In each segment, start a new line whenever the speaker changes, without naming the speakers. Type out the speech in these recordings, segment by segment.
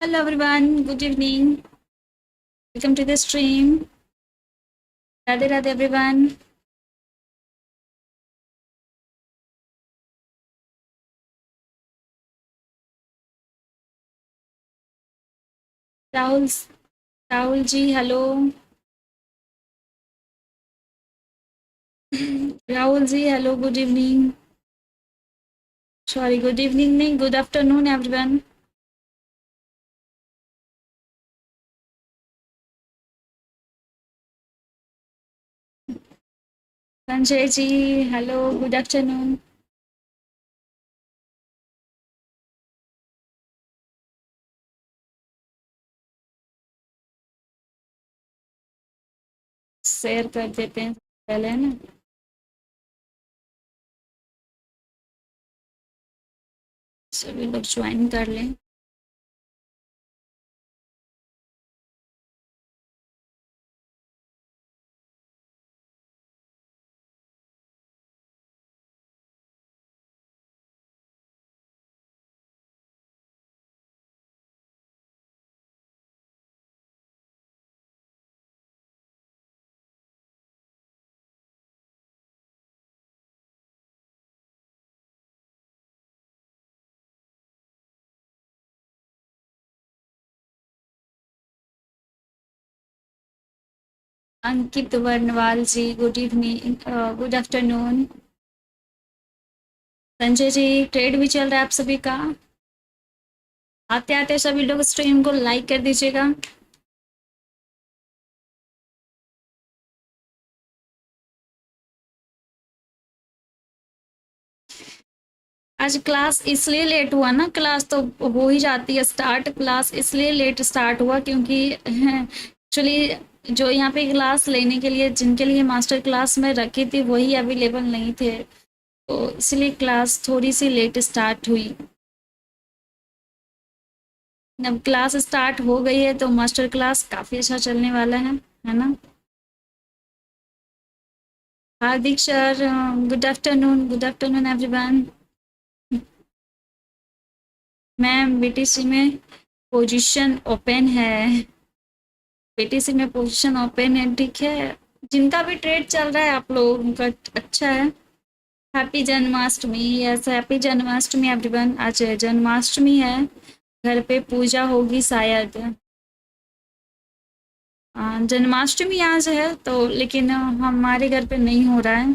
Hello everyone, good evening. Welcome to the stream. Radhe Radhe everyone. Rahul, Rahul ji, hello. Rahul ji, hello, good evening. Sorry, good evening, good afternoon everyone. Sanjay ji, hello, good afternoon. Share कर देते हैं पहले, है ना? सभी लोग join कर लें. Ankit Varnwal ji, good evening, good afternoon. Sanjay ji, trade भी चल रहा है आप सभी का. आते आते सभी लोग स्ट्रीम को लाइक कर दीजिएगा. आज क्लास इसलिए लेट हुआ ना, क्लास तो हो ही जाती है स्टार्ट. क्लास इसलिए लेट स्टार्ट हुआ क्योंकि एक्चुअली जो यहाँ पे क्लास लेने के लिए, जिनके लिए मास्टर क्लास में रखी थी, वही अवेलेबल नहीं थे, तो इसलिए क्लास थोड़ी सी लेट स्टार्ट हुई. अब क्लास स्टार्ट हो गई है तो मास्टर क्लास काफ़ी अच्छा चलने वाला है ना? Hardik sir, good afternoon everyone. Ma'am, BTC में पोजीशन ओपन है. बीटीसी में पोजीशन ओपन है, ठीक है. जिनका भी ट्रेड चल रहा है आप लोगों का अच्छा है. Happy Janmashtami. Yes, happy Janmashtami everyone. आज जन्माष्टमी है, घर पे पूजा होगी शायद. जन्माष्टमी आज है तो, लेकिन हमारे घर पे नहीं हो रहा है.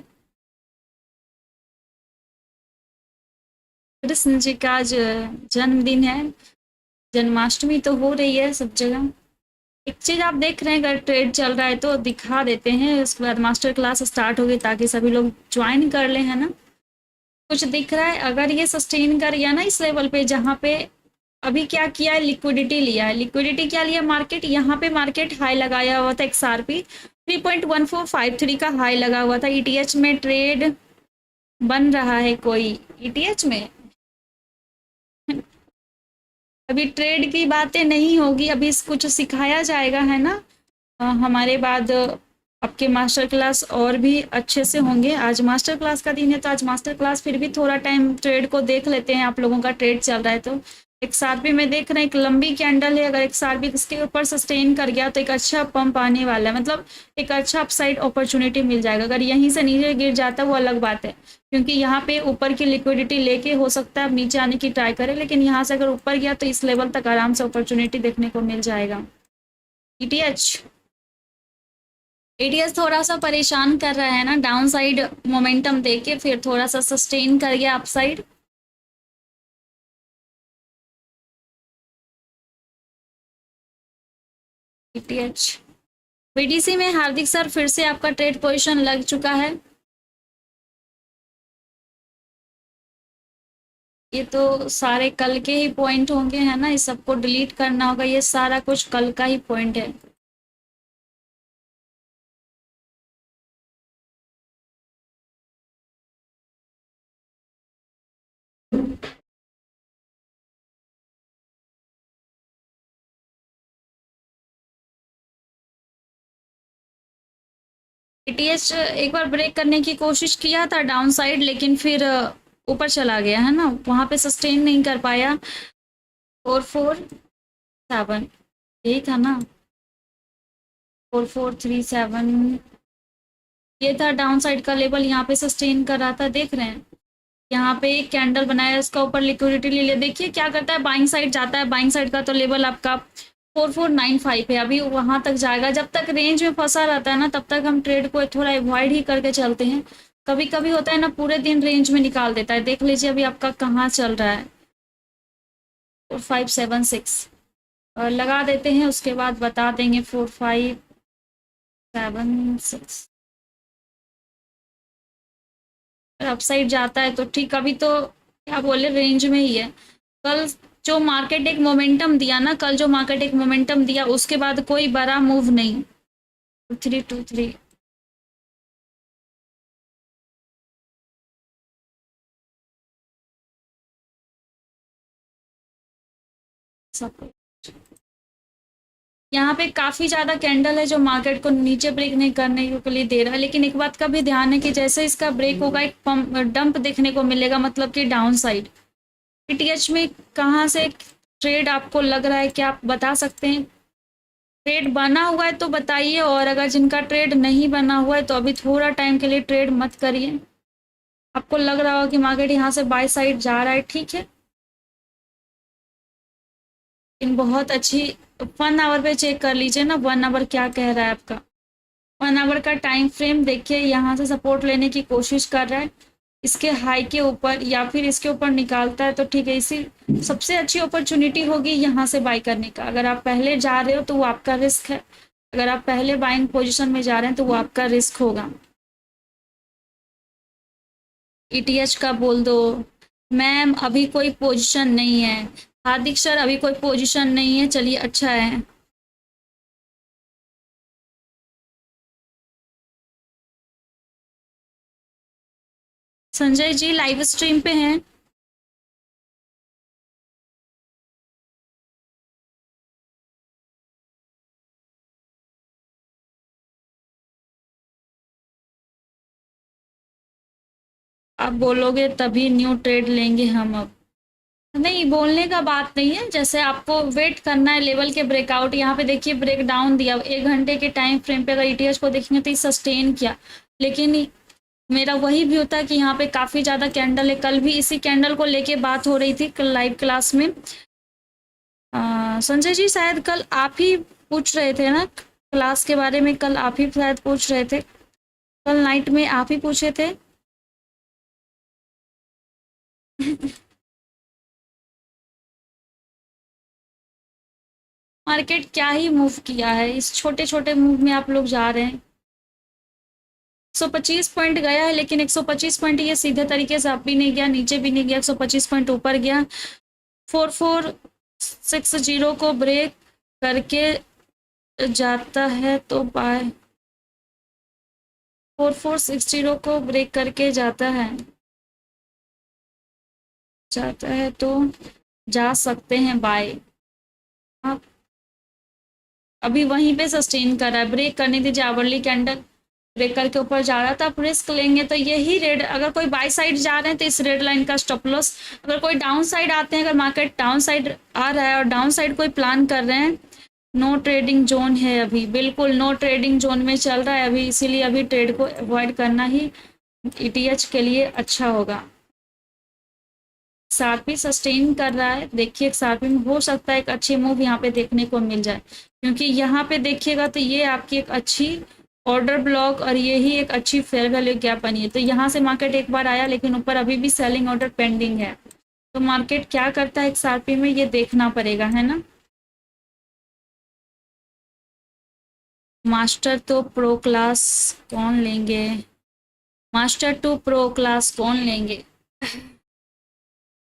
कृष्ण जी का आज जन्मदिन है. जन्माष्टमी तो हो रही है सब जगह. एक चीज आप देख रहे हैं, अगर ट्रेड चल रहा है तो दिखा देते हैं, उसके बाद मास्टर क्लास स्टार्ट होगी ताकि सभी लोग ज्वाइन कर लें, है ना? कुछ दिख रहा है, अगर ये सस्टेन कर गया ना इस लेवल पे जहाँ पे अभी क्या किया है, लिक्विडिटी लिया है. लिक्विडिटी क्या लिया मार्केट, यहाँ पे मार्केट हाई लगाया हुआ था. XRP 3.1453 का हाई लगा हुआ था. ETH में ट्रेड बन रहा है कोई ETH में. अभी ट्रेड की बातें नहीं होगी, अभी कुछ सिखाया जाएगा, है ना? हमारे बाद आपके मास्टर क्लास और भी अच्छे से होंगे. आज मास्टर क्लास का दिन है तो आज मास्टर क्लास, फिर भी थोड़ा टाइम ट्रेड को देख लेते हैं. आप लोगों का ट्रेड चल रहा है तो XRP में देख रहे हैं एक लंबी कैंडल है. अगर XRP इसके ऊपर सस्टेन कर गया तो एक अच्छा पंप आने वाला है, मतलब एक अच्छा अपसाइड अपॉर्चुनिटी मिल जाएगा. अगर यहीं से नीचे गिर जाता है वो अलग बात है, क्योंकि यहाँ पे ऊपर की लिक्विडिटी लेके हो सकता है अब नीचे आने की ट्राई करे, लेकिन यहाँ से अगर ऊपर गया तो इस लेवल तक आराम से अपॉर्चुनिटी देखने को मिल जाएगा. ETH एटीएस थोड़ा सा परेशान कर रहा है ना, डाउन साइड मोमेंटम देके फिर थोड़ा सा सस्टेन कर गया अप साइड. ETH BTC में हार्दिक सर फिर से आपका ट्रेड पोजीशन लग चुका है. ये तो सारे कल के ही पॉइंट होंगे, है ना? इस सबको डिलीट करना होगा, ये सारा कुछ कल का ही पॉइंट है. ETH एक बार ब्रेक करने की कोशिश किया था डाउन साइड, लेकिन फिर ऊपर चला गया, है ना? वहां पे सस्टेन नहीं कर पाया. 4-4 7 यही था ना, 4437 ये था डाउन साइड का लेवल, यहाँ पे सस्टेन कर रहा था, देख रहे हैं। यहाँ पे एक कैंडल बनाया, इसका ऊपर लिक्विडिटी ले लिया, देखिए क्या करता है, बाइंग साइड जाता है। बाइंग साइड का तो लेवल आपका 4495 है, अभी वहां तक जाएगा। जब तक रेंज में फंसा रहता है ना, तब तक हम ट्रेड को थोड़ा अवॉइड ही करके चलते हैं। कभी कभी होता है ना, पूरे दिन रेंज में निकाल देता है। देख लीजिए अभी आपका कहाँ चल रहा है, 4576 और लगा देते हैं, उसके बाद बता देंगे 4576। अपसाइड जाता है तो ठीक, अभी तो क्या बोले रेंज में ही है। कल जो मार्केट एक मोमेंटम दिया ना, कल जो मार्केट एक मोमेंटम दिया, उसके बाद कोई बड़ा मूव नहीं। 2323 सब, यहाँ पे काफी ज्यादा कैंडल है जो मार्केट को नीचे ब्रेक नहीं करने के लिए दे रहा है। लेकिन एक बात का भी ध्यान है कि जैसे इसका ब्रेक होगा, एक डंप देखने को मिलेगा, मतलब कि डाउन साइड। पीटीएच में कहाँ से ट्रेड आपको लग रहा है, क्या आप बता सकते हैं? ट्रेड बना हुआ है तो बताइए, और अगर जिनका ट्रेड नहीं बना हुआ है तो अभी थोड़ा टाइम के लिए ट्रेड मत करिए। आपको लग रहा होगा कि मार्केट यहाँ से बाय साइड जा रहा है, ठीक है। इन बहुत अच्छी 1 आवर पे चेक कर लीजिए ना, 1 आवर क्या कह रहा है आपका। 1 आवर का टाइम फ्रेम देखिए, यहाँ से सपोर्ट लेने की कोशिश कर रहा है, इसके हाई के ऊपर या फिर इसके ऊपर निकालता है तो ठीक है। इसी सबसे अच्छी अपॉर्चुनिटी होगी यहाँ से बाई करने का। अगर आप पहले जा रहे हो तो वो आपका रिस्क है, अगर आप पहले बाइंग पोजीशन में जा रहे हैं तो वो आपका रिस्क होगा। ईटीएच का बोल दो। मैम अभी कोई पोजीशन नहीं है। हार्दिक सर अभी कोई पोजीशन नहीं है, चलिए अच्छा है। संजय जी लाइव स्ट्रीम पे हैं? आप बोलोगे तभी न्यू ट्रेड लेंगे हम अब। नहीं, बोलने का बात नहीं है, जैसे आपको वेट करना है लेवल के ब्रेकआउट। यहाँ पे देखिए ब्रेक डाउन दिया 1 घंटे के टाइम फ्रेम पे, अगर ईटीएच को देखेंगे तो सस्टेन किया। लेकिन मेरा वही व्यू था कि यहाँ पे काफी ज्यादा कैंडल है। कल भी इसी कैंडल को लेके बात हो रही थी कल लाइव क्लास में। संजय जी शायद कल आप ही पूछ रहे थे ना क्लास के बारे में, कल आप ही शायद पूछ रहे थे, कल नाइट में आप ही पूछे थे। मार्केट क्या ही मूव किया है, इस छोटे छोटे मूव में आप लोग जा रहे हैं। 125 पॉइंट गया है, लेकिन 125 पॉइंट ये सीधे तरीके से अप भी नहीं गया, नीचे भी नहीं गया, 125 पॉइंट ऊपर गया। 4460 को ब्रेक करके जाता है तो बाय, 4460 को ब्रेक करके जाता है तो जा सकते हैं बाय। आप अभी वहीं पे सस्टेन कर रहा है, ब्रेक करने दीजिए। आवरली कैंडल ब्रेक करके ऊपर जा रहा था, आप रिस्क लेंगे तो यही रेड, अगर कोई बाय साइड जा रहे हैं तो इस रेड लाइन का स्टॉप लॉस। अगर कोई डाउन साइड आते हैं, अगर मार्केट डाउन साइड आ रहा है और डाउन साइड कोई प्लान कर रहे हैं, नो ट्रेडिंग जोन है अभी, बिल्कुल नो ट्रेडिंग जोन में चल रहा है अभी, इसीलिए अभी ट्रेड को अवॉइड करना ही ईटीएच के लिए अच्छा होगा। XRP सस्टेन कर रहा है, देखिए XRP में हो सकता है एक अच्छी मूव यहाँ पे देखने को मिल जाए, क्योंकि यहाँ पे देखिएगा तो ये आपकी एक अच्छी ऑर्डर ब्लॉक और ये ही एक अच्छी फेयर वैल्यू गैप बनी है। तो यहाँ से मार्केट एक बार आया, लेकिन ऊपर अभी भी सेलिंग ऑर्डर पेंडिंग है। तो मार्केट क्या करता है XRP में, ये देखना पड़ेगा, है ना। मास्टर तो प्रो क्लास कौन लेंगे, मास्टर टू प्रो क्लास कौन लेंगे?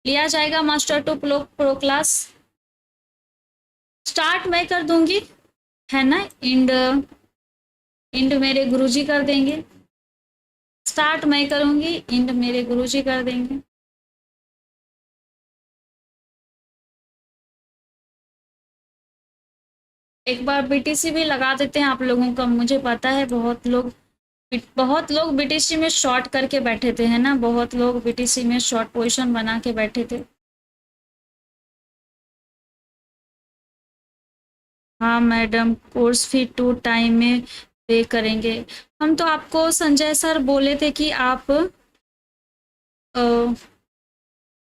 लिया जाएगा master to pro class, start मैं कर दूंगी, है ना। इंड इंड मेरे गुरुजी कर देंगे, स्टार्ट मैं करूंगी, इंड मेरे गुरुजी कर देंगे। एक बार बीटीसी भी लगा देते हैं आप लोगों का, मुझे पता है बहुत लोग बीटीसी में शॉर्ट करके बैठे थे, है ना, बहुत लोग बीटीसी में शॉर्ट पोजीशन बना के बैठे थे। हाँ मैडम, कोर्स फी 2 टाइम में पे करेंगे। हम तो आपको संजय सर बोले थे कि आप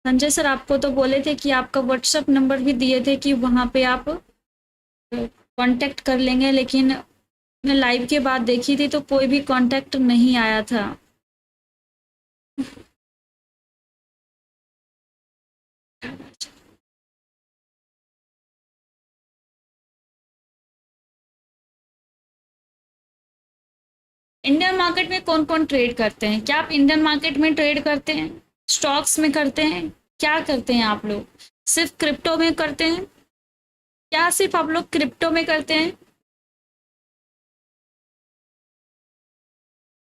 संजय सर आपको तो बोले थे कि आपका व्हाट्सएप नंबर भी दिए थे कि वहाँ पे आप कांटेक्ट कर लेंगे, लेकिन मैं लाइव के बाद देखी थी तो कोई भी कांटेक्ट नहीं आया था। इंडियन मार्केट में कौन कौन ट्रेड करते हैं? क्या आप इंडियन मार्केट में ट्रेड करते हैं? स्टॉक्स में करते हैं? क्या करते हैं आप लोग? सिर्फ क्रिप्टो में करते हैं? क्या सिर्फ आप लोग क्रिप्टो में करते हैं?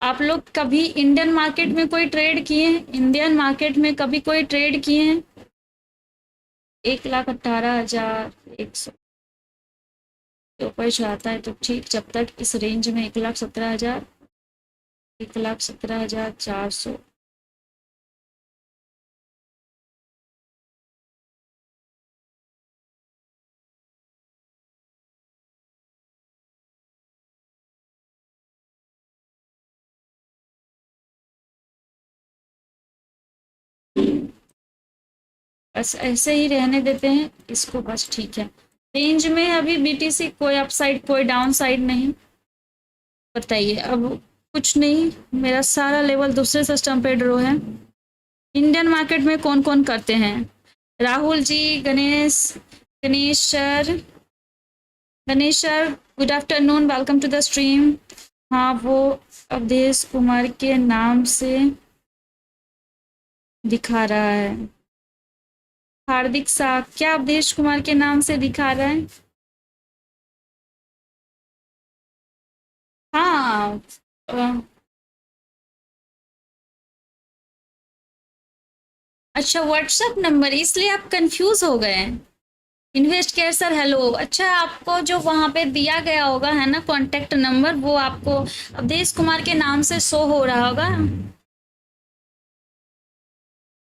आप लोग कभी इंडियन मार्केट में कोई ट्रेड किए हैं? इंडियन मार्केट में कभी कोई ट्रेड किए हैं? 1,18,100 के ऊपर जाता है तो ठीक, जब तक इस रेंज में 1,17,000, 1,17,400। बस ऐसे ही रहने देते हैं इसको, बस ठीक है। रेंज में अभी बीटीसी कोई अपसाइड कोई डाउन साइड नहीं। बताइए अब। कुछ नहीं, मेरा सारा लेवल दूसरे सिस्टम पे ड्रॉ है। इंडियन मार्केट में कौन कौन करते हैं? Rahul ji, Ganesh sir, Ganesh sir good afternoon, welcome to the stream. हाँ, वो अवधेश कुमार के नाम से दिखा रहा है। हार्दिक शाह, क्या अवधेश कुमार के नाम से दिखा रहा है? हाँ। अच्छा, व्हाट्सएप नंबर, इसलिए आप कंफ्यूज हो गए हैं। Invest care sir hello. अच्छा, आपको जो वहां पे दिया गया होगा है ना कॉन्टेक्ट नंबर, वो आपको अवधेश कुमार के नाम से शो हो रहा होगा।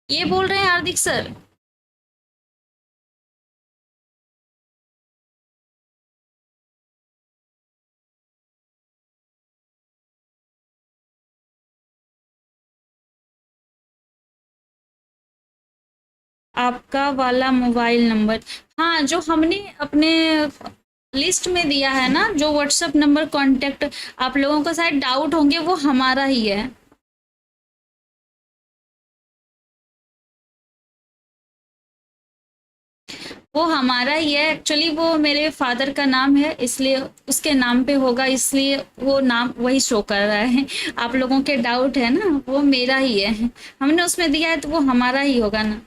ये बोल रहे हैं हार्दिक सर? आपका वाला मोबाइल नंबर, हाँ, जो हमने अपने लिस्ट में दिया है ना, जो व्हाट्सएप नंबर कांटेक्ट आप लोगों को शायद डाउट होंगे, वो हमारा ही है। वो हमारा ही है एक्चुअली, वो मेरे फादर का नाम है इसलिए उसके नाम पे होगा, इसलिए वो नाम वही शो कर रहा है। आप लोगों के डाउट है ना, वो मेरा ही है। हमने उसमें दिया है तो वो हमारा ही होगा ना।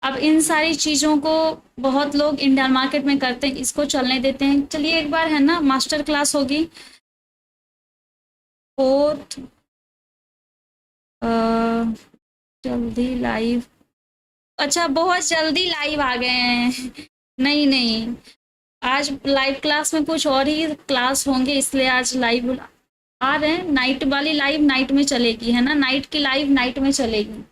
अब इन सारी चीज़ों को बहुत लोग इंडियन मार्केट में करते हैं, इसको चलने देते हैं। चलिए एक बार है ना मास्टर क्लास होगी 4th, जल्दी लाइव। अच्छा, बहुत जल्दी लाइव आ गए हैं। नहीं नहीं, आज लाइव क्लास में कुछ और ही क्लास होंगे, इसलिए आज लाइव आ रहे हैं। नाइट वाली लाइव नाइट में चलेगी है ना, नाइट की लाइव नाइट में चलेगी।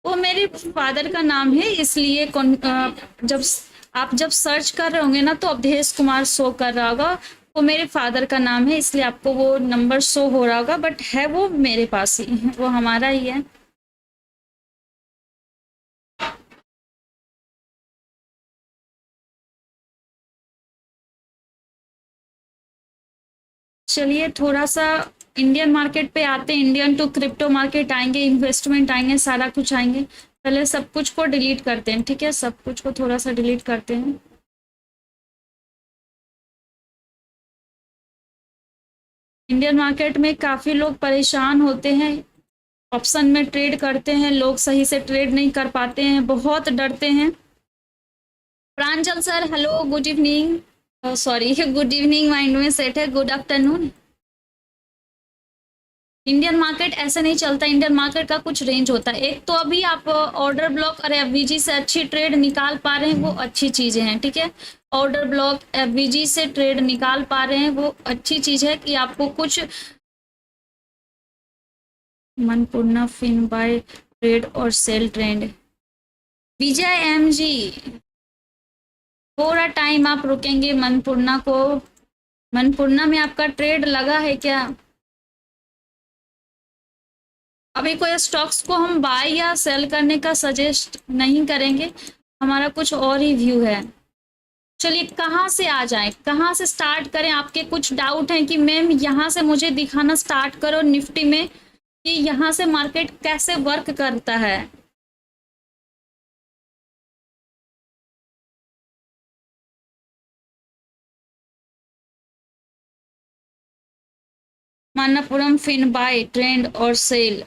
वो मेरे फादर का नाम है, इसलिए जब आप जब सर्च कर रहे होंगे ना तो अवधेश कुमार शो कर रहा होगा। वो मेरे फादर का नाम है, इसलिए आपको वो नंबर शो हो रहा होगा, बट है वो मेरे पास ही, वो हमारा ही है। चलिए थोड़ा सा इंडियन मार्केट पे आते हैं, इंडियन टू क्रिप्टो मार्केट आएंगे, इन्वेस्टमेंट आएंगे, सारा कुछ आएंगे। पहले सब कुछ को डिलीट करते हैं, ठीक है, सब कुछ को थोड़ा सा डिलीट करते हैं। इंडियन मार्केट में काफ़ी लोग परेशान होते हैं, ऑप्शन में ट्रेड करते हैं, लोग सही से ट्रेड नहीं कर पाते हैं, बहुत डरते हैं। Pranjal sir hello, good evening, sorry good evening mind में सेट है, गुड आफ्टरनून। इंडियन मार्केट ऐसे नहीं चलता, इंडियन मार्केट का कुछ रेंज होता है। एक तो अभी आप ऑर्डर ब्लॉक और एफवीजी से अच्छी ट्रेड निकाल पा रहे हैं, वो अच्छी चीजें हैं, ठीक है। ऑर्डर ब्लॉक एफवीजी से ट्रेड निकाल पा रहे हैं, वो अच्छी चीज है कि आपको कुछ मनपूर्णा फिन बाय ट्रेड और सेल ट्रेंड। विजय एम जी, थोड़ा टाइम आप रुकेंगे मनपूर्णा को, मनपूर्णा में आपका ट्रेड लगा है क्या? अभी कोई स्टॉक्स को हम बाय या सेल करने का सजेस्ट नहीं करेंगे, हमारा कुछ और ही व्यू है। चलिए कहाँ से आ जाए, कहाँ से स्टार्ट करें? आपके कुछ डाउट हैं कि मैम यहाँ से मुझे दिखाना स्टार्ट करो निफ्टी में कि यहाँ से मार्केट कैसे वर्क करता है। मन्नापुरम फिन बाय ट्रेंड और सेल।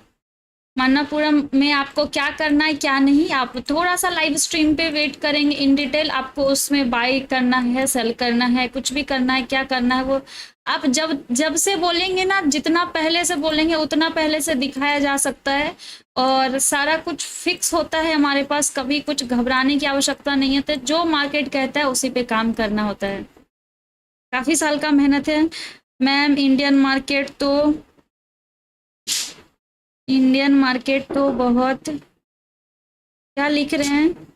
मन्नापुरम में आपको क्या करना है क्या नहीं, आप थोड़ा सा लाइव स्ट्रीम पे वेट करेंगे, इन डिटेल आपको उसमें बाय करना है, सेल करना है, कुछ भी करना है, क्या करना है वो आप जब जब से बोलेंगे ना, जितना पहले से बोलेंगे उतना पहले से दिखाया जा सकता है और सारा कुछ फिक्स होता है हमारे पास, कभी कुछ घबराने की आवश्यकता नहीं है। तो जो मार्केट कहता है उसी पे काम करना होता है। काफी साल का मेहनत है मैम। इंडियन मार्केट तो बहुत, क्या लिख रहे हैं?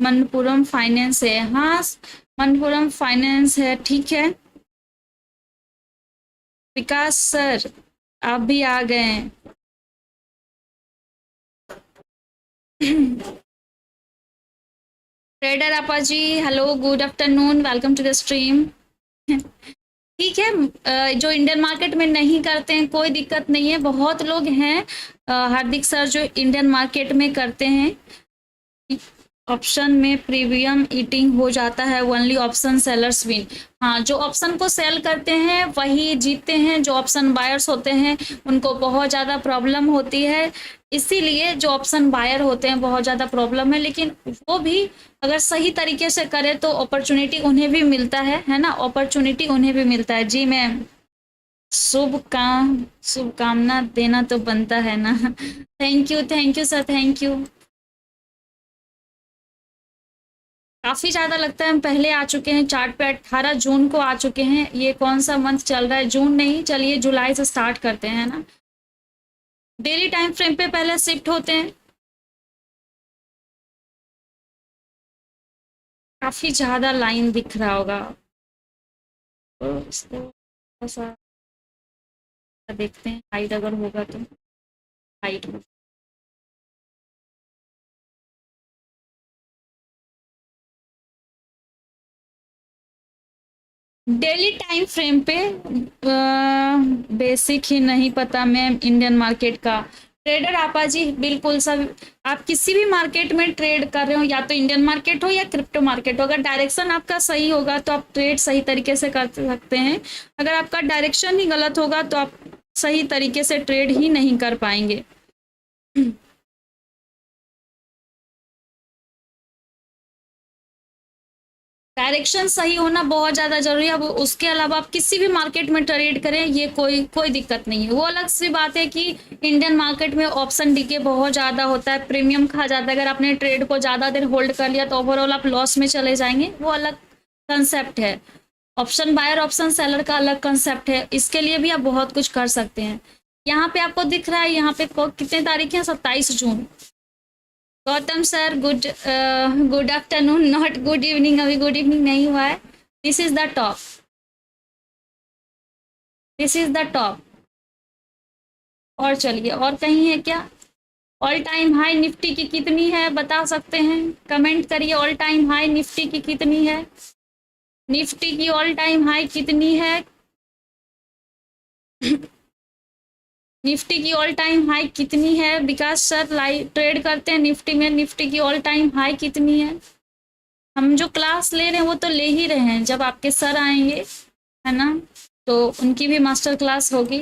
मनपुरम फाइनेंस है, हाँ मनपुरम फाइनेंस है, ठीक है। विकास सर आप भी आ गए हैं। ट्रेडर आपा ji hello, good afternoon, welcome to the stream. ठीक है, जो इंडियन मार्केट में नहीं करते हैं कोई दिक्कत नहीं है, बहुत लोग हैं हार्दिक सर जो इंडियन मार्केट में करते हैं। ऑप्शन में प्रीमियम ईटिंग हो जाता है, ओनली ऑप्शन सेलर्स विन। हाँ, जो ऑप्शन को सेल करते हैं वही जीतते हैं, जो ऑप्शन बायर्स होते हैं उनको बहुत ज़्यादा प्रॉब्लम होती है, इसीलिए जो ऑप्शन बायर होते हैं बहुत ज़्यादा प्रॉब्लम है। लेकिन वो भी अगर सही तरीके से करें तो अपॉर्चुनिटी उन्हें भी मिलता है ना, अपॉर्चुनिटी उन्हें भी मिलता है। जी मैम, शुभकामना देना तो बनता है ना। Thank you sir, thank you. काफी ज्यादा लगता है हम पहले आ चुके हैं चार्ट पे, 18 जून को आ चुके हैं। ये कौन सा मंथ चल रहा है? जून नहीं, चलिए जुलाई से स्टार्ट करते हैं ना। डेली टाइम फ्रेम पे पहले शिफ्ट होते हैं। काफी ज्यादा लाइन दिख रहा होगा तो इसको थोड़ा सा देखते हैं, हाइड अगर होगा तो हाइड। डेली टाइम फ्रेम पे बेसिक ही नहीं पता मैम इंडियन मार्केट का। ट्रेडर आपा जी बिल्कुल सब, आप किसी भी मार्केट में ट्रेड कर रहे हो, या तो इंडियन मार्केट हो या क्रिप्टो मार्केट हो, अगर डायरेक्शन आपका सही होगा तो आप ट्रेड सही तरीके से कर सकते हैं। अगर आपका डायरेक्शन ही गलत होगा तो आप सही तरीके से ट्रेड ही नहीं कर पाएंगे। डायरेक्शन सही होना बहुत ज़्यादा ज़रूरी है। अब उसके अलावा आप किसी भी मार्केट में ट्रेड करें, ये कोई कोई दिक्कत नहीं है। वो अलग सी बात है कि इंडियन मार्केट में ऑप्शन डीके बहुत ज़्यादा होता है, प्रीमियम खा जाता है। अगर आपने ट्रेड को ज़्यादा देर होल्ड कर लिया तो ओवरऑल आप लॉस में चले जाएंगे, वो अलग कंसेप्ट है। ऑप्शन बायर ऑप्शन सेलर का अलग कंसेप्ट है, इसके लिए भी आप बहुत कुछ कर सकते हैं। यहाँ पे आपको दिख रहा है, यहाँ पे कितने तारीख है? 27 जून। Gautam sir good afternoon, not good evening, अभी गुड इवनिंग नहीं हुआ है। This is the top, this is the top. और चलिए, और कहीं है क्या? ऑल टाइम हाई निफ्टी की कितनी है बता सकते हैं? कमेंट करिए, ऑल टाइम हाई निफ्टी की कितनी है? निफ्टी की ऑल टाइम हाई कितनी है? निफ्टी की ऑल टाइम हाई कितनी है? विकास सर लाइव ट्रेड करते हैं निफ्टी में, निफ्टी की ऑल टाइम हाई कितनी है? हम जो क्लास ले रहे हैं वो तो ले ही रहे हैं, जब आपके सर आएंगे है ना तो उनकी भी मास्टर क्लास होगी।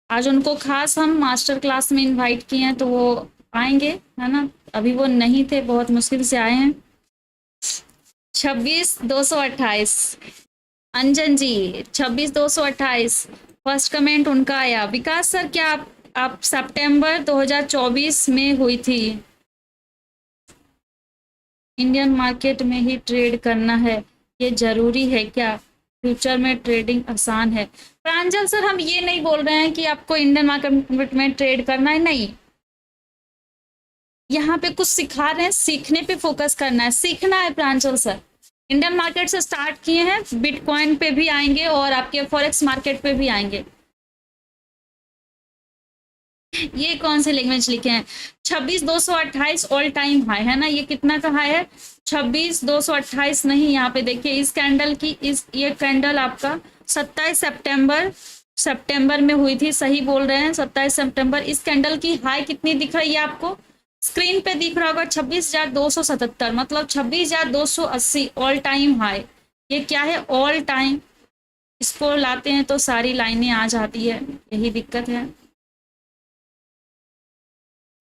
आज उनको खास हम मास्टर क्लास में इनवाइट किए हैं तो वो आएंगे, है ना। अभी वो नहीं थे, बहुत मुश्किल से आए हैं। 26,228 अंजन जी, 26,228 फर्स्ट कमेंट उनका आया। विकास सर क्या आप सितंबर 2024 में हुई थी? इंडियन मार्केट में ही ट्रेड करना है ये जरूरी है क्या? फ्यूचर में ट्रेडिंग आसान है? प्रांजल सर, हम ये नहीं बोल रहे हैं कि आपको इंडियन मार्केट में ट्रेड करना है, नहीं। यहाँ पे कुछ सिखा रहे हैं, सीखने पे फोकस करना है, सीखना है प्रांजल सर। इंडियन मार्केट से स्टार्ट किए हैं, बिटकॉइन पे भी आएंगे और आपके फॉरेक्स मार्केट पे भी आएंगे। ये कौन से लैंग्वेज लिखे हैं? 26,228 ऑल टाइम हाई है ना, ये कितना का हाई है? 26,228 नहीं, यहाँ पे देखिए इस कैंडल की, ये कैंडल आपका 27 सितंबर में हुई थी, सही बोल रहे हैं 27 सितंबर। इस कैंडल की हाई कितनी दिख रही है आपको? स्क्रीन पे दिख रहा होगा 26,277, मतलब 26,280 ऑल टाइम हाई। ये क्या है? All time. इसको लाते हैं तो सारी लाइनें आ जाती है, यही दिक्कत है।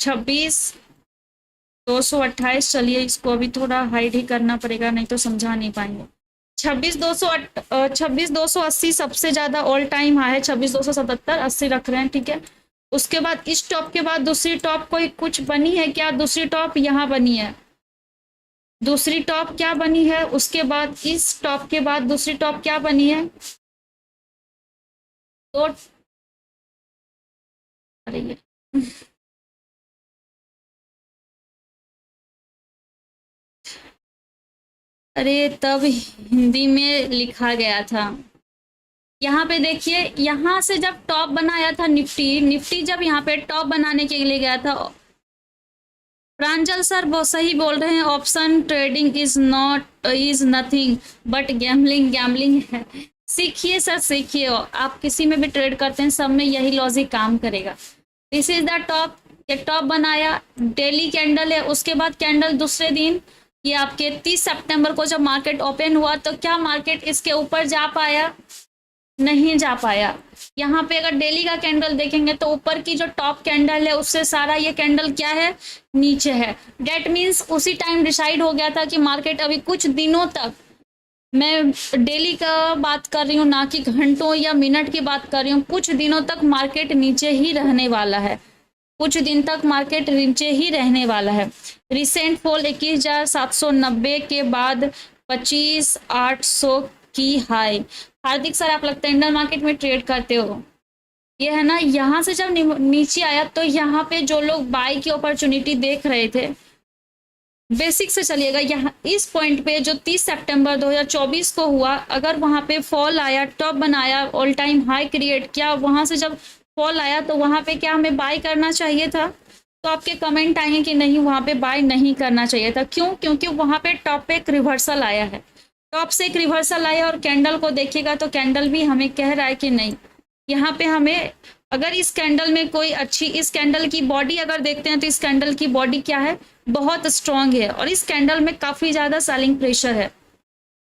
26,228, चलिए इसको अभी थोड़ा हाइड ही करना पड़ेगा, नहीं तो समझा नहीं पाएंगे। 26,280 सबसे ज्यादा ऑल टाइम हाई है, 26,277 80 रख रहे हैं, ठीक है। उसके बाद इस टॉप के बाद दूसरी टॉप कोई कुछ बनी है क्या? दूसरी टॉप यहाँ बनी है, दूसरी टॉप क्या बनी है? उसके बाद इस टॉप के बाद दूसरी टॉप क्या बनी है? तो अरे ये अरे तब हिंदी में लिखा गया था। यहाँ पे देखिए, यहाँ से जब टॉप बनाया था निफ्टी जब यहाँ पे टॉप बनाने के लिए गया था। प्रांजल सर बहुत सही बोल रहे हैं, option trading is nothing but gambling है। सीखिए सर, सीखिए। आप किसी में भी ट्रेड करते हैं, सब में यही लॉजिक काम करेगा। दिस इज द टॉप, ये टॉप बनाया, डेली कैंडल है। उसके बाद कैंडल दूसरे दिन, ये आपके 30 सितंबर को जब मार्केट ओपन हुआ तो क्या मार्केट इसके ऊपर जा पाया? नहीं जा पाया। यहाँ पे अगर डेली का कैंडल देखेंगे तो ऊपर की जो टॉप कैंडल है उससे सारा ये कैंडल क्या है? नीचे है। डेट मीन्स उसी टाइम डिसाइड हो गया था कि मार्केट अभी कुछ दिनों तक, मैं डेली का बात कर रही हूँ ना कि घंटों या मिनट की बात कर रही हूँ, कुछ दिनों तक मार्केट नीचे ही रहने वाला है, कुछ दिन तक मार्केट नीचे ही रहने वाला है। रिसेंट फॉल 21,790 के बाद 25,800 की हाई। हार्दिक सर, आप लगता है इंडियन मार्केट में ट्रेड करते हो, ये है ना। यहाँ से जब नीचे आया तो यहाँ पे जो लोग बाय की अपॉर्चुनिटी देख रहे थे, बेसिक से चलिएगा, यहाँ इस पॉइंट पे जो 30 सितंबर 2024 को हुआ, अगर वहां पे फॉल आया, टॉप बनाया, ऑल टाइम हाई क्रिएट किया, वहां से जब फॉल आया तो वहां पे क्या हमें बाय करना चाहिए था? तो आपके कमेंट आएंगे कि नहीं, वहां पे बाय नहीं करना चाहिए था। क्यों? क्योंकि वहां पे टॉप पे एक रिवर्सल आया है, टॉप से एक रिवर्सल आया और कैंडल को देखिएगा तो कैंडल भी हमें कह रहा है कि नहीं, यहाँ पे हमें, अगर इस कैंडल में कोई अच्छी, इस कैंडल की बॉडी अगर देखते हैं तो इस कैंडल की बॉडी क्या है? बहुत स्ट्रांग है और इस कैंडल में काफी ज्यादा सेलिंग प्रेशर है।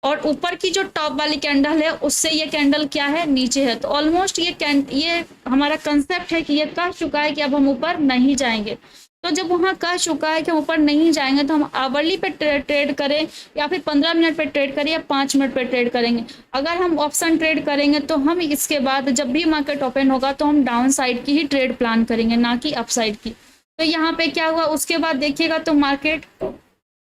और ऊपर की जो टॉप वाली कैंडल है उससे ये कैंडल क्या है? नीचे है। तो ऑलमोस्ट ये हमारा कंसेप्ट है कि ये कह चुका है कि अब हम ऊपर नहीं जाएंगे। तो जब वहां कह चुका है कि हम ऊपर नहीं जाएंगे तो हम आवरली पे ट्रेड करें या फिर 15 मिनट पे ट्रेड करें या 5 मिनट पे ट्रेड करेंगे। अगर हम ऑप्शन ट्रेड करेंगे तो हम इसके बाद जब भी मार्केट ओपन होगा तो हम डाउन साइड की ही ट्रेड प्लान करेंगे, ना कि अप साइड की। तो यहाँ पे क्या हुआ? उसके बाद देखिएगा तो मार्केट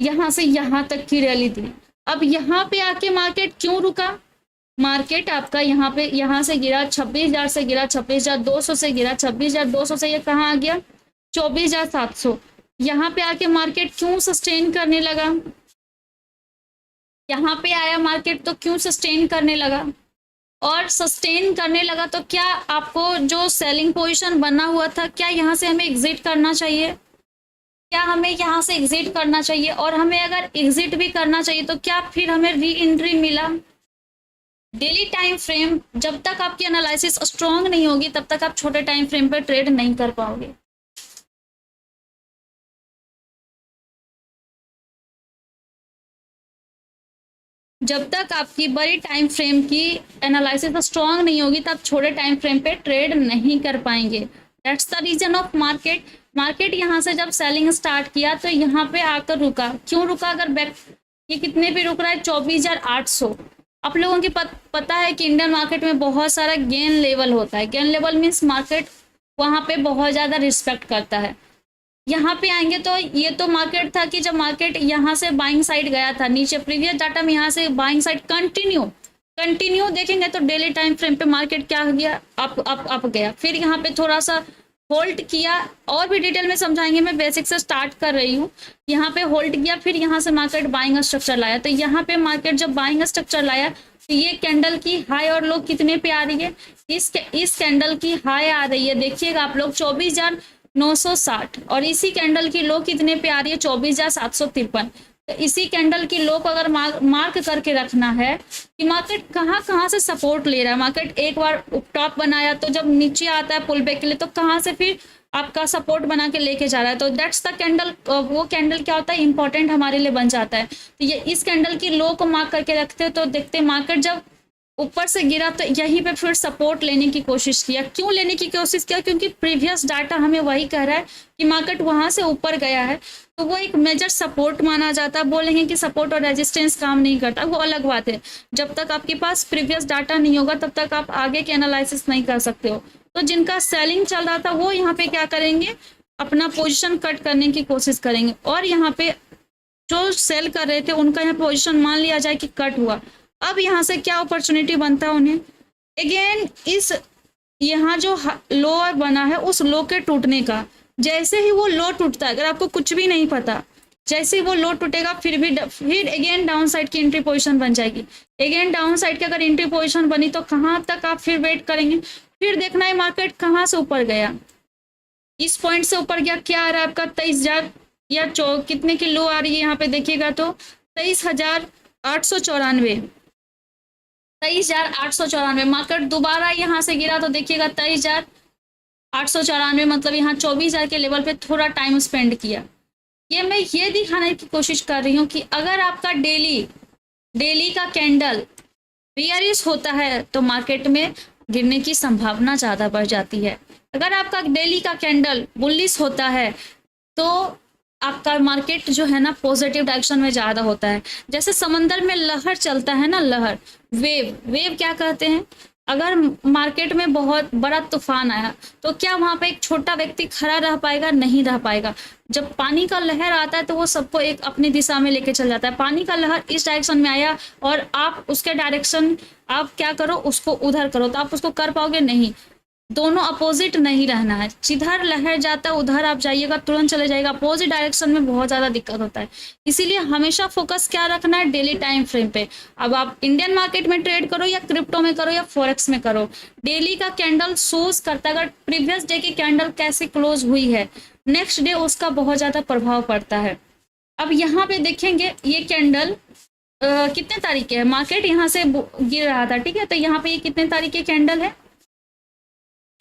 यहाँ से यहाँ तक की रैली थी। अब यहाँ पे आके मार्केट क्यों रुका? मार्केट आपका यहाँ से गिरा 26,000 से गिरा 26,200 से गिरा 26,200 से, ये कहाँ आ गया? 24,700। यहाँ पे आके मार्केट क्यों सस्टेन करने लगा? यहाँ पे आया मार्केट तो क्यों सस्टेन करने लगा? और सस्टेन करने लगा तो क्या आपको जो सेलिंग पोजीशन बना हुआ था, क्या यहाँ से हमें एग्जिट करना चाहिए? क्या हमें यहाँ से एग्जिट करना चाहिए? और हमें अगर एग्जिट भी करना चाहिए तो क्या फिर हमें री एंट्री मिला? डेली टाइम फ्रेम, जब तक आपकी एनालिसिस स्ट्रांग नहीं होगी तब तक आप छोटे टाइम फ्रेम पर ट्रेड नहीं कर पाओगे। जब तक आपकी बड़ी टाइम फ्रेम की एनालिसिस स्ट्रांग नहीं होगी तब छोटे टाइम फ्रेम पे ट्रेड नहीं कर पाएंगे। That's the reason of market यहाँ से जब सेलिंग स्टार्ट किया तो यहाँ पे आकर रुका। क्यों रुका? अगर बैक, ये कितने पे रुक रहा है? 24,800। आप लोगों की पता है कि इंडियन मार्केट में बहुत सारा गेन लेवल होता है। गेन लेवल मीन्स मार्केट वहां पे बहुत ज्यादा रिस्पेक्ट करता है। यहाँ पे आएंगे तो ये तो मार्केट था कि जब मार्केट यहाँ से बाइंग साइड गया था नीचे, प्रीवियस डाटा में यहाँ से बाइंग साइड कंटिन्यू देखेंगे तो डेली टाइम फ्रेम पे मार्केट क्या हो गया, अप गया, फिर यहाँ पे थोड़ा सा होल्ड किया, और भी डिटेल में समझाएंगे, मैं बेसिक से स्टार्ट कर रही हूँ। यहाँ पे होल्ड किया, फिर यहाँ से मार्केट बाइंग स्ट्रक्चर लाया, तो यहाँ पे मार्केट जब बाइंग स्ट्रक्चर लाया तो ये कैंडल की हाई और लो कितने पे आ रही है, इस कैंडल की हाई आ रही है, देखिएगा आप लोग 24,960, और इसी कैंडल की लो कितने पे आ रही है 24,753। तो इसी कैंडल की लो को अगर मार्क करके रखना है कि मार्केट कहाँ से सपोर्ट ले रहा है। मार्केट एक बार टॉप बनाया तो जब नीचे आता है पुल बैक के लिए तो कहाँ से फिर आपका सपोर्ट बना के लेके जा रहा है, तो दैट्स द कैंडल, वो कैंडल क्या होता है इंपॉर्टेंट हमारे लिए बन जाता है। तो ये इस कैंडल की लो को मार्क करके रखते हो तो देखते मार्केट जब ऊपर से गिरा तो यहीं पे फिर सपोर्ट लेने की कोशिश किया। क्यों लेने की कोशिश किया, क्योंकि प्रीवियस डाटा हमें वही कह रहा है कि मार्केट वहां से ऊपर गया है, तो वो एक मेजर सपोर्ट माना जाता है। बोलेंगे कि सपोर्ट और रेजिस्टेंस काम नहीं करता, वो अलग बात है। जब तक आपके पास प्रीवियस डाटा नहीं होगा तब तक आप आगे के एनालिसिस नहीं कर सकते हो। तो जिनका सेलिंग चल रहा था वो यहाँ पे क्या करेंगे, अपना पोजिशन कट करने की कोशिश करेंगे, और यहाँ पे जो सेल कर रहे थे उनका यहाँ पोजिशन मान लिया जाए कि कट हुआ। अब यहाँ से क्या अपॉर्चुनिटी बनता है उन्हें, अगेन इस यहाँ जो लो बना है उस लो के टूटने का। जैसे ही वो लो टूटता है, अगर आपको कुछ भी नहीं पता, जैसे ही वो लो टूटेगा फिर अगेन डाउन साइड की एंट्री पोजीशन बन जाएगी। अगेन डाउन साइड की अगर एंट्री पोजीशन बनी तो कहाँ तक आप फिर वेट करेंगे, फिर देखना है मार्केट कहाँ से ऊपर गया। इस पॉइंट से ऊपर गया, क्या आ रहा है आपका 23,000 या कितने की लो आ रही है यहाँ पे देखिएगा तो 23,894, 23,894। मार्केट दोबारा यहाँ से गिरा तो देखिएगा 23,894, मतलब यहाँ 24,000 के लेवल पे थोड़ा टाइम स्पेंड किया। ये मैं ये दिखाने की कोशिश कर रही हूँ कि अगर आपका डेली का कैंडल बेयरिश होता है तो मार्केट में गिरने की संभावना ज़्यादा बढ़ जाती है। अगर आपका डेली का कैंडल बुलिश होता है तो आपका मार्केट जो है ना पॉजिटिव डायरेक्शन में ज़्यादा होता है। जैसे समंदर में लहर चलता है ना, लहर, वेव क्या कहते हैं। अगर मार्केट में बहुत बड़ा तूफान आया तो क्या वहाँ पे एक छोटा व्यक्ति खड़ा रह पाएगा, नहीं रह पाएगा। जब पानी का लहर आता है तो वो सबको एक अपनी दिशा में लेके चल जाता है। पानी का लहर इस डायरेक्शन में आया और आप उसके डायरेक्शन आप क्या करो, उसको उधर करो, तो आप उसको कर पाओगे नहीं। दोनों अपोजिट नहीं रहना है, जिधर लहर जाता है उधर आप जाइएगा तुरंत चले जाएगा। अपोजिट डायरेक्शन में बहुत ज़्यादा दिक्कत होता है, इसीलिए हमेशा फोकस क्या रखना है, डेली टाइम फ्रेम पे। अब आप इंडियन मार्केट में ट्रेड करो या क्रिप्टो में करो या फॉरेक्स में करो, डेली का कैंडल शोज करता है। अगर प्रीवियस डे की कैंडल कैसे क्लोज हुई है, नेक्स्ट डे उसका बहुत ज़्यादा प्रभाव पड़ता है। अब यहाँ पे देखेंगे ये कैंडल कितने तारीख के है, मार्केट यहाँ से गिर रहा था, ठीक है। तो यहाँ पे ये कितने तारीख के कैंडल है,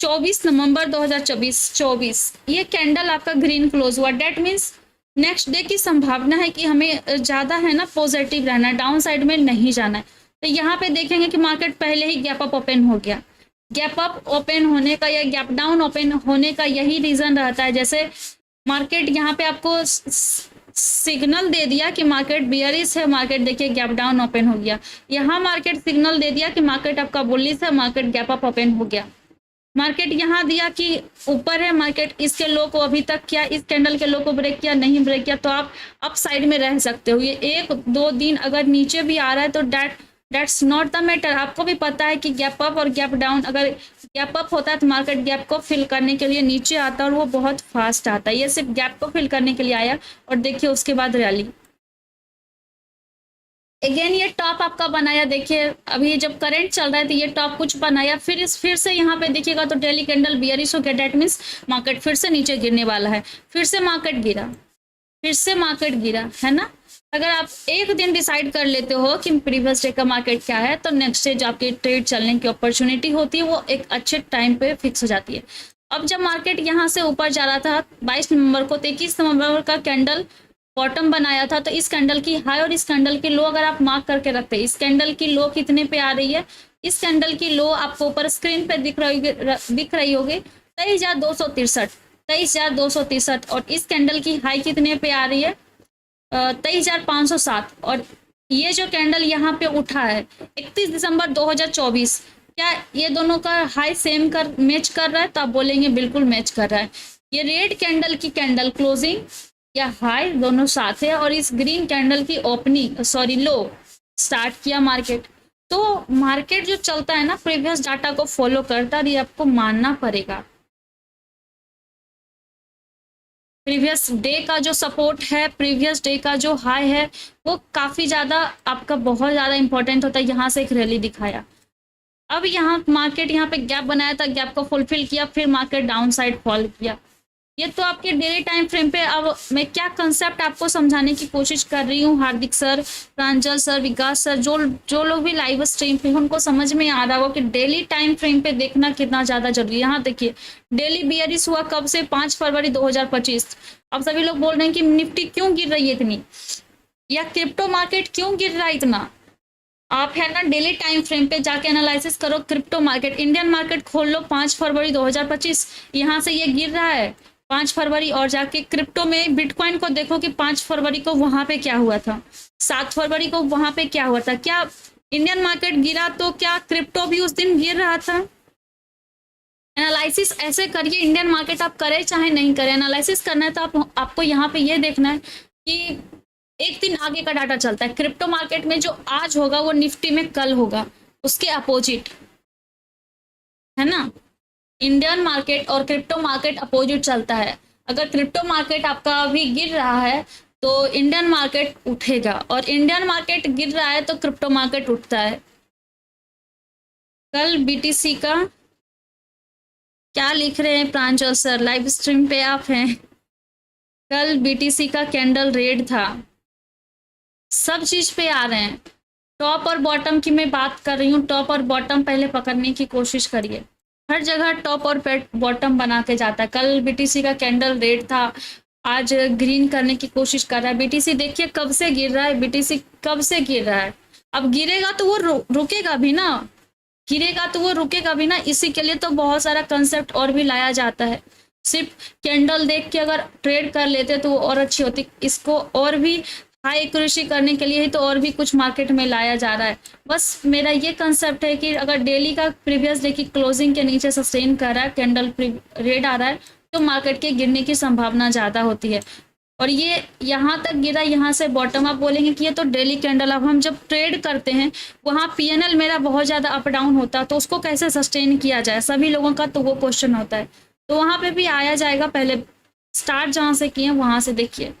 24 नवंबर 2024। ये कैंडल आपका ग्रीन क्लोज हुआ, डेट मीन्स नेक्स्ट डे की संभावना है कि हमें ज़्यादा है ना पॉजिटिव रहना है, डाउन साइड में नहीं जाना है। तो यहाँ पे देखेंगे कि मार्केट पहले ही गैप अप ओपन हो गया। गैप अप ओपन होने का या गैप डाउन ओपन होने का यही रीज़न रहता है। जैसे मार्केट यहाँ पे आपको सिग्नल दे दिया कि मार्केट बियरिश है, मार्केट देखिए गैप डाउन ओपन हो गया। यहाँ मार्केट सिग्नल दे दिया कि मार्केट आपका बुलिश है, मार्केट गैप अप ओपन हो गया। मार्केट यहाँ दिया कि ऊपर है, मार्केट इसके लो को अभी तक क्या, इस कैंडल के लो को ब्रेक किया, नहीं ब्रेक किया, तो आप अप साइड में रह सकते हो। ये 1-2 दिन अगर नीचे भी आ रहा है तो दैट्स नॉट द मैटर। आपको भी पता है कि गैप अप और गैप डाउन, अगर गैप अप होता है तो मार्केट गैप को फिल करने के लिए नीचे आता है और वो बहुत फास्ट आता है। ये सिर्फ गैप को फिल करने के लिए आया और देखिए उसके बाद रैली। अगेन ये टॉप आपका बनाया, देखिए अभी जब करंट चल रहा है तो ये टॉप कुछ बनाया, फिर से यहाँ पे देखिएगा तो डेली कैंडल बियरिश हो गया, डेट मीन्स मार्केट फिर से नीचे गिरने वाला है। फिर से मार्केट गिरा, है ना। अगर आप एक दिन डिसाइड कर लेते हो कि प्रीवियस डे का मार्केट क्या है तो नेक्स्ट डे जो आपकी ट्रेड चलने की अपॉर्चुनिटी होती है वो एक अच्छे टाइम पे फिक्स हो जाती है। अब जब मार्केट यहाँ से ऊपर जा रहा था 22 नवंबर को, 21 नवंबर का कैंडल बॉटम बनाया था, तो इस कैंडल की हाई और इस कैंडल की लो अगर आप मार्क करके रखते हैं, इस कैंडल की लो कितने पे आ रही है, इस कैंडल की लो आपको ऊपर स्क्रीन पे दिख रही होगी 23,263, और इस कैंडल की हाई कितने पे आ रही है 23,507। और ये जो कैंडल यहाँ पे उठा है 31 दिसंबर 2024, क्या ये दोनों का हाई सेम मैच कर रहा है, तो आप बोलेंगे बिल्कुल मैच कर रहा है। ये रेड कैंडल की कैंडल क्लोजिंग या हाई दोनों साथ है, और इस ग्रीन कैंडल की ओपनिंग सॉरी लो स्टार्ट किया मार्केट। तो मार्केट जो चलता है ना प्रीवियस डाटा को फॉलो करता है, ये आपको मानना पड़ेगा। प्रीवियस डे का जो सपोर्ट है, प्रीवियस डे का जो हाई है, वो काफी ज्यादा आपका बहुत ज्यादा इंपॉर्टेंट होता है। यहाँ से एक रैली दिखाया, अब यहाँ मार्केट यहाँ पे गैप बनाया था, गैप को फुलफिल किया, फिर मार्केट डाउन साइड फॉल किया। ये तो आपके डेली टाइम फ्रेम पे। अब मैं क्या कंसेप्ट आपको समझाने की कोशिश कर रही हूँ, हार्दिक सर, प्रांजल सर, विकास सर, जो जो लोग भी लाइव स्ट्रीम पे उनको समझ में आ रहा हो कि डेली टाइम फ्रेम पे देखना कितना ज्यादा जरूरी है। यहाँ देखिए डेली बियरिश हुआ कब से, 5 फरवरी 2025। अब सभी लोग बोल रहे हैं कि निफ्टी क्यों गिर रही है इतनी, या क्रिप्टो मार्केट क्यों गिर रहा है इतना। आप है ना डेली टाइम फ्रेम पे जाके एनालिसिस करो, क्रिप्टो मार्केट, इंडियन मार्केट खोल लो 5 फरवरी 2025, यहाँ से ये गिर रहा है 5 फरवरी, और जाके क्रिप्टो में बिटकॉइन को देखो कि 5 फरवरी को वहां पे क्या हुआ था, 7 फरवरी को वहां पे क्या हुआ था। क्या इंडियन मार्केट गिरा तो क्या क्रिप्टो भी उस दिन गिर रहा था। एनालिसिस ऐसे करिए, इंडियन मार्केट आप करें चाहे नहीं करें, एनालिसिस करना है तो आपको यहाँ पे ये देखना है कि एक दिन आगे का डाटा चलता है। क्रिप्टो मार्केट में जो आज होगा वो निफ्टी में कल होगा, उसके अपोजिट है ना। इंडियन मार्केट और क्रिप्टो मार्केट अपोजिट चलता है। अगर क्रिप्टो मार्केट आपका अभी गिर रहा है तो इंडियन मार्केट उठेगा, और इंडियन मार्केट गिर रहा है तो क्रिप्टो मार्केट उठता है। कल बीटीसी का क्या लिख रहे हैं प्रांजल सर, लाइव स्ट्रीम पे आप हैं। कल बीटीसी का कैंडल रेड था, सब चीज पे आ रहे हैं। टॉप और बॉटम की मैं बात कर रही हूँ, टॉप और बॉटम पहले पकड़ने की कोशिश करिए। हर जगह टॉप और बॉटम बना के जाता है। कल बीटीसी का कैंडल रेड था, आज ग्रीन करने की कोशिश कर रहा है। बीटीसी देखिए कब से गिर रहा है, बीटीसी कब से गिर रहा है। अब गिरेगा तो वो रुकेगा भी ना, गिरेगा तो वो रुकेगा भी ना। इसी के लिए तो बहुत सारा कंसेप्ट और भी लाया जाता है। सिर्फ कैंडल देख के अगर ट्रेड कर लेते तो वो और अच्छी होती। इसको और भी हाई एक्यूरेसी करने के लिए ही तो और भी कुछ मार्केट में लाया जा रहा है। बस मेरा ये कंसेप्ट है कि अगर डेली का प्रीवियस डे की क्लोजिंग के नीचे सस्टेन कर रहा है, कैंडल रेड आ रहा है, तो मार्केट के गिरने की संभावना ज़्यादा होती है। और ये यहाँ तक गिरा, यहाँ से बॉटम अप बोलेंगे कि ये तो डेली कैंडल। अब हम जब ट्रेड करते हैं वहाँ पीएनएल मेरा बहुत ज़्यादा अप डाउन होता है, तो उसको कैसे सस्टेन किया जाए, सभी लोगों का तो वो क्वेश्चन होता है। तो वहाँ पे भी आया जाएगा। पहले स्टार्ट जहाँ से किए वहाँ से देखिए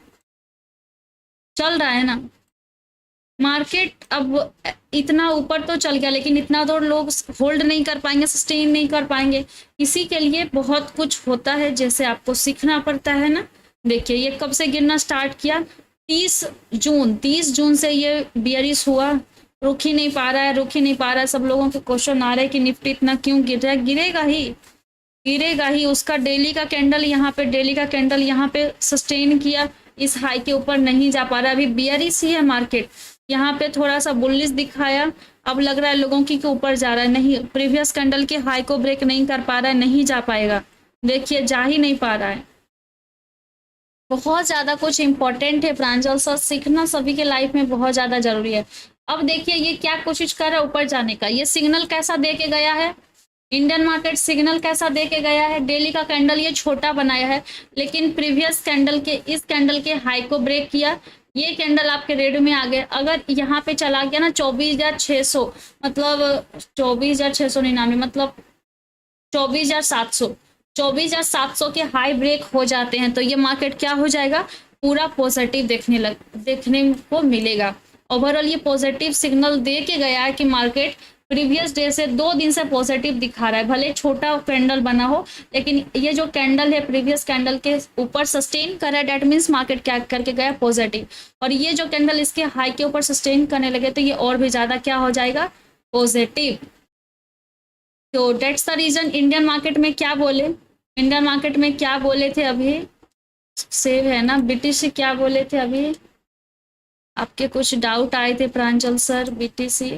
चल रहा है ना मार्केट। अब इतना ऊपर तो चल गया, लेकिन इतना तो लोग होल्ड नहीं कर पाएंगे, सस्टेन नहीं कर पाएंगे। इसी के लिए बहुत कुछ होता है, जैसे आपको सीखना पड़ता है ना। देखिए ये कब से गिरना स्टार्ट किया, 30 जून से ये बियरिश हुआ, रुक ही नहीं पा रहा है, रुक ही नहीं पा रहा है। सब लोगों के क्वेश्चन आ रहे हैं कि निफ्टी इतना क्यों गिर रहा है। गिरेगा ही, गिरेगा ही। उसका डेली का कैंडल यहाँ पे, डेली का कैंडल यहाँ पे सस्टेन किया, इस हाई के ऊपर नहीं जा पा रहा। अभी बियरिश ही है मार्केट, यहाँ पे थोड़ा सा बुलिश दिखाया, अब लग रहा है लोगों की के ऊपर जा रहा है। नहीं, प्रीवियस कैंडल के हाई को ब्रेक नहीं कर पा रहा है, नहीं जा पाएगा। देखिए जा ही नहीं पा रहा है। बहुत ज्यादा कुछ इंपॉर्टेंट है प्रांजल सर, सीखना सभी के लाइफ में बहुत ज्यादा जरूरी है। अब देखिए ये क्या कोशिश कर रहा है ऊपर जाने का, ये सिग्नल कैसा दे के गया है, इंडियन मार्केट सिग्नल कैसा दे के गया है। डेली का कैंडल ये छोटा बनाया है, लेकिन प्रीवियस कैंडल के, इस कैंडल के हाई को ब्रेक किया। ये कैंडल आपके रेड में आ गया। अगर यहाँ पे चला गया ना 24,600, मतलब 24,699, मतलब 24,700, 24,700 के हाई ब्रेक हो जाते हैं तो ये मार्केट क्या हो जाएगा, पूरा पॉजिटिव देखने को मिलेगा। ओवरऑल ये पॉजिटिव सिग्नल दे के गया है कि मार्केट प्रीवियस डे से 2 दिन से पॉजिटिव दिखा रहा है। भले छोटा कैंडल बना हो, लेकिन ये जो कैंडल है प्रीवियस कैंडल के ऊपर सस्टेन कर रहा है, डेट मीन्स मार्केट क्या करके गया, पॉजिटिव। और ये जो कैंडल इसके हाई के ऊपर सस्टेन करने लगे तो ये और भी ज्यादा क्या हो जाएगा, पॉजिटिव। तो that's the reason. Indian market में क्या बोले, इंडियन मार्केट में क्या बोले थे अभी, सेव है ना, बीटीसी क्या बोले थे अभी, आपके कुछ डाउट आए थे Pranjal sir. BTC,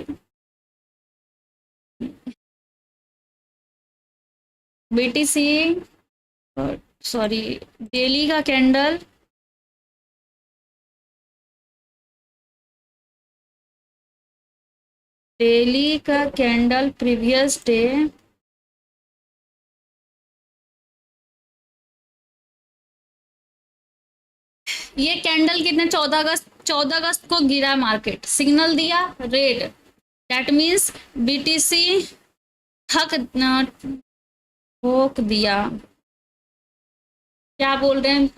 BTC sorry, daily का कैंडल, डेली का कैंडल प्रीवियस डे ये कैंडल कितने 14 अगस्त को गिरा मार्केट, सिग्नल दिया रेड, दैट मीन्स बीटीसी ठक ठोक दिया। क्या बोल रहे हैं,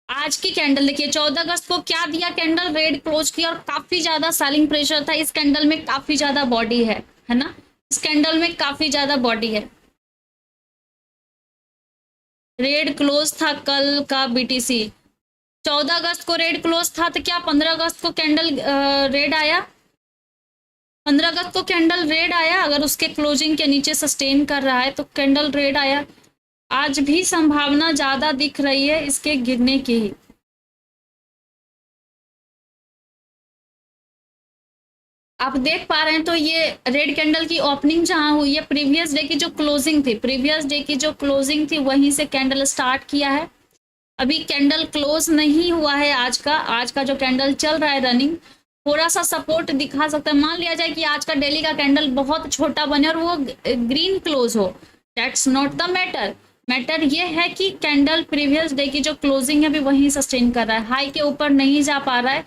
आज की कैंडल देखिए 14 अगस्त को क्या दिया, कैंडल रेड क्लोज किया और काफी ज्यादा सेलिंग प्रेशर था। इस कैंडल में काफी ज्यादा बॉडी है ना, इस कैंडल में काफी ज्यादा बॉडी है। रेड क्लोज था कल का बीटीसी, 14 अगस्त को रेड क्लोज था, तो क्या 15 अगस्त को कैंडल रेड आया, 15 अगस्त को कैंडल रेड आया। अगर उसके क्लोजिंग के नीचे सस्टेन कर रहा है तो कैंडल रेड आया। आज भी संभावना ज्यादा दिख रही है इसके गिरने की ही। आप देख पा रहे हैं तो ये रेड कैंडल की ओपनिंग जहां हुई है, प्रीवियस डे की जो क्लोजिंग थी, प्रीवियस डे की जो क्लोजिंग थी वहीं से कैंडल स्टार्ट किया है। अभी कैंडल क्लोज नहीं हुआ है आज का जो कैंडल चल रहा है रनिंग, थोड़ा सा सपोर्ट दिखा सकता है। मान लिया जाए कि आज का डेली का कैंडल बहुत छोटा बने और वो ग्रीन क्लोज हो, that's not the matter. Matter ये है कि कैंडल प्रीवियस डे की जो क्लोजिंग है अभी वहीं सस्टेन कर रहा है, हाई के ऊपर नहीं जा पा रहा है।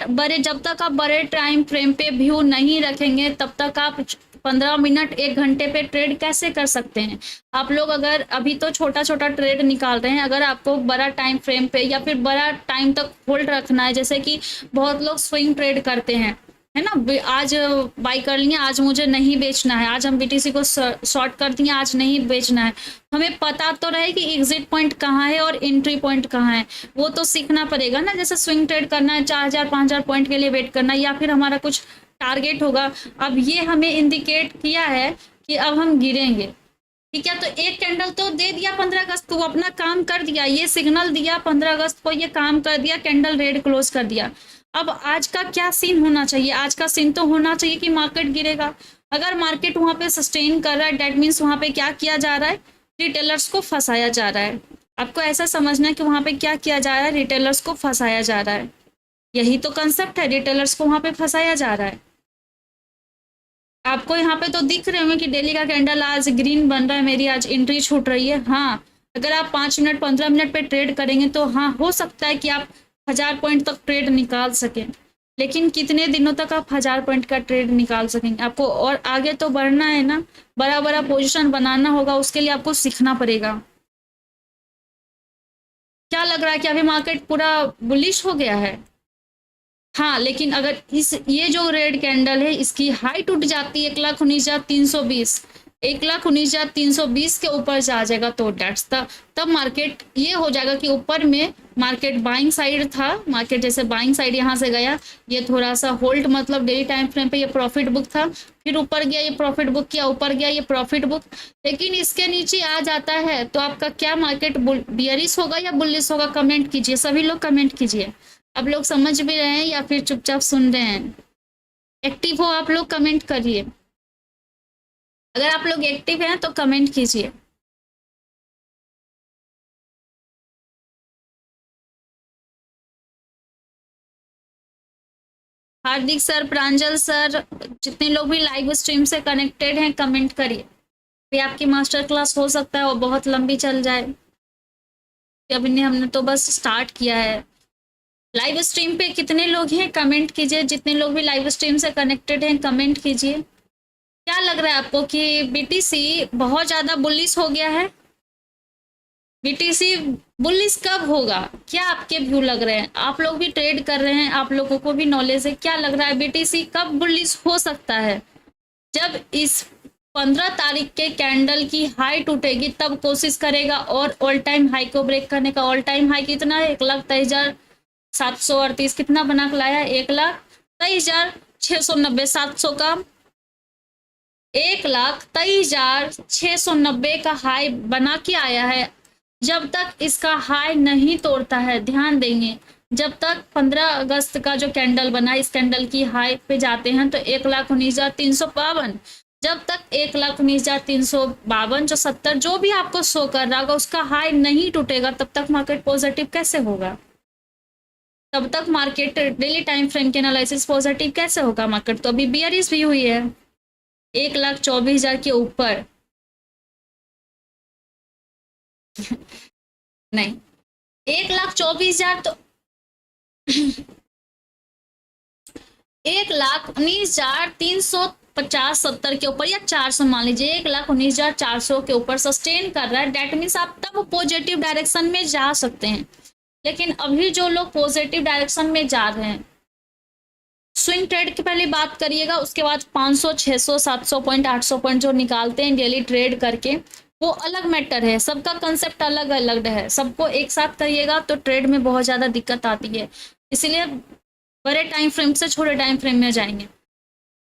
बड़े जब तक आप बड़े टाइम फ्रेम पे व्यू नहीं रखेंगे तब तक आप 15 मिनट 1 घंटे पे ट्रेड कैसे कर सकते हैं। आप लोग अगर अभी तो छोटा छोटा ट्रेड निकाल रहे हैं, अगर आपको बड़ा टाइम फ्रेम पे या फिर बड़ा टाइम तक होल्ड रखना है, जैसे कि बहुत लोग स्विंग ट्रेड करते हैं, है ना, आज बाई कर लिए, आज मुझे नहीं बेचना है, आज हम बीटीसी को शॉर्ट कर दिए, आज नहीं बेचना है। हमें पता तो रहे कि एग्जिट पॉइंट कहाँ है और एंट्री पॉइंट कहाँ है, वो तो सीखना पड़ेगा ना। जैसे स्विंग ट्रेड करना है, 4000 5000 पॉइंट के लिए वेट करना है, या फिर हमारा कुछ टारगेट होगा। अब ये हमें इंडिकेट किया है कि अब हम गिरेंगे, ठीक है। तो एक कैंडल तो दे दिया 15 अगस्त को, अपना काम कर दिया, ये सिग्नल दिया 15 अगस्त को, ये काम कर दिया, कैंडल रेड क्लोज कर दिया। अब आज का क्या सीन होना चाहिए, आज का सीन तो होना चाहिए कि मार्केट गिरेगा। अगर मार्केट वहां पे सस्टेन कर रहा है, डेट मीन्स वहां पे क्या किया जा रहा है, रिटेलर्स को फंसाया जा रहा है। आपको ऐसा समझना है कि वहां पे क्या किया जा रहा है, रिटेलर्स को फंसाया जा रहा है। यही तो कंसेप्ट है, रिटेलर्स को वहां पे फंसाया जा रहा है। आपको यहाँ पे तो दिख रहे होंगे कि डेली का कैंडल आज ग्रीन बन रहा है, मेरी आज एंट्री छूट रही है। हाँ, अगर आप 5 मिनट 15 मिनट पे ट्रेड करेंगे तो हाँ हो सकता है कि आप 1000 पॉइंट तक ट्रेड निकाल सकें, लेकिन कितने दिनों तक आप 1000 पॉइंट का ट्रेड निकाल सकेंगे। आपको और आगे तो बढ़ना है ना, बड़ा बड़ा पोजिशन बनाना होगा, उसके लिए आपको सीखना पड़ेगा। क्या लग रहा है कि अभी मार्केट पूरा बुलिश हो गया है? हाँ, लेकिन अगर ये जो रेड कैंडल है इसकी हाई टूट जाती है 1,19,320, 1,19,320 के ऊपर जा जाएगा तो डेट्स तब मार्केट ये हो जाएगा कि ऊपर में मार्केट बाइंग साइड था, मार्केट जैसे बाइंग साइड यहाँ से गया, ये थोड़ा सा होल्ड मतलब डेली टाइम फ्रेम पे ये प्रॉफिट बुक था, फिर ऊपर गया, ये प्रॉफिट बुक किया, ऊपर गया, ये प्रॉफिट बुक, लेकिन इसके नीचे आ जाता है तो आपका क्या मार्केट बियरिश होगा या बुलिश होगा? कमेंट कीजिए, सभी लोग कमेंट कीजिए। अब लोग समझ भी रहे हैं या फिर चुपचाप सुन रहे हैं? एक्टिव हो आप लोग, कमेंट करिए। अगर आप लोग एक्टिव हैं तो कमेंट कीजिए। हार्दिक सर, प्रांजल सर, जितने लोग भी लाइव स्ट्रीम से कनेक्टेड हैं कमेंट करिए। अभी आपकी मास्टर क्लास हो सकता है वो बहुत लंबी चल जाए, अभी हमने तो बस स्टार्ट किया है। लाइव स्ट्रीम पे कितने लोग हैं कमेंट कीजिए, जितने लोग भी लाइव स्ट्रीम से कनेक्टेड हैं कमेंट कीजिए। क्या लग रहा है आपको कि बीटीसी बहुत ज्यादा बुलिश हो गया है? बीटीसी बुलिश कब होगा, क्या आपके व्यू लग रहे हैं? आप लोग भी ट्रेड कर रहे हैं, आप लोगों को भी नॉलेज है, क्या लग रहा है बीटीसी कब बुलिश हो सकता है? जब इस 15 तारीख के कैंडल की हाई टूटेगी तब कोशिश करेगा और ऑल टाइम हाई को ब्रेक करने का। ऑल टाइम हाई कितना है? 1,23,738 कितना बना के लाया? 1,23,690, 700 का 1,23,690 का हाई बना के आया है। जब तक इसका हाई नहीं तोड़ता है, ध्यान देंगे, जब तक 15 अगस्त का जो कैंडल बना इस कैंडल की हाई पे जाते हैं तो 1,19,352, जब तक 1,19,352 जो 70 जो भी आपको शो कर रहा होगा उसका हाई नहीं टूटेगा तब तक मार्केट पॉजिटिव कैसे होगा? तब तक मार्केट डेली टाइम फ्रेम के एनालिसिस पॉजिटिव कैसे होगा? मार्केट तो अभी बियरिश भी हुई है 1,24,000 के ऊपर। नहीं, 1,24,000 तो 1,19,350-70 के ऊपर या 400 मान लीजिए, 1,19,400 के ऊपर सस्टेन कर रहा है, डेट मीन्स आप तब पॉजिटिव डायरेक्शन में जा सकते हैं। लेकिन अभी जो लोग पॉजिटिव डायरेक्शन में जा रहे हैं, स्विंग ट्रेड की पहले बात करिएगा, उसके बाद 500, 600, 700 पॉइंट, 800 पॉइंट जो निकालते हैं डेली ट्रेड करके, वो अलग मैटर है, सबका कंसेप्ट अलग अलग है। सबको एक साथ करिएगा तो ट्रेड में बहुत ज़्यादा दिक्कत आती है, इसलिए बड़े टाइम फ्रेम से छोटे टाइम फ्रेम में जाएंगे।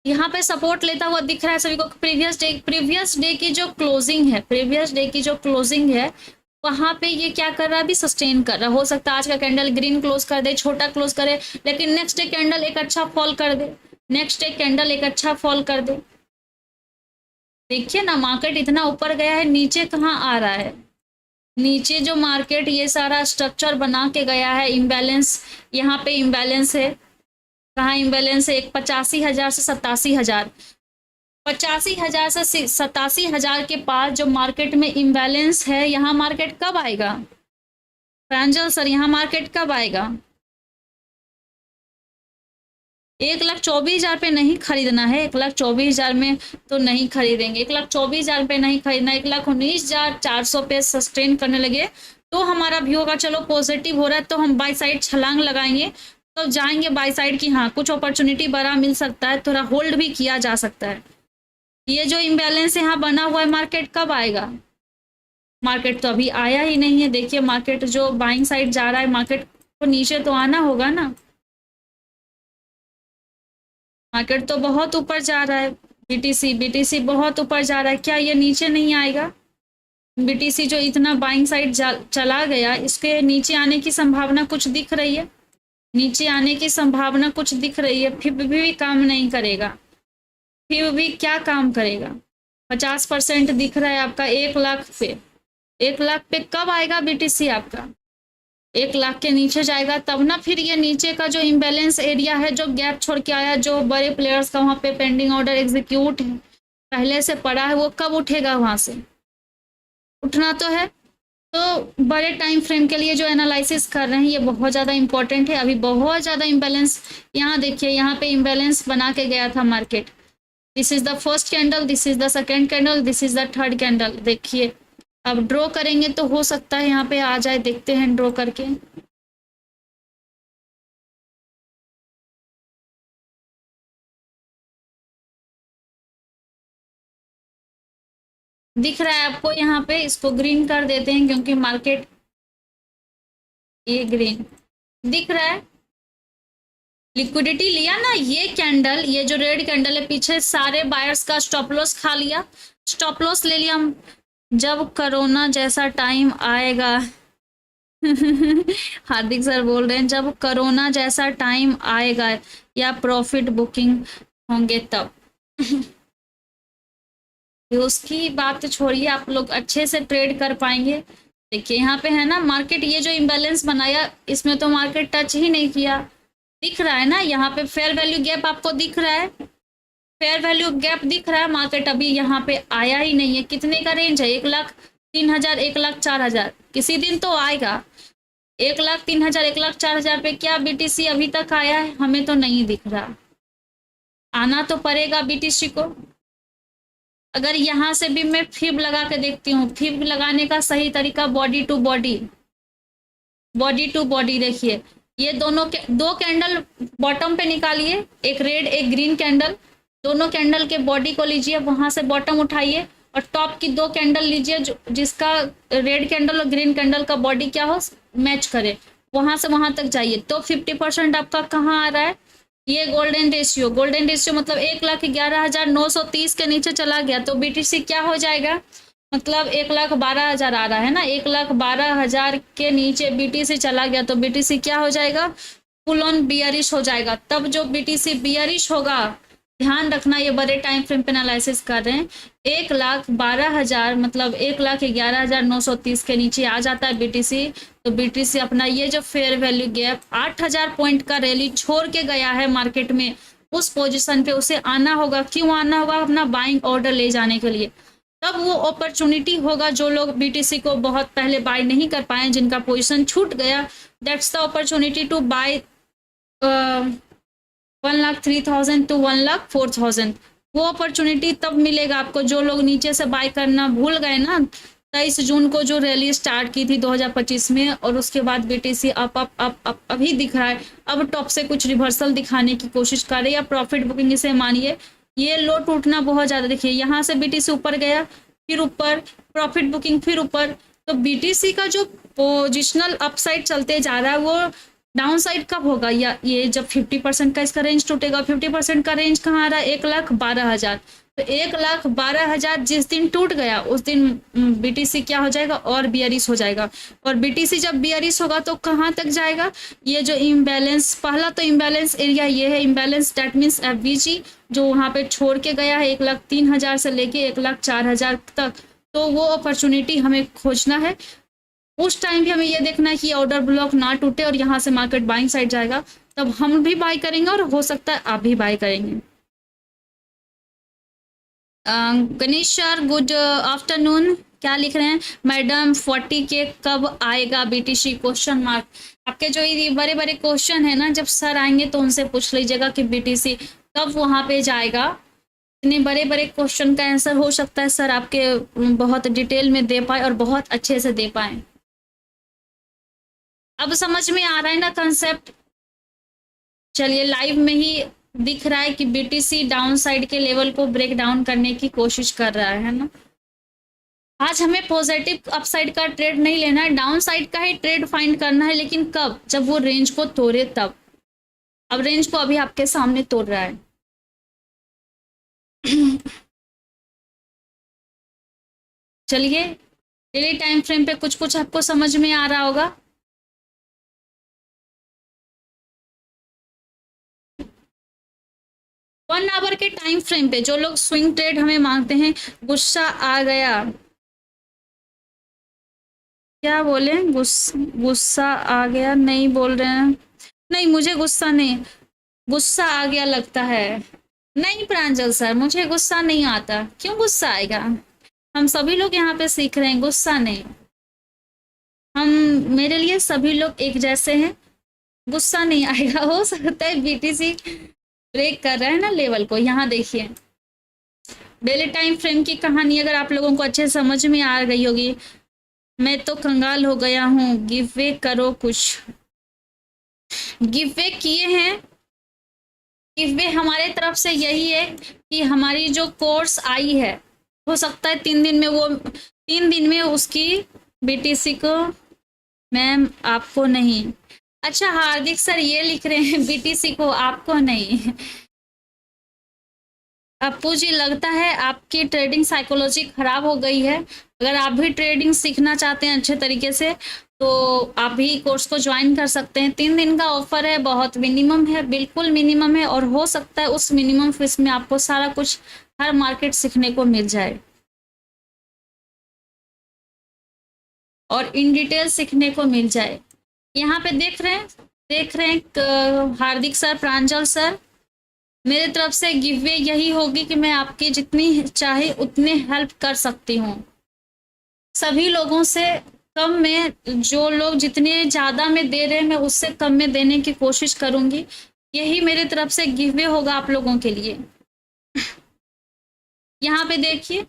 यहाँ पे सपोर्ट लेता हुआ दिख रहा है सभी को। प्रीवियस डे की जो क्लोजिंग है वहां पे ये क्या कर रहा है, अभी सस्टेन कर रहा है। हो सकता है आज का कैंडल ग्रीन क्लोज कर दे, छोटा क्लोज करे, लेकिन नेक्स्ट डे कैंडल एक अच्छा फॉल कर दे, देखिए ना, मार्केट इतना ऊपर गया है, नीचे कहाँ आ रहा है। नीचे जो मार्केट ये सारा स्ट्रक्चर बना के गया है, इम्बैलेंस, यहाँ पे इम्बैलेंस है। कहाँ इम्बैलेंस है? 85,000 से 87,000, 85,000 से 87,000 के पास जो मार्केट में इम्बैलेंस है, यहाँ मार्केट कब आएगा? प्रांजल सर, यहाँ मार्केट कब आएगा? 1,24,000 पे नहीं खरीदना है, 1,24,000 में तो नहीं खरीदेंगे, 1,24,000 पे नहीं खरीदना, 1,19,400 पे सस्टेन करने लगे तो हमारा व्यू होगा चलो पॉजिटिव हो रहा है, तो हम बाई साइड छलांग लगाएंगे, तो जाएंगे बाई साइड की। हाँ, कुछ अपॉर्चुनिटी बड़ा मिल सकता है, थोड़ा होल्ड भी किया जा सकता है। ये जो इम्बैलेंस यहाँ बना हुआ है, मार्केट कब आएगा? मार्केट तो अभी आया ही नहीं है। देखिए मार्केट जो बाइंग साइड जा रहा है, मार्केट को नीचे तो आना होगा ना, मार्केट तो बहुत ऊपर जा रहा है। बीटीसी बहुत ऊपर जा रहा है, क्या ये नीचे नहीं आएगा? बीटीसी जो इतना बाइंग साइड चला गया, इसके नीचे आने की संभावना कुछ दिख रही है, फिर भी काम नहीं करेगा, फिर भी क्या काम करेगा? 50% दिख रहा है आपका 1,00,000 पे। 1,00,000 पे कब आएगा बीटीसी आपका? 1,00,000 के नीचे जाएगा तब ना। फिर ये नीचे का जो इम्बैलेंस एरिया है, जो गैप छोड़ के आया, जो बड़े प्लेयर्स का वहाँ पे पेंडिंग ऑर्डर एग्जीक्यूट है, पहले से पड़ा है, वो कब उठेगा? वहाँ से उठना तो है। तो बड़े टाइम फ्रेम के लिए जो एनालिसिस कर रहे हैं, ये बहुत ज़्यादा इंपॉर्टेंट है। अभी बहुत ज़्यादा इम्बैलेंस, यहाँ देखिए, यहाँ पे इम्बैलेंस बना के गया था market. This is the first candle, this is the second candle, this is the third candle. देखिए अब ड्रॉ करेंगे तो हो सकता है यहाँ पे आ जाए, देखते हैं ड्रॉ करके। दिख रहा है आपको यहाँ पे? इसको ग्रीन कर देते हैं क्योंकि मार्केट, ये ग्रीन दिख रहा है। लिक्विडिटी लिया ना, ये कैंडल, ये जो रेड कैंडल है, पीछे सारे बायर्स का स्टॉप लॉस खा लिया, स्टॉप लॉस ले लिया। जब कोरोना जैसा टाइम आएगा हार्दिक सर बोल रहे हैं, जब कोरोना जैसा टाइम आएगा या प्रॉफिट बुकिंग होंगे तब उसकी बात छोड़िए, आप लोग अच्छे से ट्रेड कर पाएंगे। देखिए यहाँ पे है ना मार्केट, ये जो इम्बैलेंस बनाया, इसमें तो मार्केट टच ही नहीं किया। दिख रहा है ना, यहाँ पे फेयर वैल्यू गैप आपको दिख रहा है, मार्केट अभी यहाँ पे आया ही नहीं है। कितने का रेंज है? 1,03,000, 1,04,000, किसी दिन तो आएगा। 1,03,000, 1,04,000 पे क्या बीटीसी अभी तक आया है? हमें तो नहीं दिख रहा। आना तो पड़ेगा बीटीसी को। अगर यहाँ से भी मैं फिब लगा के देखती हूँ, फिब लगाने का सही तरीका बॉडी टू बॉडी, देखिए ये दोनों के दो कैंडल बॉटम पे निकालिए, एक रेड एक ग्रीन कैंडल, दोनों कैंडल के बॉडी को लीजिए, वहां से बॉटम उठाइए और टॉप की दो कैंडल लीजिए, जिसका रेड कैंडल और ग्रीन कैंडल का बॉडी क्या हो, मैच करे, वहां से वहां तक जाइए। तो 50% आपका कहाँ आ रहा है? ये गोल्डन रेशियो मतलब 1,11,930 के नीचे चला गया तो बीटीसी क्या हो जाएगा? मतलब 1,12,000 आ रहा है ना, 1,12,000 के नीचे बीटीसी चला गया तो बीटीसी क्या हो जाएगा? फुल ऑन बियरिश हो जाएगा। तब जो बीटीसी बियरिश होगा, ध्यान रखना, ये बड़े टाइम फ्रेम पे एनालिसिस कर रहे हैं, 1,12,000 मतलब 1,11,930 के नीचे आ जाता है बीटीसी, तो बीटीसी अपना ये जो फेयर वैल्यू गैप 8,000 पॉइंट का रैली छोड़ के गया है मार्केट में, उस पोजीशन पे उसे आना होगा। क्यों आना होगा? अपना बाइंग ऑर्डर ले जाने के लिए। तब वो अपॉर्चुनिटी होगा। जो लोग बीटीसी को बहुत पहले बाय नहीं कर पाए, जिनका पोजीशन छूट गया, that's the opportunity to buy 1,03,000 to 1,04,000। वो अपॉर्चुनिटी तब मिलेगा आपको। जो लोग नीचे से बाय करना भूल गए ना, 23 जून को जो रैली स्टार्ट की थी 2025 में, और उसके बाद बीटीसी अप अभी दिख रहा है। अब टॉप से कुछ रिवर्सल दिखाने की कोशिश कर रही है, या प्रॉफिट बुकिंग इसे मानिए। ये लो टूटना बहुत ज़्यादा, देखिए यहाँ से बीटीसी ऊपर गया, फिर ऊपर प्रॉफिट बुकिंग, फिर ऊपर। तो बीटीसी का जो पोजिशनल अपसाइड चलते जा रहा है वो डाउन साइड कब होगा? या ये जब 50% का इसका रेंज टूटेगा। 50% का रेंज कहाँ आ रहा है? 1,12,000। तो 1,12,000 जिस दिन टूट गया उस दिन बीटीसी क्या हो जाएगा? और बियरिश हो जाएगा। और बीटीसी जब बियरिश होगा तो कहाँ तक जाएगा? ये जो इम्बैलेंस, पहला तो इम्बैलेंस एरिया ये है, इम्बैलेंस दैट मीन्स एफवीजी जो वहाँ पे छोड़ के गया है 1,03,000 से लेके 1,04,000 तक। तो वो अपॉर्चुनिटी हमें खोजना है। उस टाइम भी हमें ये देखना है कि ऑर्डर ब्लॉक ना टूटे और यहाँ से मार्केट बाइंग साइड जाएगा, तब हम भी बाय करेंगे और हो सकता है आप भी बाय करेंगे। गणेश सर गुड आफ्टरनून, क्या लिख रहे हैं? मैडम 40 के कब आएगा बीटीसी क्वेश्चन मार्क। आपके जो ये बड़े बड़े क्वेश्चन है ना, जब सर आएंगे तो उनसे पूछ लीजिएगा कि बीटीसी कब वहाँ पे जाएगा। इतने बड़े बड़े क्वेश्चन का आंसर हो सकता है सर आपके बहुत डिटेल में दे पाए और बहुत अच्छे से दे पाए। अब समझ में आ रहा है ना कंसेप्ट? चलिए, लाइव में ही दिख रहा है कि बीटीसी डाउन साइड के लेवल को ब्रेक डाउन करने की कोशिश कर रहा है ना। आज हमें पॉजिटिव अपसाइड का ट्रेड नहीं लेना है, डाउन साइड का ही ट्रेड फाइंड करना है। लेकिन कब? जब वो रेंज को तोड़े तब। अब रेंज को अभी आपके सामने तोड़ रहा है। चलिए, डेली टाइम फ्रेम पे कुछ कुछ आपको समझ में आ रहा होगा। वन आवर के टाइम फ्रेम पे जो लोग स्विंग ट्रेड हमें मांगते हैं, गुस्सा आ गया, क्या बोले? गुस्सा आ गया नहीं बोल रहे हैं। नहीं, मुझे गुस्सा नहीं, गुस्सा आ गया लगता है। नहीं प्रांजल सर, मुझे गुस्सा नहीं आता। क्यों गुस्सा आएगा? हम सभी लोग यहाँ पे सीख रहे हैं, गुस्सा नहीं। हम, मेरे लिए सभी लोग एक जैसे हैं, गुस्सा नहीं आएगा। हो सकता है बीटीसी ब्रेक कर रहा है ना लेवल को। यहाँ देखिए, डेली टाइम फ्रेम की कहानी अगर आप लोगों को अच्छे समझ में आ गई होगी। मैं तो कंगाल हो गया हूँ, गिव वे करो कुछ। गिव वे किए हैं, गिव वे हमारे तरफ से यही है कि हमारी जो कोर्स आई है, हो सकता है 3 दिन में वो 3 दिन में उसकी बीटीसी को, मैम आपको नहीं। अच्छा हार्दिक सर ये लिख रहे हैं बीटीसी को आपको नहीं। अप्पू जी लगता है आपकी ट्रेडिंग साइकोलॉजी खराब हो गई है। अगर आप भी ट्रेडिंग सीखना चाहते हैं अच्छे तरीके से तो आप भी कोर्स को ज्वाइन कर सकते हैं। 3 दिन का ऑफर है, बहुत मिनिमम है, बिल्कुल मिनिमम है। और हो सकता है उस मिनिमम फीस में आपको सारा कुछ हर मार्केट सीखने को मिल जाए और इन डिटेल सीखने को मिल जाए। यहाँ पे देख रहे हैं हार्दिक सर, प्रांजल सर, मेरे तरफ से गिव वे यही होगी कि मैं आपकी जितनी चाहे उतनी हेल्प कर सकती हूँ। सभी लोगों से कम में, जो लोग जितने ज़्यादा में दे रहे हैं मैं उससे कम में देने की कोशिश करूँगी। यही मेरे तरफ से गिव वे होगा आप लोगों के लिए। यहाँ पे देखिए,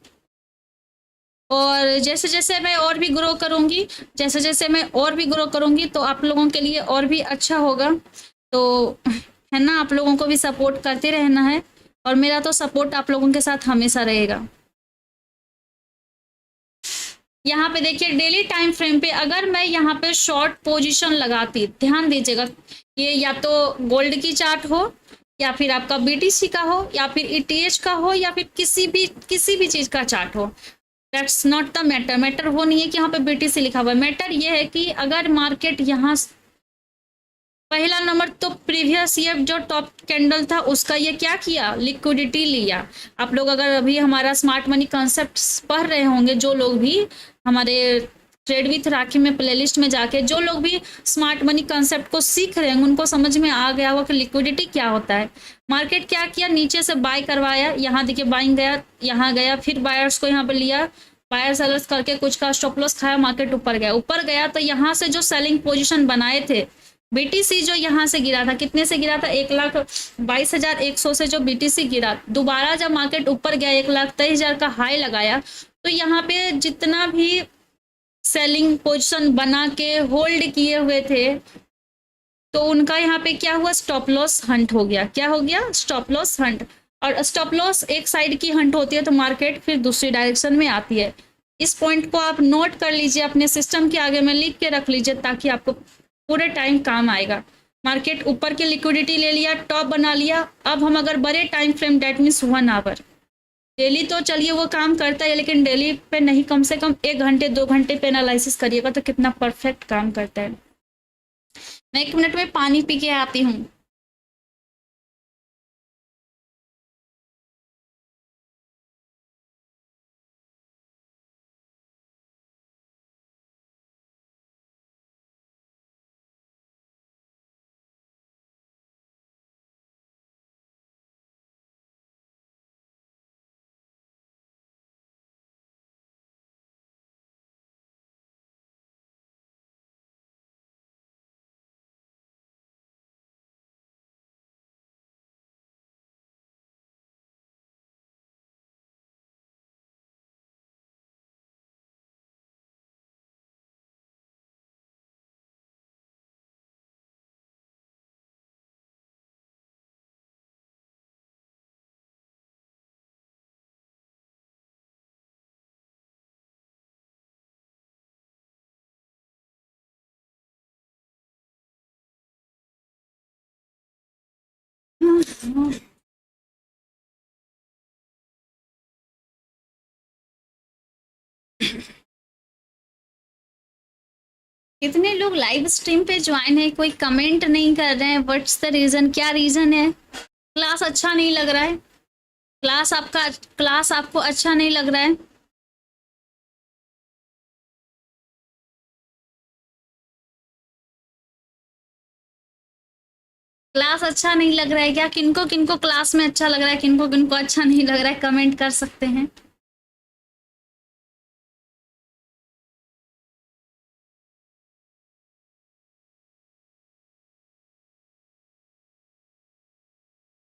और जैसे जैसे मैं और भी ग्रो करूँगी, जैसे जैसे मैं और भी ग्रो करूँगी तो आप लोगों के लिए और भी अच्छा होगा। तो है ना, आप लोगों को भी सपोर्ट करते रहना है और मेरा तो सपोर्ट आप लोगों के साथ हमेशा रहेगा। यहाँ पे देखिए, डेली टाइम फ्रेम पे अगर मैं यहाँ पे शॉर्ट पोजीशन लगाती, ध्यान दीजिएगा, ये या तो गोल्ड की चार्ट हो या फिर आपका बीटीसी का हो या फिर ईटीएच का हो या फिर किसी भी चीज का चार्ट हो, that's not the matter. Matter वो नहीं है कि यहाँ पे बीटीसी लिखा हुआ है। मैटर ये है कि अगर मार्केट यहाँ, पहला नंबर तो प्रीवियस ईयर जो टॉप कैंडल था उसका ये क्या किया, लिक्विडिटी लिया। आप लोग अगर अभी हमारा स्मार्ट मनी कॉन्सेप्ट पढ़ रहे होंगे, जो लोग भी हमारे ट्रेड विथ राखी में प्लेलिस्ट में जाके जो लोग भी स्मार्ट मनी कंसेप्ट को सीख रहे हैं उनको समझ में आ गया होगा कि लिक्विडिटी क्या होता है। मार्केट क्या किया, नीचे से बाय करवाया, यहाँ देखिए बाइंग गया, यहाँ गया, फिर बायर्स को यहाँ पे लिया, बायर सेलर्स करके कुछ का स्टॉप लॉस खाया, मार्केट ऊपर गया तो यहाँ से जो सेलिंग पोजीशन बनाए थे, बीटीसी जो यहाँ से गिरा था, कितने से गिरा था, 1,22,100 से जो बीटीसी गिरा, दोबारा जब मार्केट ऊपर गया 1,23,000 का हाई लगाया, तो यहाँ पे जितना भी सेलिंग पोजीशन बना के होल्ड किए हुए थे तो उनका यहाँ पे क्या हुआ, स्टॉप लॉस हंट हो गया। क्या हो गया, स्टॉप लॉस हंट। और स्टॉप लॉस एक साइड की हंट होती है तो मार्केट फिर दूसरी डायरेक्शन में आती है। इस पॉइंट को आप नोट कर लीजिए, अपने सिस्टम के आगे में लिख के रख लीजिए ताकि आपको पूरे टाइम काम आएगा। मार्केट ऊपर की लिक्विडिटी ले लिया, टॉप बना लिया, अब हम अगर बड़े time frame that means 1 hour, daily तो चलिए वो काम करता है लेकिन डेली पे नहीं, कम से कम 1 घंटे 2 घंटे पे एनालिसिस करिएगा तो कितना परफेक्ट काम करता है। मैं 1 मिनट में पानी पी के आती हूँ। कितने लोग लाइव स्ट्रीम पे ज्वाइन है, कोई कमेंट नहीं कर रहे हैं, व्हाट्स द रीजन, क्या रीजन है? क्लास अच्छा नहीं लग रहा है? क्लास आपको अच्छा नहीं लग रहा है? क्लास अच्छा नहीं लग रहा है क्या? किनको किनको क्लास में अच्छा लग रहा है, किनको किनको अच्छा नहीं लग रहा है, कमेंट कर सकते हैं।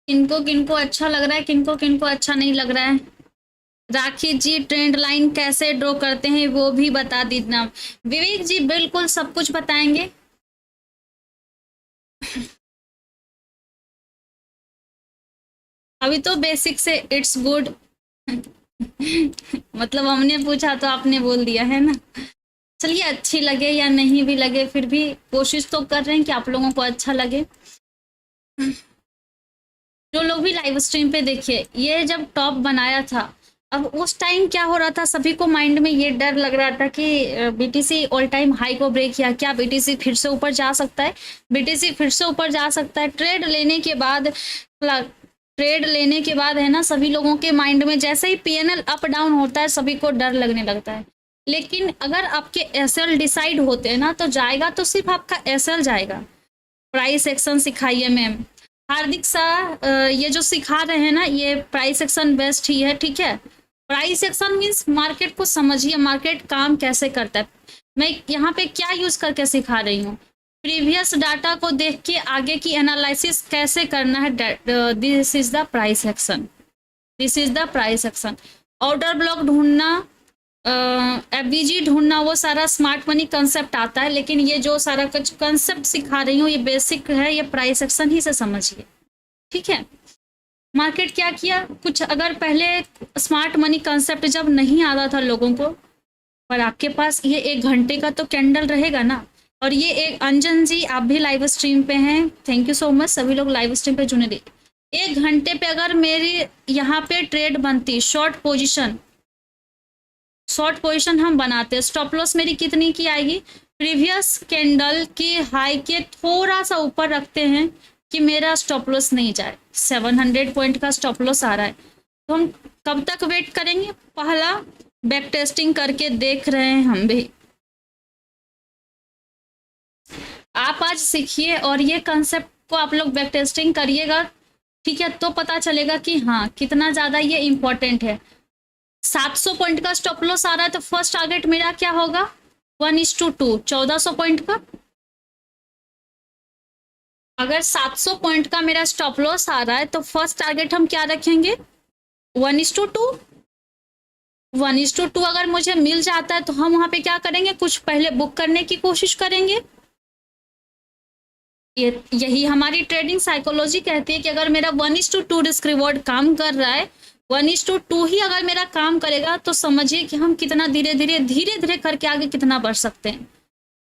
किनको किनको अच्छा लग रहा है, किनको किनको अच्छा नहीं लग रहा है। राखी जी ट्रेंड लाइन कैसे ड्रॉ करते हैं वो भी बता दीजिए। विवेक जी बिल्कुल सब कुछ बताएंगे। अभी तो बेसिक से इट्स गुड मतलब हमने पूछा तो आपने बोल दिया है ना। चलिए अच्छी लगे या नहीं भी लगे फिर भी कोशिश तो कर रहे हैं कि आप लोगों को अच्छा लगे। जो लोग भी लाइव स्ट्रीम पे देखिए, ये जब टॉप बनाया था, अब उस टाइम क्या हो रहा था, सभी को माइंड में ये डर लग रहा था कि बीटीसी ऑल टाइम हाई को ब्रेक किया, क्या बीटीसी फिर से ऊपर जा सकता है, बीटीसी फिर से ऊपर जा सकता है। ट्रेड लेने के बाद है ना, सभी लोगों के माइंड में जैसे ही पीएनएल अप डाउन होता है सभी को डर लगने लगता है। लेकिन अगर आपके एसएल डिसाइड होते हैं ना तो जाएगा तो सिर्फ आपका एसएल जाएगा। प्राइस एक्शन सिखाइए मैम। हार्दिक शाह ये जो सिखा रहे हैं ना ये प्राइस एक्शन बेस्ट ही है, ठीक है। प्राइस एक्शन मीन्स मार्केट को समझिए, मार्केट काम कैसे करता है। मैं यहाँ पे क्या यूज करके सिखा रही हूँ, प्रीवियस डाटा को देख के आगे की एनालिसिस कैसे करना है। This is the price action, this is the price action. Order block ढूंढना, एफबीजी ढूंढना, वो सारा स्मार्ट मनी कंसेप्ट आता है, लेकिन ये जो सारा कुछ कंसेप्ट सिखा रही हूँ ये बेसिक है, ये प्राइस एक्शन ही से समझिए, ठीक है। मार्केट क्या किया, कुछ अगर पहले स्मार्ट मनी कंसेप्ट जब नहीं आता था लोगों को, पर आपके पास ये 1 घंटे का तो कैंडल रहेगा ना। और ये एक अंजन जी आप भी लाइव स्ट्रीम पे हैं, थैंक यू सो मच, सभी लोग लाइव स्ट्रीम पे जुड़े रहिए। 1 घंटे पे अगर मेरी यहाँ पे ट्रेड बनती, शॉर्ट पोजीशन हम बनाते, स्टॉप लॉस मेरी कितनी की आएगी, प्रीवियस कैंडल की हाई के थोड़ा सा ऊपर रखते हैं कि मेरा स्टॉप लॉस नहीं जाए। 700 पॉइंट का स्टॉप लॉस आ रहा है तो हम कब तक वेट करेंगे, पहला बैक टेस्टिंग करके देख रहे हैं हम भी, आप आज सीखिए और ये कंसेप्ट को आप लोग बैक टेस्टिंग करिएगा, ठीक है, तो पता चलेगा कि हाँ कितना ज़्यादा ये इम्पोर्टेंट है। 700 पॉइंट का स्टॉप लॉस आ रहा है तो फर्स्ट टारगेट मेरा क्या होगा 1:2, 1400 पॉइंट का। अगर 700 पॉइंट का मेरा स्टॉप लॉस आ रहा है तो फर्स्ट टारगेट हम क्या रखेंगे 1:2। 1:2 अगर मुझे मिल जाता है तो हम वहां पे क्या करेंगे, कुछ पहले बुक करने की कोशिश करेंगे। यही हमारी ट्रेडिंग साइकोलॉजी कहती है कि अगर मेरा 1:2 रिस्क रिवॉर्ड काम कर रहा है, 1:2 ही अगर मेरा काम करेगा तो समझिए कि हम कितना धीरे धीरे करके आगे कितना बढ़ सकते हैं।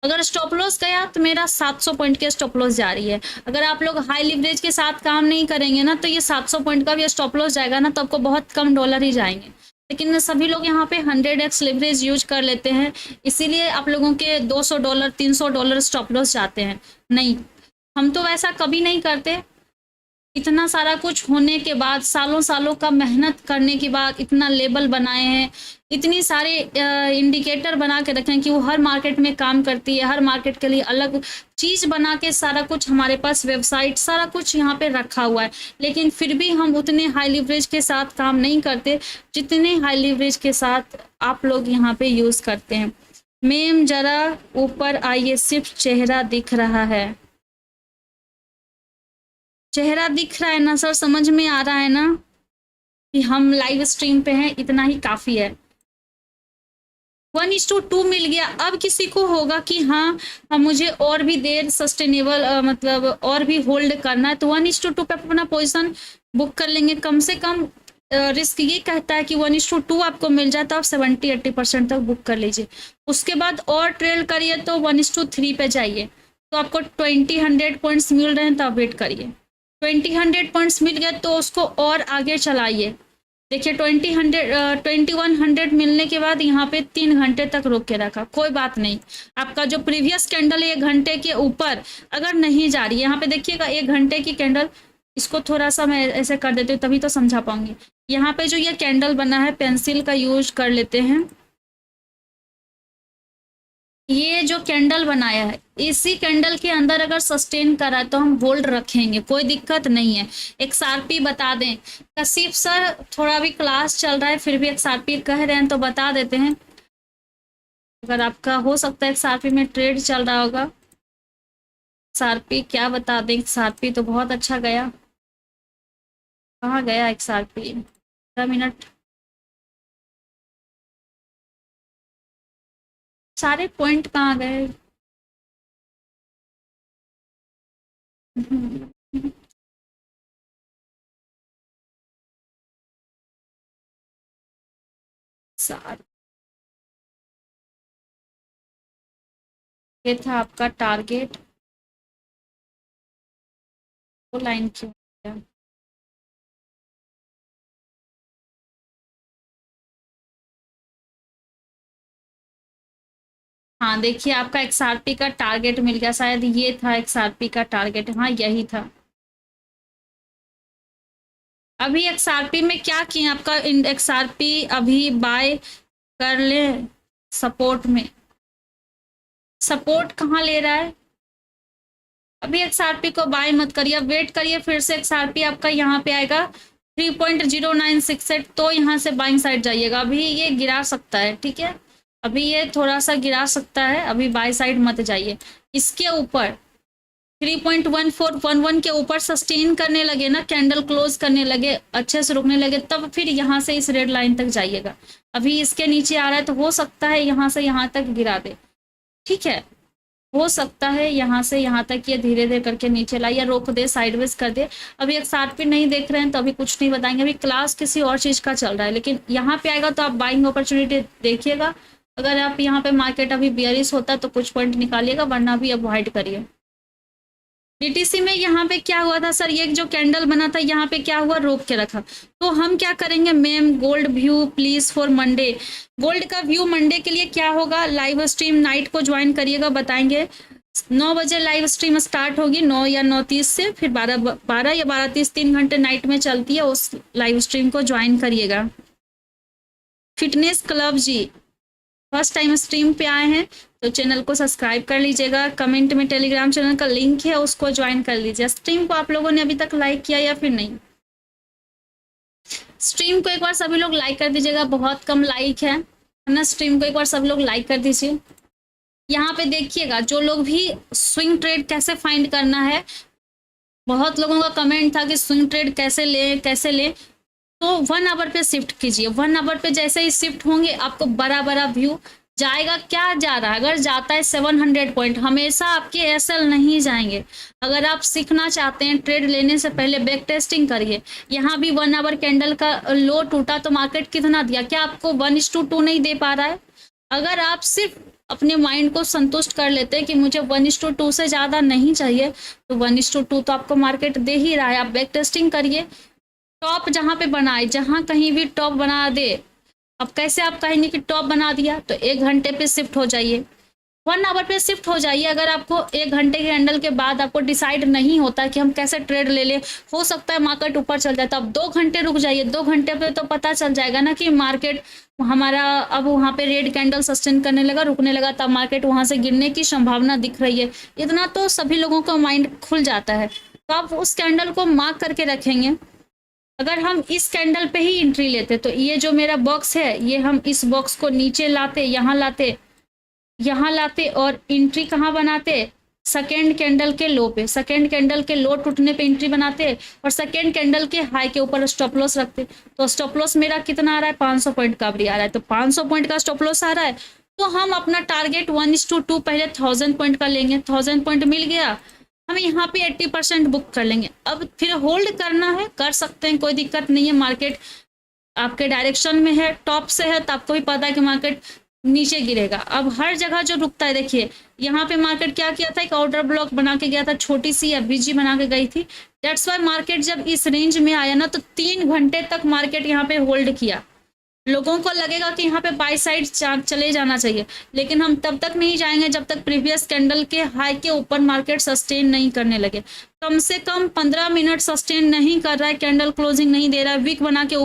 अगर स्टॉप लॉस गया तो मेरा 700 पॉइंट के स्टॉप लॉस जा रही है। अगर आप लोग हाई लिवरेज के साथ काम नहीं करेंगे ना तो ये 700 पॉइंट का भी स्टॉप लॉस जाएगा ना तो आपको बहुत कम डॉलर ही जाएंगे। लेकिन सभी लोग यहाँ पे 100x लिवरेज यूज कर लेते हैं, इसीलिए आप लोगों के $200 $300 स्टॉप लॉस जाते हैं। नहीं, हम तो वैसा कभी नहीं करते। इतना सारा कुछ होने के बाद, सालों सालों का मेहनत करने के बाद इतना लेबल बनाए हैं, इतनी सारे इंडिकेटर बना के रखे हैं कि वो हर मार्केट में काम करती है, हर मार्केट के लिए अलग चीज़ बना के सारा कुछ हमारे पास वेबसाइट सारा कुछ यहाँ पे रखा हुआ है। लेकिन फिर भी हम उतने हाई लिवरेज के साथ काम नहीं करते जितने हाई लिवरेज के साथ आप लोग यहाँ पे यूज़ करते हैं। मैम जरा ऊपर आइए, सिर्फ चेहरा दिख रहा है। चेहरा दिख रहा है ना सर, समझ में आ रहा है ना कि हम लाइव स्ट्रीम पे हैं, इतना ही काफ़ी है। 1:2 मिल गया। अब किसी को होगा कि हाँ मुझे और भी देर सस्टेनेबल मतलब और भी होल्ड करना है तो 1:2 पे अपना पोजीशन बुक कर लेंगे। कम से कम रिस्क ये कहता है कि 1:2 आपको मिल जाए तो आप 70-80% तक बुक कर लीजिए। उसके बाद और ट्रेल करिए तो 1:3 पे जाइए। तो आपको 20-100 पॉइंट्स मिल रहे हैं तो आप वेट करिए। 20-100 पॉइंट्स मिल गए तो उसको और आगे चलाइए। देखिए 2100 मिलने के बाद यहाँ पे 3 घंटे तक रोक के रखा, कोई बात नहीं। आपका जो प्रीवियस कैंडल है 1 घंटे के ऊपर अगर नहीं जा रही है, यहाँ पे देखिएगा 1 घंटे की कैंडल, इसको थोड़ा सा मैं ऐसे कर देती हूँ तभी तो समझा पाऊंगी। यहाँ पे जो ये कैंडल बना है, पेंसिल का यूज कर लेते हैं। ये जो कैंडल बनाया है इसी कैंडल के अंदर अगर सस्टेन करा तो हम होल्ड रखेंगे, कोई दिक्कत नहीं है। XRP बता दें कशिफ सर, थोड़ा भी क्लास चल रहा है फिर भी XRP कह रहे हैं तो बता देते हैं। अगर आपका हो सकता है XRP में ट्रेड चल रहा होगा। XRP क्या बता दें, XRP तो बहुत अच्छा गया। कहाँ गया XRP, 15 मिनट, सारे पॉइंट कहाँ गए। सारे ये था आपका टारगेट, वो लाइन क्यों गया? हाँ देखिए आपका XRP का टारगेट मिल गया, शायद ये था XRP का टारगेट, हाँ यही था। अभी XRP में क्या किए, आपका XRP अभी बाय कर ले सपोर्ट में। सपोर्ट कहाँ ले रहा है, अभी XRP को बाय मत करिए, वेट करिए, फिर से XRP आपका यहाँ पे आएगा 3.0968 तो यहाँ से बाइंग साइड जाइएगा। अभी ये गिरा सकता है, ठीक है, अभी ये थोड़ा सा गिरा सकता है, अभी बाय साइड मत जाइए। इसके ऊपर 3.1411 के ऊपर सस्टेन करने लगे ना, कैंडल क्लोज करने लगे, अच्छे से रुकने लगे, तब फिर यहाँ से इस रेड लाइन तक जाइएगा। अभी इसके नीचे आ रहा है तो हो सकता है यहाँ से यहाँ तक गिरा दे, ठीक है, हो सकता है यहाँ से यहाँ तक ये धीरे धीरे करके नीचे ला या रोक दे, साइडवेज कर दे। अभी XRP नहीं देख रहे हैं तो अभी कुछ नहीं बताएंगे, अभी क्लास किसी और चीज़ का चल रहा है। लेकिन यहाँ पे आएगा तो आप बाइंग अपॉर्चुनिटी देखिएगा। अगर आप यहाँ पे मार्केट अभी बियरिश होता है तो कुछ पॉइंट निकालिएगा, वरना अभी अवॉइड करिए। DTC में यहाँ पे क्या हुआ था सर, ये जो कैंडल बना था यहाँ पे क्या हुआ, रोक के रखा। तो हम क्या करेंगे ma'am, gold view please for Monday. Gold का व्यू मंडे के लिए क्या होगा, लाइव स्ट्रीम नाइट को ज्वाइन करिएगा, बताएंगे 9 बजे लाइव स्ट्रीम स्टार्ट होगी, 9 या 9:30 से, फिर 12 या 12:30, 3 घंटे नाइट में चलती है, उस लाइव स्ट्रीम को ज्वाइन करिएगा। फिटनेस क्लब जी फर्स्ट टाइम स्ट्रीम पे आए हैं तो चैनल को सब्सक्राइब कर लीजिएगा। कमेंट में टेलीग्राम चैनल का लिंक है, उसको ज्वाइन कर लीजिए। स्ट्रीम को आप लोगों ने अभी तक लाइक किया या फिर नहीं? स्ट्रीम को एक बार सभी लोग लाइक कर दीजिएगा, बहुत कम लाइक है ना। स्ट्रीम को एक बार सब लोग लाइक कर दीजिए। यहाँ पे देखिएगा, जो लोग भी स्विंग ट्रेड कैसे फाइंड करना है, बहुत लोगों का कमेंट था कि स्विंग ट्रेड कैसे ले, तो 1 आवर पे शिफ्ट कीजिए। 1 आवर पे जैसे ही शिफ्ट होंगे आपको बड़ा बड़ा व्यू जाएगा। क्या जा रहा है? अगर जाता है 700 पॉइंट, हमेशा आपके एसएल नहीं जाएंगे। अगर आप सीखना चाहते हैं ट्रेड लेने से पहले बैक टेस्टिंग करिए। यहाँ भी 1 आवर कैंडल का लो टूटा तो मार्केट कितना दिया? क्या आपको 1:2 नहीं दे पा रहा है? अगर आप सिर्फ अपने माइंड को संतुष्ट कर लेते हैं कि मुझे 1:2 से ज़्यादा नहीं चाहिए, तो 1:2 तो आपको मार्केट दे ही रहा है। आप बैक टेस्टिंग करिए। टॉप जहाँ पे बनाए, जहाँ कहीं भी टॉप बना दे, अब कैसे आप कहेंगे कि टॉप बना दिया? तो 1 घंटे पे शिफ्ट हो जाइए, 1 आवर पे शिफ्ट हो जाइए। अगर आपको 1 घंटे के कैंडल के बाद आपको डिसाइड नहीं होता कि हम कैसे ट्रेड ले लें, हो सकता है मार्केट ऊपर चल जाए, तो अब 2 घंटे रुक जाइए। 2 घंटे पे तो पता चल जाएगा ना कि मार्केट हमारा अब वहाँ पे रेड कैंडल सस्टेन करने लगा, रुकने लगा, तब मार्केट वहाँ से गिरने की संभावना दिख रही है। इतना तो सभी लोगों का माइंड खुल जाता है। तो आप उस कैंडल को मार्क करके रखेंगे। अगर हम इस कैंडल पे ही एंट्री लेते, तो ये जो मेरा बॉक्स है, ये हम इस बॉक्स को नीचे लाते, यहाँ लाते और एंट्री कहाँ बनाते? सेकेंड कैंडल के लो पे। सेकेंड कैंडल के लो टूटने पे एंट्री बनाते और सेकेंड कैंडल के हाई के ऊपर स्टॉप लॉस रखते। तो स्टॉप लॉस मेरा कितना आ रहा है? 500 पॉइंट का अभी आ रहा है। तो 500 पॉइंट का स्टॉप लॉस आ रहा है, तो हम अपना टारगेट 1:2 पहले 1000 पॉइंट का लेंगे। 1000 पॉइंट मिल गया, हम यहाँ पे 80% बुक कर लेंगे। अब फिर होल्ड करना है, कर सकते हैं, कोई दिक्कत नहीं है। मार्केट आपके डायरेक्शन में है, टॉप से है, तो आपको भी पता है कि मार्केट नीचे गिरेगा। अब हर जगह जो रुकता है, देखिए यहाँ पे मार्केट क्या किया था, एक ऑर्डर ब्लॉक बना के गया था, छोटी सी एफवीजी बना के गई थी। दैट्स वाई मार्केट जब इस रेंज में आया ना, तो 3 घंटे तक मार्केट यहाँ पे होल्ड किया। लोगों को लगेगा कि यहाँ पे बाई साइड चले जाना चाहिए, लेकिन हम तब तक नहीं जाएंगे जब तक प्रीवियस कैंडल के हाई के ऊपर मार्केट सस्टेन नहीं करने लगे। कम से कम 15 मिनट सस्टेन नहीं कर रहा है, कैंडल क्लोजिंग नहीं दे रहा है। वीक बना के,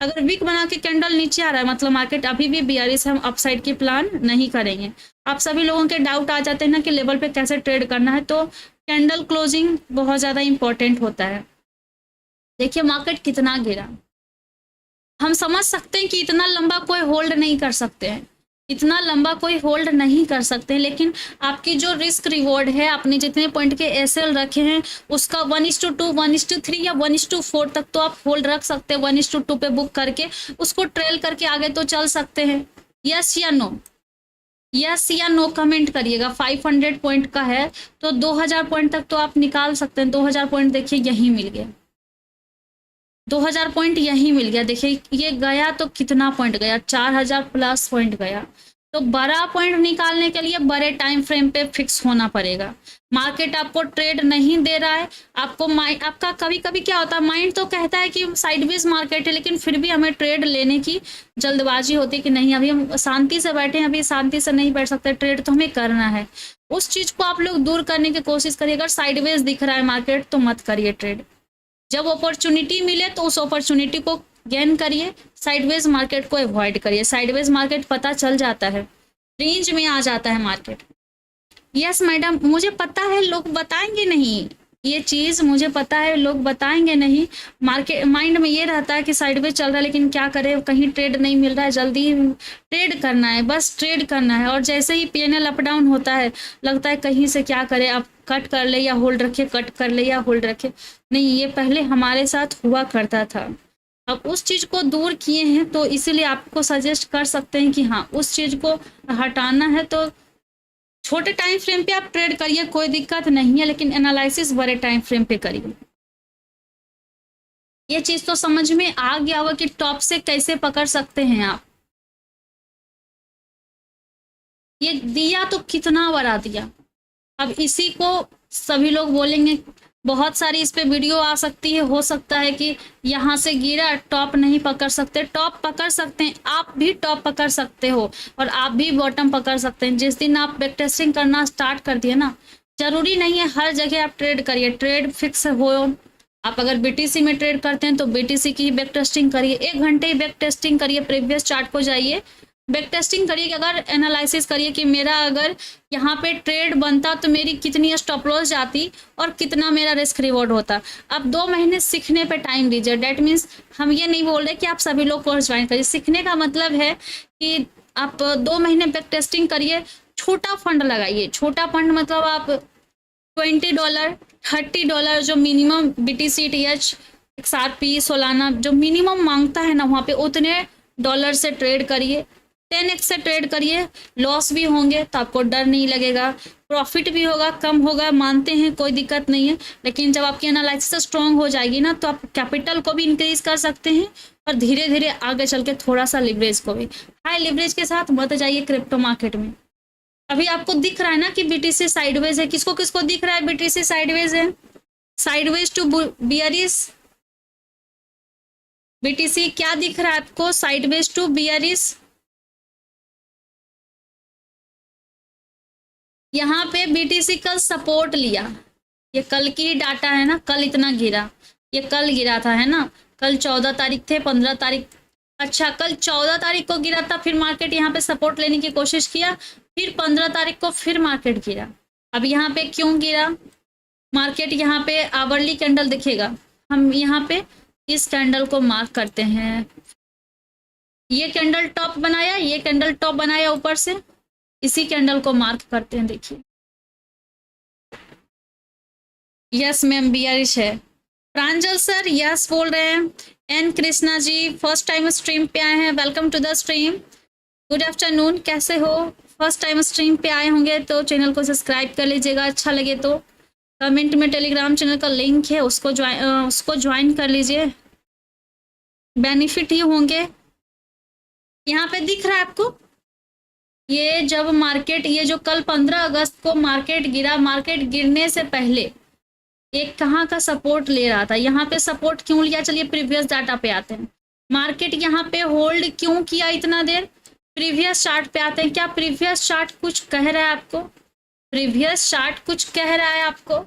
अगर वीक बना के कैंडल नीचे आ रहा है, मतलब मार्केट अभी भी बेयरिश है, हम अपसाइड की प्लान नहीं करेंगे। आप सभी लोगों के डाउट आ जाते हैं ना कि लेवल पे कैसे ट्रेड करना है, तो कैंडल क्लोजिंग बहुत ज़्यादा इंपॉर्टेंट होता है। देखिए मार्केट कितना गिरा, हम समझ सकते हैं कि इतना लंबा कोई होल्ड नहीं कर सकते हैं, इतना लंबा कोई होल्ड नहीं कर सकते हैं, लेकिन आपकी जो रिस्क रिवॉर्ड है, आपने जितने पॉइंट के एसएल रखे हैं उसका 1:2, 1:3 या 1:4 तक तो आप होल्ड रख सकते हैं। 1:2 पे बुक करके उसको ट्रेल करके आगे तो चल सकते हैं। यस या नो? यस या नो कमेंट करिएगा। 500 पॉइंट का है तो 2000 पॉइंट तक तो आप निकाल सकते हैं। 2000 पॉइंट देखिए यहीं मिल गया, 2000 पॉइंट यही मिल गया। देखिए ये गया तो कितना पॉइंट गया? 4000 प्लस पॉइंट गया। तो बड़ा पॉइंट निकालने के लिए बड़े टाइम फ्रेम पे फिक्स होना पड़ेगा। मार्केट आपको ट्रेड नहीं दे रहा है, आपको माइंड, आपका कभी कभी क्या होता है, माइंड तो कहता है कि साइडवेज मार्केट है, लेकिन फिर भी हमें ट्रेड लेने की जल्दबाजी होती है कि नहीं अभी हम शांति से बैठे हैं, अभी शांति से नहीं बैठ सकते, ट्रेड तो हमें करना है। उस चीज को आप लोग दूर करने की कोशिश करिए। अगर साइडवेज दिख रहा है मार्केट तो मत करिए ट्रेड। जब अपॉर्चुनिटी मिले तो उस अपॉर्चुनिटी को गेन करिए, साइडवेज मार्केट को अवॉइड करिए। साइडवेज मार्केट पता चल जाता है, रेंज में आ जाता है मार्केट। यस मैडम, मुझे पता है लोग बताएंगे नहीं, ये चीज़ मुझे पता है लोग बताएंगे नहीं। मार्केट माइंड में ये रहता है कि साइडवेज चल रहा है, लेकिन क्या करें, कहीं ट्रेड नहीं मिल रहा है, जल्दी ट्रेड करना है, बस ट्रेड करना है। और जैसे ही पीएनएल अप डाउन होता है लगता है कहीं से क्या करें, आप कट कर ले या होल्ड रखे, कट कर ले या होल्ड रखे। नहीं, ये पहले हमारे साथ हुआ करता था, अब उस चीज़ को दूर किए हैं, तो इसीलिए आपको सजेस्ट कर सकते हैं कि हाँ उस चीज़ को हटाना है तो छोटे टाइम फ्रेम पे आप ट्रेड करिए, कोई दिक्कत नहीं है, लेकिन एनालिसिस बड़े टाइम फ्रेम पे करिए। ये चीज़ तो समझ में आ गया होगा कि टॉप से कैसे पकड़ सकते हैं आप। ये दिया तो कितना बड़ा दिया। अब इसी को सभी लोग बोलेंगे, बहुत सारी इस पे वीडियो आ सकती है, हो सकता है कि यहाँ से गिरा, टॉप नहीं पकड़ सकते। टॉप पकड़ सकते हैं, आप भी टॉप पकड़ सकते हो और आप भी बॉटम पकड़ सकते हैं। जिस दिन आप बैक टेस्टिंग करना स्टार्ट कर दिए ना, जरूरी नहीं है हर जगह आप ट्रेड करिए, ट्रेड फिक्स हो। आप अगर बीटीसी में ट्रेड करते हैं तो बीटीसी की ही बैक टेस्टिंग करिए, 1 घंटे ही बैक टेस्टिंग करिए, प्रीवियस चार्ट को जाइए, बैक टेस्टिंग करिए कि अगर एनालिसिस करिए कि मेरा अगर यहाँ पे ट्रेड बनता तो मेरी कितनी स्टॉप लॉस जाती और कितना मेरा रिस्क रिवॉर्ड होता। अब 2 महीने सीखने पे टाइम दीजिए। डेट मीन्स हम ये नहीं बोल रहे कि आप सभी लोग कोर्स ज्वाइन करिए। सीखने का मतलब है कि आप 2 महीने बैक टेस्टिंग करिए, छोटा फंड लगाइए। छोटा फंड मतलब आप $20 $30 जो मिनिमम BTC-TH XRP सोलाना जो मिनिमम मांगता है ना, वहाँ पे उतने डॉलर से ट्रेड करिए। 10x से ट्रेड करिए। लॉस भी होंगे तो आपको डर नहीं लगेगा, प्रॉफिट भी होगा, कम होगा, मानते हैं, कोई दिक्कत नहीं है। लेकिन जब आपकी एनालिसिस स्ट्रांग हो जाएगी ना, तो आप कैपिटल को भी इंक्रीज कर सकते हैं और धीरे धीरे आगे चल के थोड़ा सा लिवरेज को भी। हाई लिवरेज के साथ मत जाइए क्रिप्टो मार्केट में। अभी आपको दिख रहा है ना कि BTC साइडवेज है। किसको किसको दिख रहा है BTC साइडवेज है? Sideways to bearish. BTC क्या दिख रहा है आपको? Sideways to bearish. यहाँ पे BTC कल सपोर्ट लिया। ये कल की डाटा है ना, कल इतना गिरा, ये कल गिरा था, है ना। कल 14 तारीख थे, 15 तारीख, अच्छा कल 14 तारीख को गिरा था, फिर मार्केट यहाँ पे सपोर्ट लेने की कोशिश किया, फिर 15 तारीख को फिर मार्केट गिरा। अब यहाँ पे क्यों गिरा मार्केट? यहाँ पे आवरली कैंडल दिखेगा, हम यहाँ पे इस कैंडल को मार्क करते हैं। ये कैंडल टॉप बनाया, ये कैंडल टॉप बनाया ऊपर से, इसी कैंडल को मार्क करते हैं। देखिए, यस मैम बियरिश है। प्रांजल सर यस बोल रहे हैं। N Krishna ji first time stream पे आए हैं, welcome to the stream. Good afternoon, कैसे हो? फर्स्ट टाइम स्ट्रीम पे आए होंगे तो चैनल को सब्सक्राइब कर लीजिएगा, अच्छा लगे तो। कमेंट में टेलीग्राम चैनल का लिंक है, उसको ज्वाइन कर लीजिए, बेनिफिट ही होंगे। यहाँ पे दिख रहा है आपको, ये जब मार्केट, ये जो कल 15 अगस्त को मार्केट गिरा, मार्केट गिरने से पहले एक कहाँ का सपोर्ट ले रहा था? यहाँ पे सपोर्ट क्यों लिया? चलिए प्रीवियस डाटा पे आते हैं। मार्केट यहाँ पे होल्ड क्यों किया इतना देर? प्रीवियस चार्ट पे आते हैं। क्या प्रीवियस चार्ट कुछ कह रहा है आपको? प्रीवियस चार्ट कुछ कह रहा है आपको?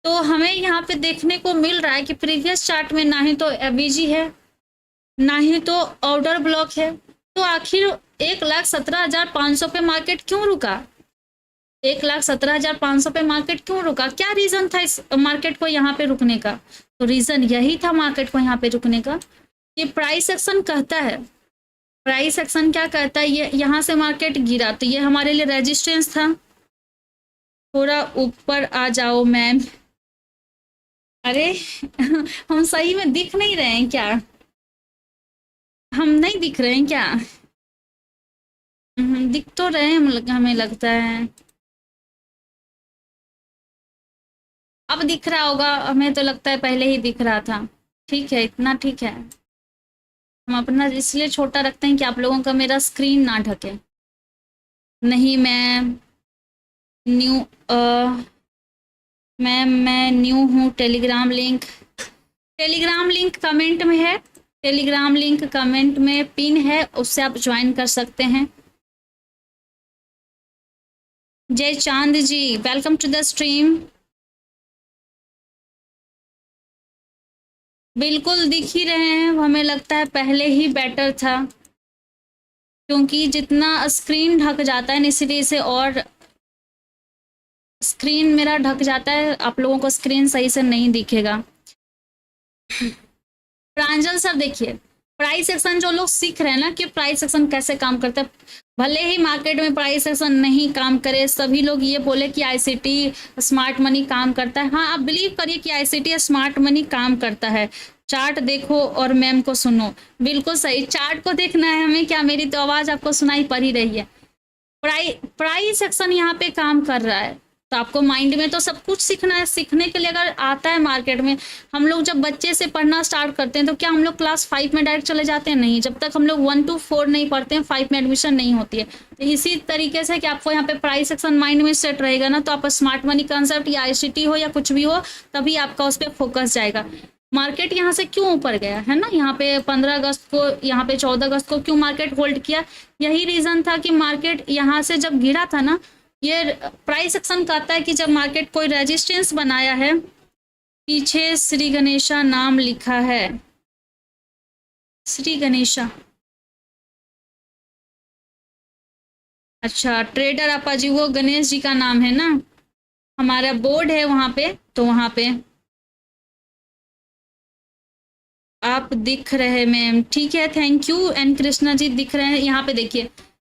तो हमें यहाँ पे देखने को मिल रहा है कि प्रीवियस चार्ट में ना ही तो एवीजी है, ना ही तो ऑर्डर ब्लॉक है। तो आखिर 1,17,500 पे मार्केट क्यों रुका? 1,17,500 पे मार्केट क्यों रुका? क्या रीजन था इस मार्केट को यहाँ पे रुकने का? तो रीजन यही था मार्केट को यहाँ पे रुकने का कि प्राइस एक्शन कहता है। प्राइस एक्शन क्या कहता है? ये यहाँ से मार्केट गिरा तो ये हमारे लिए रेजिस्टेंस था। थोड़ा ऊपर आ जाओ मैम। अरे हम सही में दिख नहीं रहे हैं क्या? हम नहीं दिख रहे हैं क्या? दिख तो रहे हैं, हमें लगता है। अब दिख रहा होगा, हमें तो लगता है पहले ही दिख रहा था। ठीक है, इतना ठीक है। हम अपना इसलिए छोटा रखते हैं कि आप लोगों का मेरा स्क्रीन ना ढके। नहीं मैम, न्यू मैम मैं न्यू हूँ। टेलीग्राम लिंक कमेंट में है, टेलीग्राम लिंक कमेंट में पिन है, उससे आप ज्वाइन कर सकते हैं। जय चांद जी वेलकम टू द स्ट्रीम। बिल्कुल दिख ही रहे हैं, हमें लगता है पहले ही बेटर था, क्योंकि जितना स्क्रीन ढक जाता है इसीलिए से, और स्क्रीन मेरा ढक जाता है, आप लोगों को स्क्रीन सही से नहीं दिखेगा। प्रांजल सर देखिए, प्राइस एक्शन जो लोग सीख रहे हैं ना कि प्राइस एक्शन कैसे काम करता है, भले ही मार्केट में प्राइस एक्शन नहीं काम करे, सभी लोग ये बोले कि ICT स्मार्ट मनी काम करता है। हाँ, आप बिलीव करिए कि ICT स्मार्ट मनी काम करता है। चार्ट देखो और मैम को सुनो, बिल्कुल सही, चार्ट को देखना है हमें। क्या मेरी तो आवाज आपको सुनाई पड़ ही रही है? प्राइस एक्शन यहाँ पे काम कर रहा है, तो आपको माइंड में तो सब कुछ सीखना है। सीखने के लिए अगर आता है मार्केट में, हम लोग जब बच्चे से पढ़ना स्टार्ट करते हैं तो क्या हम लोग क्लास 5 में डायरेक्ट चले जाते हैं? नहीं, जब तक हम लोग 1 to 4 नहीं पढ़ते हैं 5 में एडमिशन नहीं होती है। तो इसी तरीके से कि आपको यहाँ पे प्राइस एक्शन माइंड में सेट रहेगा ना, तो आप स्मार्ट मनी कंसेप्ट या ICT हो या कुछ भी हो, तभी आपका उस पर फोकस जाएगा। मार्केट यहाँ से क्यों ऊपर गया है ना, यहाँ पे 15 अगस्त को, यहाँ पे 14 अगस्त को क्यों मार्केट होल्ड किया? यही रीजन था कि मार्केट यहाँ से जब गिरा था ना, ये प्राइस एक्शन कहता है कि जब मार्केट कोई रेजिस्टेंस बनाया है, पीछे श्री गणेशा नाम लिखा है, श्री गणेशा, अच्छा, ट्रेडर आपा जी वो गणेश जी का नाम है ना, हमारा बोर्ड है वहाँ पे, तो वहाँ पे आप दिख रहे मैम, ठीक है, थैंक यू। एन कृष्णा जी दिख रहे हैं, यहाँ पे देखिए,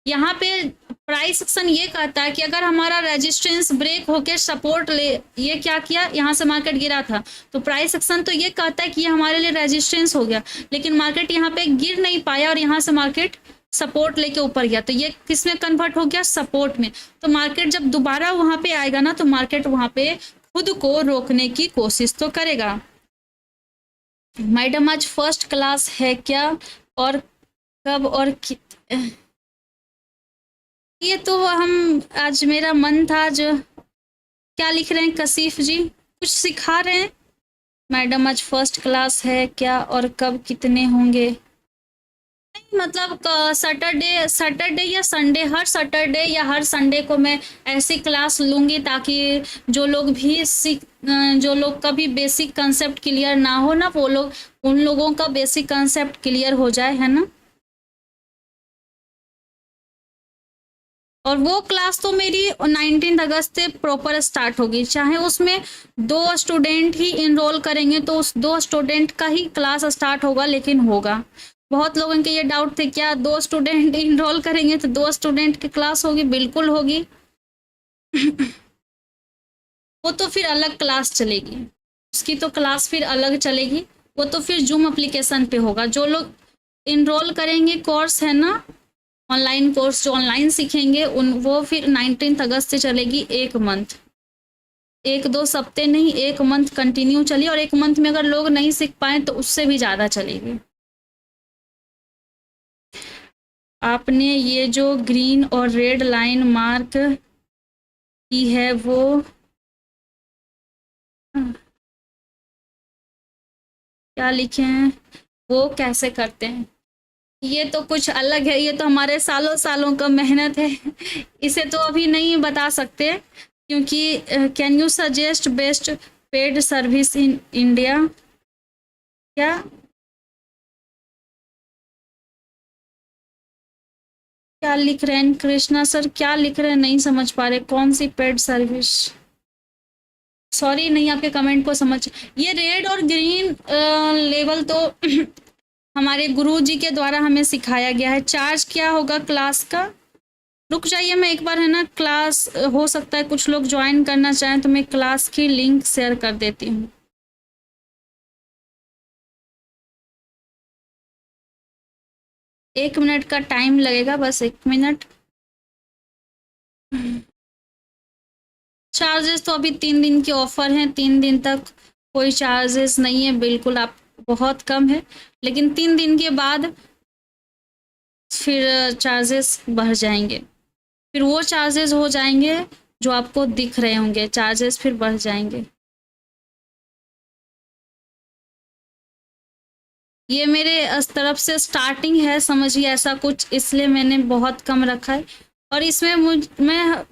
यहाँ पे प्राइस सेक्शन ये कहता है कि अगर हमारा रेजिस्टेंस ब्रेक होके सपोर्ट ले, ये क्या किया, यहाँ से मार्केट गिरा था, तो प्राइस सेक्शन तो ये कहता है कि ये हमारे लिए रेजिस्टेंस हो गया, लेकिन मार्केट यहाँ पे गिर नहीं पाया और यहाँ से मार्केट सपोर्ट लेके ऊपर गया, तो ये किस में कन्वर्ट हो गया, सपोर्ट में। तो मार्केट जब दोबारा वहां पे आएगा ना, तो मार्केट वहां पे खुद को रोकने की कोशिश तो करेगा। मैडम आज फर्स्ट क्लास है क्या, और कब और ये तो हम, आज मेरा मन था जो, क्या लिख रहे हैं कसीफ जी, कुछ सिखा रहे हैं। मैडम आज फर्स्ट क्लास है क्या और कब कितने होंगे, मतलब सैटरडे सैटरडे या संडे, हर सैटरडे या हर संडे को मैं ऐसी क्लास लूँगी, ताकि जो लोग भी जो लोग का भी बेसिक कंसेप्ट क्लियर ना हो ना, वो लोग, उन लोगों का बेसिक कंसेप्ट क्लियर हो जाए, है ना। और वो क्लास तो मेरी 19 अगस्त से प्रॉपर स्टार्ट होगी, चाहे उसमें 2 स्टूडेंट ही इनरोल करेंगे तो उस 2 स्टूडेंट का ही क्लास स्टार्ट होगा, लेकिन होगा। बहुत लोगों के ये डाउट थे, क्या 2 स्टूडेंट इनरोल करेंगे तो 2 स्टूडेंट की क्लास होगी, बिल्कुल होगी। वो तो फिर अलग क्लास चलेगी, उसकी तो क्लास फिर अलग चलेगी, वो तो फिर जूम एप्लीकेशन पे होगा। जो लोग इनरोल करेंगे कोर्स है ना, ऑनलाइन कोर्स जो ऑनलाइन सीखेंगे, उन वो फिर 19 अगस्त से चलेगी 1 मंथ, 1-2 हफ्ते नहीं, 1 मंथ कंटिन्यू चली, और 1 मंथ में अगर लोग नहीं सीख पाए तो उससे भी ज़्यादा चलेगी। आपने ये जो ग्रीन और रेड लाइन मार्क की है वो क्या लिखे हैं, वो कैसे करते हैं, ये तो कुछ अलग है, ये तो हमारे सालों सालों का मेहनत है, इसे तो अभी नहीं बता सकते, क्योंकि can you suggest best paid service in India, क्या क्या लिख रहे हैं कृष्णा सर, क्या लिख रहे हैं, नहीं समझ पा रहे, कौन सी पेड सर्विस, सॉरी नहीं आपके कमेंट को समझ। ये रेड और ग्रीन लेवल तो हमारे गुरु जी के द्वारा हमें सिखाया गया है। चार्ज क्या होगा क्लास का, रुक जाइए, मैं एक बार है ना क्लास, हो सकता है कुछ लोग ज्वाइन करना चाहें, तो मैं क्लास की लिंक शेयर कर देती हूँ। 1 मिनट का टाइम लगेगा, बस 1 मिनट। चार्जेस तो अभी 3 दिन की ऑफर हैं, 3 दिन तक कोई चार्जेस नहीं है, बिल्कुल आप, बहुत कम है, लेकिन 3 दिन के बाद फिर चार्जेस बढ़ जाएंगे, फिर वो चार्जेस हो जाएंगे जो आपको दिख रहे होंगे, चार्जेस फिर बढ़ जाएंगे। ये मेरे तरफ से स्टार्टिंग है, समझिए ऐसा कुछ, इसलिए मैंने बहुत कम रखा है, और इसमें मैं,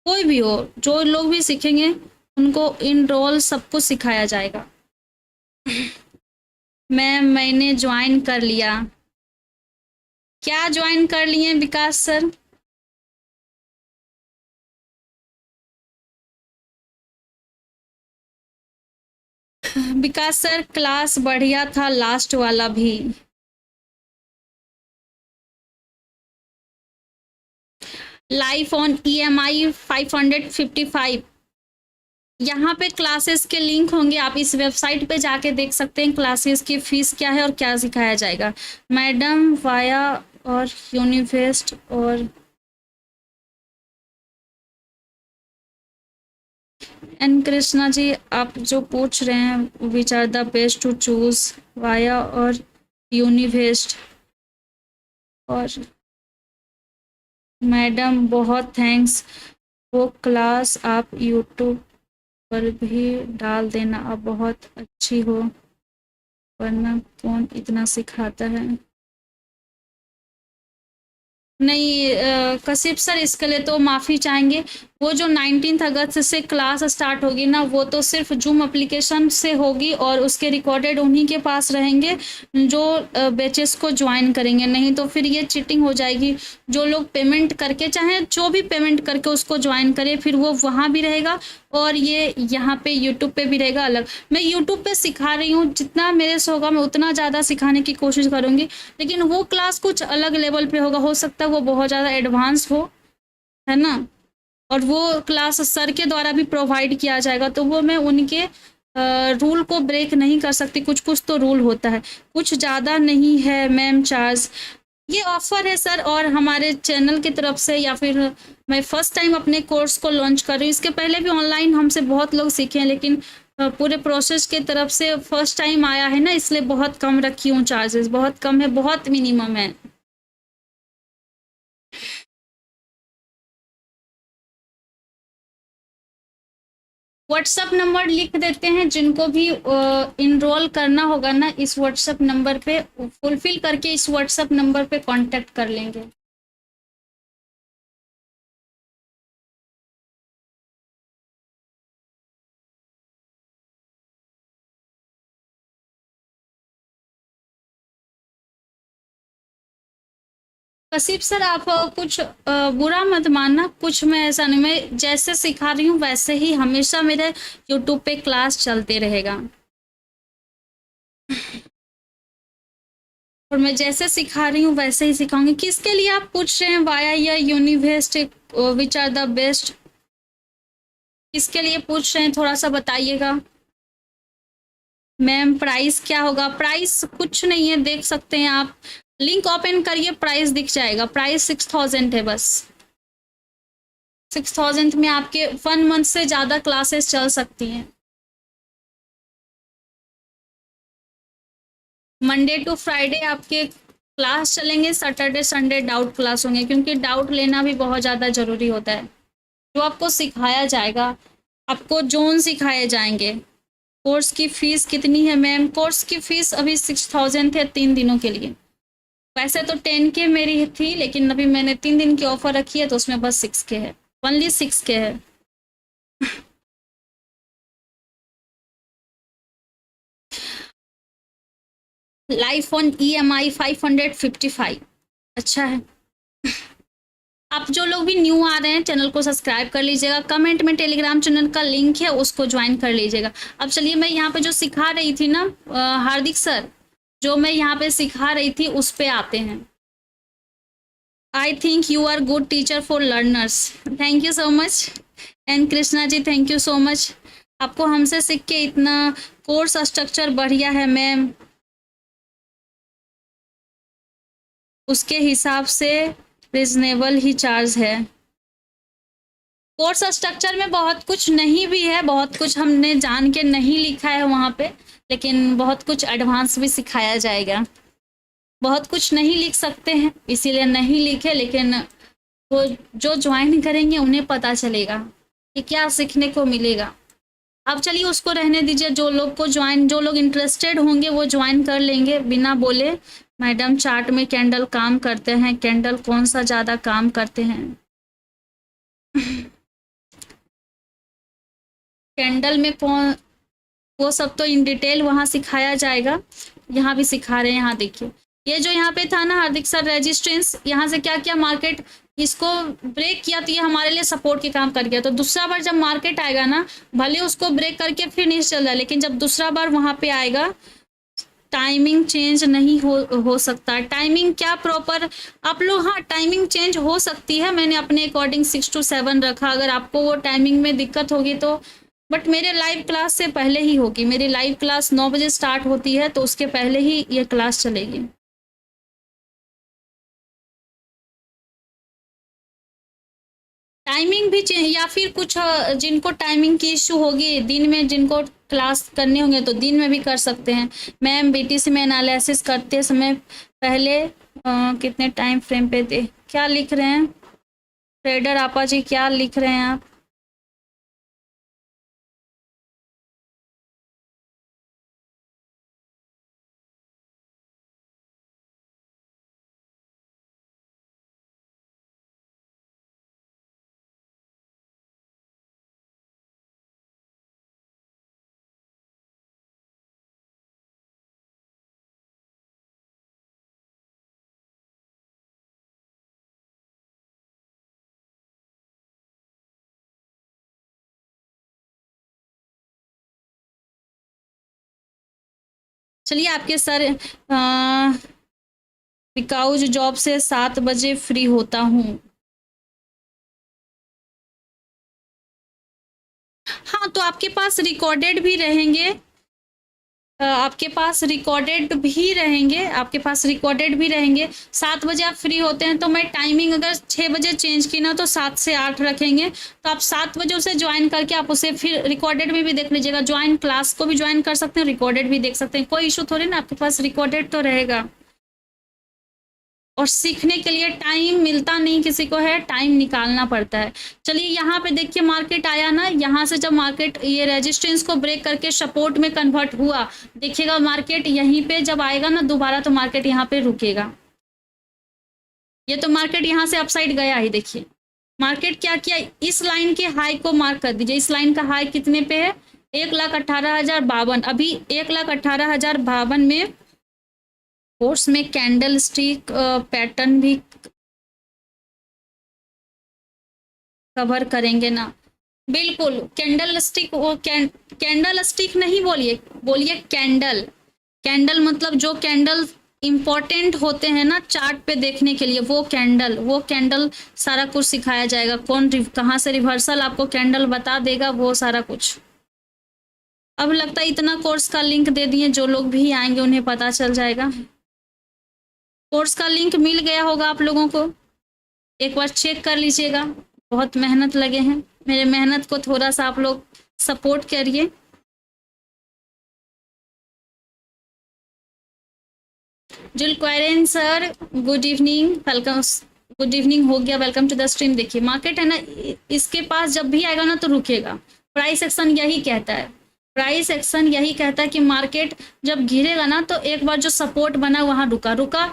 कोई भी हो, जो लोग भी सीखेंगे उनको इन रोल सब कुछ सिखाया जाएगा। मैंने ज्वाइन कर लिया, क्या ज्वाइन कर लिए विकास सर, विकास सर क्लास बढ़िया था लास्ट वाला भी, लाइफ ऑन EMI 555, यहाँ पे क्लासेस के लिंक होंगे, आप इस वेबसाइट पे जाके देख सकते हैं क्लासेस की फीस क्या है और क्या सिखाया जाएगा। मैडम वाया और यूनिवेस्ट और एन कृष्णा जी, आप जो पूछ रहे हैं which are the best to choose, via और यूनिवेस्ट, और मैडम बहुत थैंक्स, वो क्लास आप यूट्यूब पर भी डाल देना, आप बहुत अच्छी हो, वरना कौन इतना सिखाता है। नहीं कशिप सर, इसके लिए तो माफ़ी चाहेंगे, वो जो 19 अगस्त से क्लास स्टार्ट होगी ना, वो तो सिर्फ जूम एप्लीकेशन से होगी और उसके रिकॉर्डेड उन्हीं के पास रहेंगे जो बैचेस को ज्वाइन करेंगे। नहीं तो फिर ये चीटिंग हो जाएगी। जो लोग पेमेंट करके, चाहे जो भी पेमेंट करके उसको ज्वाइन करे, फिर वो वहाँ भी रहेगा और ये यहाँ पे यूट्यूब पे भी रहेगा अलग। मैं यूट्यूब पे सिखा रही हूँ, जितना मेरे से होगा मैं उतना ज़्यादा सिखाने की कोशिश करूँगी, लेकिन वो क्लास कुछ अलग लेवल पे होगा। हो सकता है वो बहुत ज़्यादा एडवांस हो, है ना? और वो क्लास सर के द्वारा भी प्रोवाइड किया जाएगा, तो वो मैं उनके रूल को ब्रेक नहीं कर सकती। कुछ कुछ तो रूल होता है, कुछ ज़्यादा नहीं है मैम चार्ज। ये ऑफर है सर, और हमारे चैनल की तरफ से, या फिर मैं फर्स्ट टाइम अपने कोर्स को लॉन्च कर रही हूँ। इसके पहले भी ऑनलाइन हमसे बहुत लोग सीखे हैं, लेकिन पूरे प्रोसेस के तरफ से फर्स्ट टाइम आया है ना, इसलिए बहुत कम रखी हूँ चार्जेस। बहुत कम है, बहुत मिनिमम है। व्हाट्सअप नंबर लिख देते हैं, जिनको भी इनरोल करना होगा ना, इस व्हाट्सअप नंबर पे फुलफिल करके इस व्हाट्सअप नंबर पे कांटेक्ट कर लेंगे। कशिप सर, आप कुछ बुरा मत मानना, कुछ मैं ऐसा नहीं, मैं जैसे सिखा रही हूँ वैसे ही हमेशा मेरे यूट्यूब पे क्लास चलते रहेगा। और मैं जैसे सिखा रही हूँ वैसे ही सिखाऊंगी। किसके लिए आप पूछ रहे हैं? वाया या यूनिवेस्ट, विच आर द बेस्ट? किसके लिए पूछ रहे हैं, थोड़ा सा बताइएगा। मैम प्राइस क्या होगा? प्राइस कुछ नहीं है, देख सकते हैं आप। लिंक ओपन करिए, प्राइस दिख जाएगा। प्राइस 6000 है बस। 6000 में आपके 1 मंथ से ज़्यादा क्लासेस चल सकती हैं। मंडे टू फ्राइडे आपके क्लास चलेंगे, सैटरडे संडे डाउट क्लास होंगे, क्योंकि डाउट लेना भी बहुत ज़्यादा ज़रूरी होता है। जो आपको सिखाया जाएगा, आपको जोन सिखाए जाएंगे। कोर्स की फीस कितनी है मैम? कोर्स की फीस अभी 6000 थे 3 दिनों के लिए। वैसे तो 10K मेरी थी, लेकिन अभी मैंने 3 दिन की ऑफर रखी है, तो उसमें बस 6K है। ओनली 6K है। Life on EMI 555। अच्छा है। आप जो लोग भी न्यू आ रहे हैं, चैनल को सब्सक्राइब कर लीजिएगा। कमेंट में टेलीग्राम चैनल का लिंक है, उसको ज्वाइन कर लीजिएगा। अब चलिए, मैं यहाँ पे जो सिखा रही थी ना, हार्दिक सर, जो मैं यहाँ पे सिखा रही थी उस पे आते हैं। I think you are good teacher for learners. Thank you so much. And Krishna ji, thank you so much. आपको हमसे सीख के इतना कोर्स स्ट्रक्चर बढ़िया है मैम, उसके हिसाब से रिजनेबल ही चार्ज है। कोर्स स्ट्रक्चर में बहुत कुछ नहीं भी है, बहुत कुछ हमने जान के नहीं लिखा है वहाँ पे, लेकिन बहुत कुछ एडवांस भी सिखाया जाएगा। बहुत कुछ नहीं लिख सकते हैं, इसीलिए नहीं लिखे, लेकिन वो जो ज्वाइन करेंगे उन्हें पता चलेगा कि क्या सीखने को मिलेगा। अब चलिए उसको रहने दीजिए। जो लोग को ज्वाइन, जो लोग इंटरेस्टेड होंगे वो ज्वाइन कर लेंगे बिना बोले। मैडम चार्ट में कैंडल काम करते हैं, कैंडल कौन सा ज़्यादा काम करते हैं? कैंडल में कौन, वो सब तो इन डिटेल वहाँ सिखाया जाएगा। यहाँ भी सिखा रहे हैं, यहाँ देखिए। ये जो यहाँ पे था ना हार्दिक सर, रेजिस्टेंस, यहाँ से क्या किया मार्केट, इसको ब्रेक किया, तो ये हमारे लिए सपोर्ट के काम कर गया। तो दूसरा बार जब मार्केट आएगा ना, भले उसको ब्रेक करके फिर नीचे चल जाए, लेकिन जब दूसरा बार वहाँ पे आएगा, टाइमिंग चेंज नहीं हो सकता। टाइमिंग क्या प्रॉपर आप लोग, हाँ टाइमिंग चेंज हो सकती है। मैंने अपने अकॉर्डिंग 6 to 7 रखा। अगर आपको वो टाइमिंग में दिक्कत होगी तो, बट मेरे लाइव क्लास से पहले ही होगी। मेरी लाइव क्लास 9 बजे स्टार्ट होती है, तो उसके पहले ही ये क्लास चलेगी। टाइमिंग भी चेंज, या फिर कुछ जिनको टाइमिंग की इश्यू होगी, दिन में जिनको क्लास करने होंगे तो दिन में भी कर सकते हैं। मैम BTC में एनालिसिस करते समय पहले कितने टाइम फ्रेम पे दे, क्या लिख रहे हैं ट्रेडर आपा जी, क्या लिख रहे हैं आप? चलिए आपके सर बिकॉज जॉब से 7 बजे फ्री होता हूँ। हाँ, तो आपके पास रिकॉर्डेड भी रहेंगे, आपके पास रिकॉर्डेड भी रहेंगे, आपके पास रिकॉर्डेड भी रहेंगे। 7 बजे आप फ्री होते हैं तो मैं टाइमिंग अगर 6 बजे चेंज की ना तो 7 से 8 रखेंगे, तो आप 7 बजे उसे ज्वाइन करके आप उसे फिर रिकॉर्डेड में भी देख लीजिएगा। ज्वाइन क्लास को भी ज्वाइन कर सकते हैं, रिकॉर्डेड भी देख सकते हैं, कोई इशू थोड़ी ना, आपके पास रिकॉर्डेड तो रहेगा। और सीखने के लिए टाइम मिलता नहीं किसी को है, टाइम निकालना पड़ता है। चलिए यहाँ पे देखिए मार्केट आया ना, यहाँ से जब मार्केट ये रेजिस्टेंस को ब्रेक करके सपोर्ट में कन्वर्ट हुआ, देखिएगा मार्केट यहीं पे जब आएगा ना दोबारा तो मार्केट यहाँ पे रुकेगा। ये तो मार्केट यहाँ से अपसाइड गया ही, देखिए मार्केट क्या किया, इस लाइन के हाई को मार्क कर दीजिए। इस लाइन का हाई कितने पे है, 1,18,052। अभी 1,18,052 में कोर्स में कैंडल स्टिक पैटर्न भी कवर करेंगे ना। बिल्कुल कैंडल स्टिक, वो कैंडल स्टिक नहीं बोलिए, बोलिए कैंडल। कैंडल मतलब जो कैंडल इंपॉर्टेंट होते हैं ना चार्ट पे देखने के लिए, वो कैंडल सारा कुछ सिखाया जाएगा। कौन कहाँ से रिवर्सल आपको कैंडल बता देगा, वो सारा कुछ। अब लगता है इतना कोर्स का लिंक दे दिए, जो लोग भी आएंगे उन्हें पता चल जाएगा। कोर्स का लिंक मिल गया होगा आप लोगों को, एक बार चेक कर लीजिएगा। बहुत मेहनत लगे हैं, मेरे मेहनत को थोड़ा सा आप लोग सपोर्ट करिए। जुल क्वारेन sir good evening, welcome. Good evening हो गया, वेलकम टू द स्ट्रीम। देखिए मार्केट है ना, इसके पास जब भी आएगा ना तो रुकेगा। प्राइस एक्शन यही कहता है, प्राइस एक्शन यही कहता है कि मार्केट जब गिरेगा ना तो एक बार जो सपोर्ट बना वहां रुका,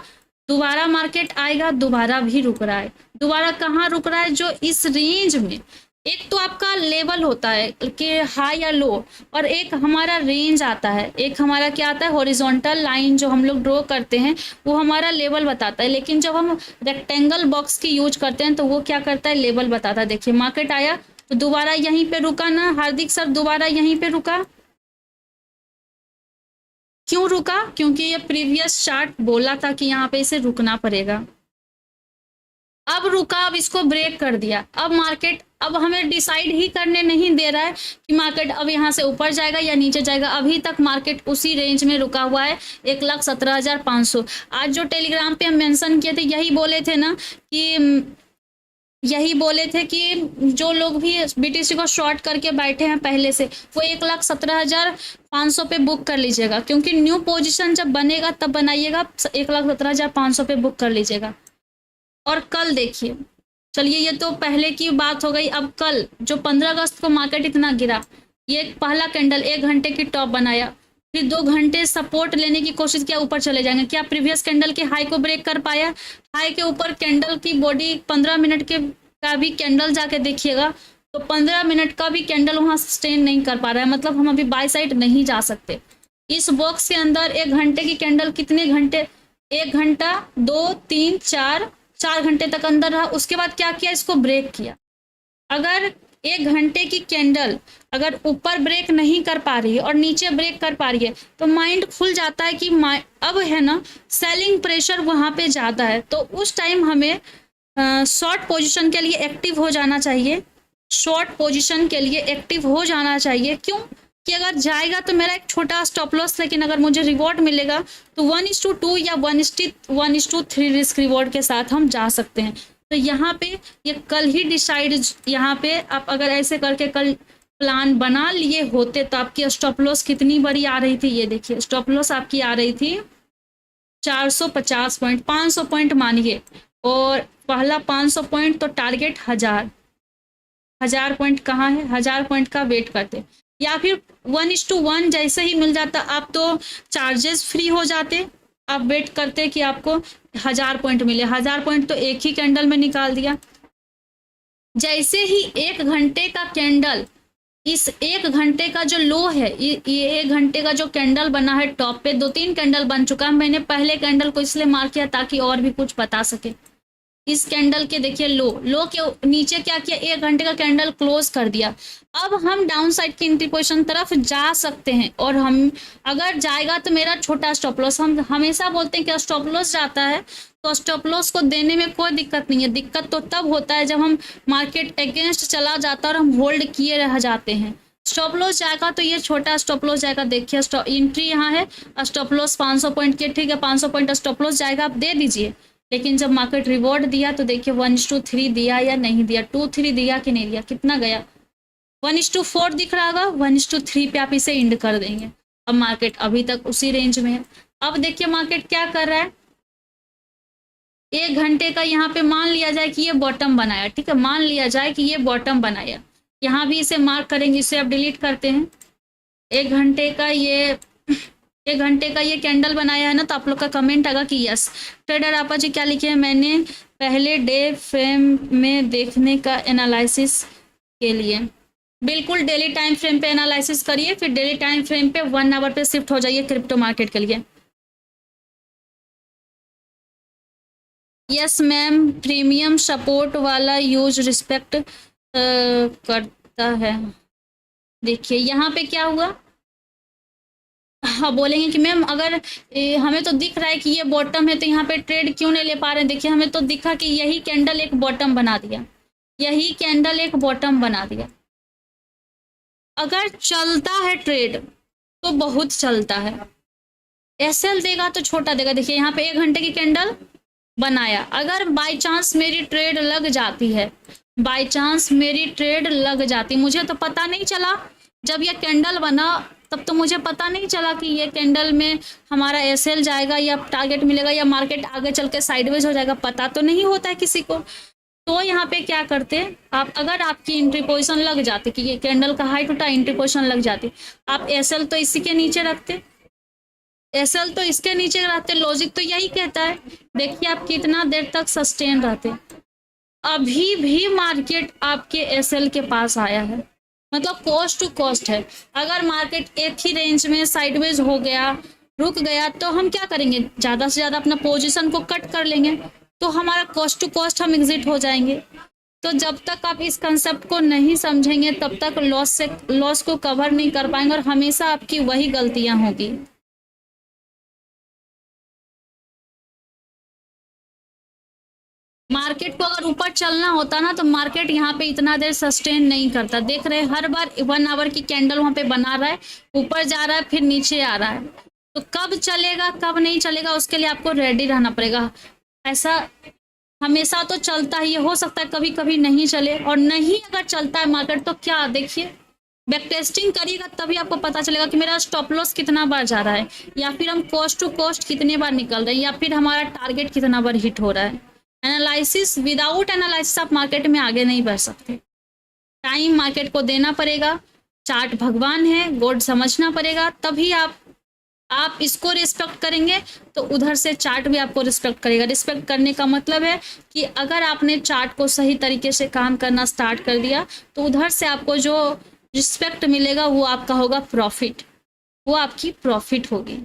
दोबारा मार्केट आएगा, दोबारा भी रुक रहा है। दोबारा कहाँ रुक रहा है, जो इस रेंज में, एक तो आपका लेवल होता है कि हाई या लो, और एक हमारा रेंज आता है, एक हमारा क्या आता है हॉरिजॉन्टल लाइन जो हम लोग ड्रॉ करते हैं वो हमारा लेवल बताता है। लेकिन जब हम रेक्टेंगल बॉक्स की यूज करते हैं तो वो क्या करता है, लेवल बताता है। देखिए मार्केट आया तो दोबारा यहीं पे रुका ना हार्दिक सर, दोबारा यहीं पे रुका। क्यों रुका, क्योंकि ये प्रीवियस चार्ट बोला था कि यहाँ पे इसे रुकना पड़ेगा। अब रुका, अब इसको ब्रेक कर दिया। अब मार्केट अब हमें डिसाइड ही करने नहीं दे रहा है कि मार्केट अब यहाँ से ऊपर जाएगा या नीचे जाएगा। अभी तक मार्केट उसी रेंज में रुका हुआ है, 1,17,500। आज जो टेलीग्राम पे हम मेंशन किए थे यही बोले थे ना कि जो लोग भी बीटीसी को शॉर्ट करके बैठे हैं पहले से, वो 1,17,500 पे बुक कर लीजिएगा, क्योंकि न्यू पोजीशन जब बनेगा तब बनाइएगा। 1,17,500 पे बुक कर लीजिएगा। और कल देखिए, चलिए ये तो पहले की बात हो गई। अब कल जो 15 अगस्त को मार्केट इतना गिरा, ये पहला कैंडल 1 घंटे की टॉप बनाया, फिर 2 घंटे सपोर्ट लेने की कोशिश किया, ऊपर चले जाएंगे। क्या प्रीवियस कैंडल के हाई को ब्रेक कर पाया? हाई के ऊपर कैंडल की बॉडी 15 मिनट के का भी कैंडल जाके देखिएगा तो 15 मिनट का भी कैंडल वहां सस्टेन नहीं कर पा रहा है, मतलब हम अभी बाय साइड नहीं जा सकते। इस बॉक्स के अंदर 1 घंटे की कैंडल कितने घंटे, 1 घंटा 2 3 4 घंटे तक अंदर रहा। उसके बाद क्या किया, इसको ब्रेक किया। अगर 1 घंटे की कैंडल अगर ऊपर ब्रेक नहीं कर पा रही है और नीचे ब्रेक कर पा रही है तो माइंड खुल जाता है कि अब है ना सेलिंग प्रेशर वहां पे ज्यादा है, तो उस टाइम हमें शॉर्ट पोजीशन के लिए एक्टिव हो जाना चाहिए। शॉर्ट पोजीशन के लिए एक्टिव हो जाना चाहिए। क्यों कि अगर जाएगा तो मेरा एक छोटा स्टॉप लॉस, लेकिन अगर मुझे रिवॉर्ड मिलेगा तो 1:2 या 1:3 रिस्क रिवॉर्ड के साथ हम जा सकते हैं। तो यहाँ पे ये कल ही डिसाइड, यहाँ पे आप अगर ऐसे करके कल प्लान बना लिए होते तो आपकी स्टॉप लॉस कितनी बड़ी आ रही थी। ये देखिए स्टॉप लॉस आपकी आ रही थी 450 पॉइंट, 500 पॉइंट मानिए, और पहला 500 पॉइंट तो टारगेट 1000 पॉइंट कहाँ है, 1000 पॉइंट का वेट करते, या फिर 1:1 जैसे ही मिल जाता आप तो चार्जेस फ्री हो जाते। आप वेट करते कि आपको 1000 पॉइंट मिले, 1000 पॉइंट तो एक ही कैंडल में निकाल दिया। जैसे ही 1 घंटे का कैंडल, इस 1 घंटे का जो लो है, ये 1 घंटे का जो कैंडल बना है टॉप पे, 2-3 कैंडल बन चुका है। मैंने पहले कैंडल को इसलिए मार्क किया ताकि और भी कुछ बता सके। इस कैंडल के देखिए लो के नीचे क्या किया, 1 घंटे का कैंडल क्लोज कर दिया। अब हम डाउन साइड की एंट्री पोजीशन तरफ जा सकते हैं, और हम अगर जाएगा तो मेरा छोटा स्टॉप लॉस, हम हमेशा बोलते हैं कि स्टॉप लॉस जाता है तो स्टॉप लॉस को देने में कोई दिक्कत नहीं है। दिक्कत तो तब होता है जब हम मार्केट अगेंस्ट चला जाता है और हम होल्ड किए रह जाते हैं। स्टॉप लॉस जाएगा तो ये छोटा स्टॉप लॉस जाएगा, देखिए एंट्री यहाँ है, स्टॉप लॉस 500 पॉइंट के, ठीक है 500 पॉइंट स्टॉप लॉस जाएगा, आप दे दीजिए। लेकिन जब मार्केट रिवॉर्ड दिया तो देखिए 1:3 दिया या नहीं दिया, 2:3 दिया कि नहीं दिया, कितना गया 1:4 दिख रहा होगा, 1:3 पे आप इसे इंड कर देंगे। अब मार्केट अभी तक उसी रेंज में है। अब देखिए मार्केट क्या कर रहा है, 1 घंटे का यहाँ पे मान लिया जाए कि ये बॉटम बनाया, ठीक है, मान लिया जाए कि ये बॉटम बनाया, यहाँ भी इसे मार्क करेंगे, इसे आप डिलीट करते हैं। 1 घंटे का ये कैंडल बनाया है ना, तो आप लोग का कमेंट आएगा कि यस। ट्रेडर आपा जी क्या लिखे हैं, मैंने पहले डे फ्रेम में देखने का एनालिसिस के लिए, बिल्कुल डेली टाइम फ्रेम पे एनालिसिस करिए, फिर डेली टाइम फ्रेम पे 1 आवर पे शिफ्ट हो जाइए क्रिप्टो मार्केट के लिए। यस मैम, प्रीमियम सपोर्ट वाला यूज रिस्पेक्ट करता है। देखिए यहाँ पे क्या हुआ, हाँ बोलेंगे कि मैम अगर हमें तो दिख रहा है कि ये बॉटम है तो यहाँ पे ट्रेड क्यों नहीं ले पा रहे हैं। देखिए हमें तो दिखा कि यही कैंडल एक बॉटम बना दिया, यही कैंडल एक बॉटम बना दिया। अगर चलता है ट्रेड तो बहुत चलता है, एसएल देगा तो छोटा देगा। देखिए यहाँ पे 1 घंटे की कैंडल बनाया, अगर बाय चांस मेरी ट्रेड लग जाती है, बाय चांस मेरी ट्रेड लग जाती, मुझे तो पता नहीं चला जब ये कैंडल बना, तब तो मुझे पता नहीं चला कि ये कैंडल में हमारा एसएल जाएगा या टारगेट मिलेगा या मार्केट आगे चल के साइडवेज हो जाएगा, पता तो नहीं होता है किसी को। तो यहाँ पे क्या करते आप, अगर आपकी एंट्री पोजीशन लग जाती कि ये कैंडल का हाई टूटा, एंट्री पोजीशन लग जाती, आप एसएल तो इसी के नीचे रखते, एसएल तो इसके नीचे रहते, लॉजिक तो यही कहता है। देखिए आप कितना देर तक सस्टेन रहते, अभी भी मार्केट आपके एसएल के पास आया है, मतलब कॉस्ट टू कॉस्ट है। अगर मार्केट एक ही रेंज में साइडवेज हो गया, रुक गया, तो हम क्या करेंगे, ज़्यादा से ज़्यादा अपना पोजीशन को कट कर लेंगे, तो हमारा कॉस्ट टू कॉस्ट हम एग्जिट हो जाएंगे। तो जब तक आप इस कंसेप्ट को नहीं समझेंगे तब तक लॉस को कवर नहीं कर पाएंगे और हमेशा आपकी वही गलतियां होगी। मार्केट को अगर ऊपर चलना होता ना तो मार्केट यहाँ पे इतना देर सस्टेन नहीं करता। देख रहे हैं हर बार 1 आवर की कैंडल वहां पे बना रहा है, ऊपर जा रहा है फिर नीचे आ रहा है, तो कब चलेगा कब नहीं चलेगा उसके लिए आपको रेडी रहना पड़ेगा। ऐसा हमेशा तो चलता ही, हो सकता है कभी कभी नहीं चले, और नहीं अगर चलता है मार्केट तो क्या, देखिए बैक टेस्टिंग करिएगा तभी आपको पता चलेगा कि मेरा स्टॉप लॉस कितना बार जा रहा है, या फिर हम कॉस्ट टू कॉस्ट कितने बार निकल रहे हैं, या फिर हमारा टारगेट कितना बार हिट हो रहा है। एनालिसिस, विदाउट एनालिसिस आप मार्केट में आगे नहीं बढ़ सकते। टाइम मार्केट को देना पड़ेगा, चार्ट भगवान है, गॉड समझना पड़ेगा, तभी आप इसको रिस्पेक्ट करेंगे तो उधर से चार्ट भी आपको रिस्पेक्ट करेगा। रिस्पेक्ट करने का मतलब है कि अगर आपने चार्ट को सही तरीके से काम करना स्टार्ट कर दिया तो उधर से आपको जो रिस्पेक्ट मिलेगा वो आपका होगा प्रॉफिट, वो आपकी प्रॉफिट होगी।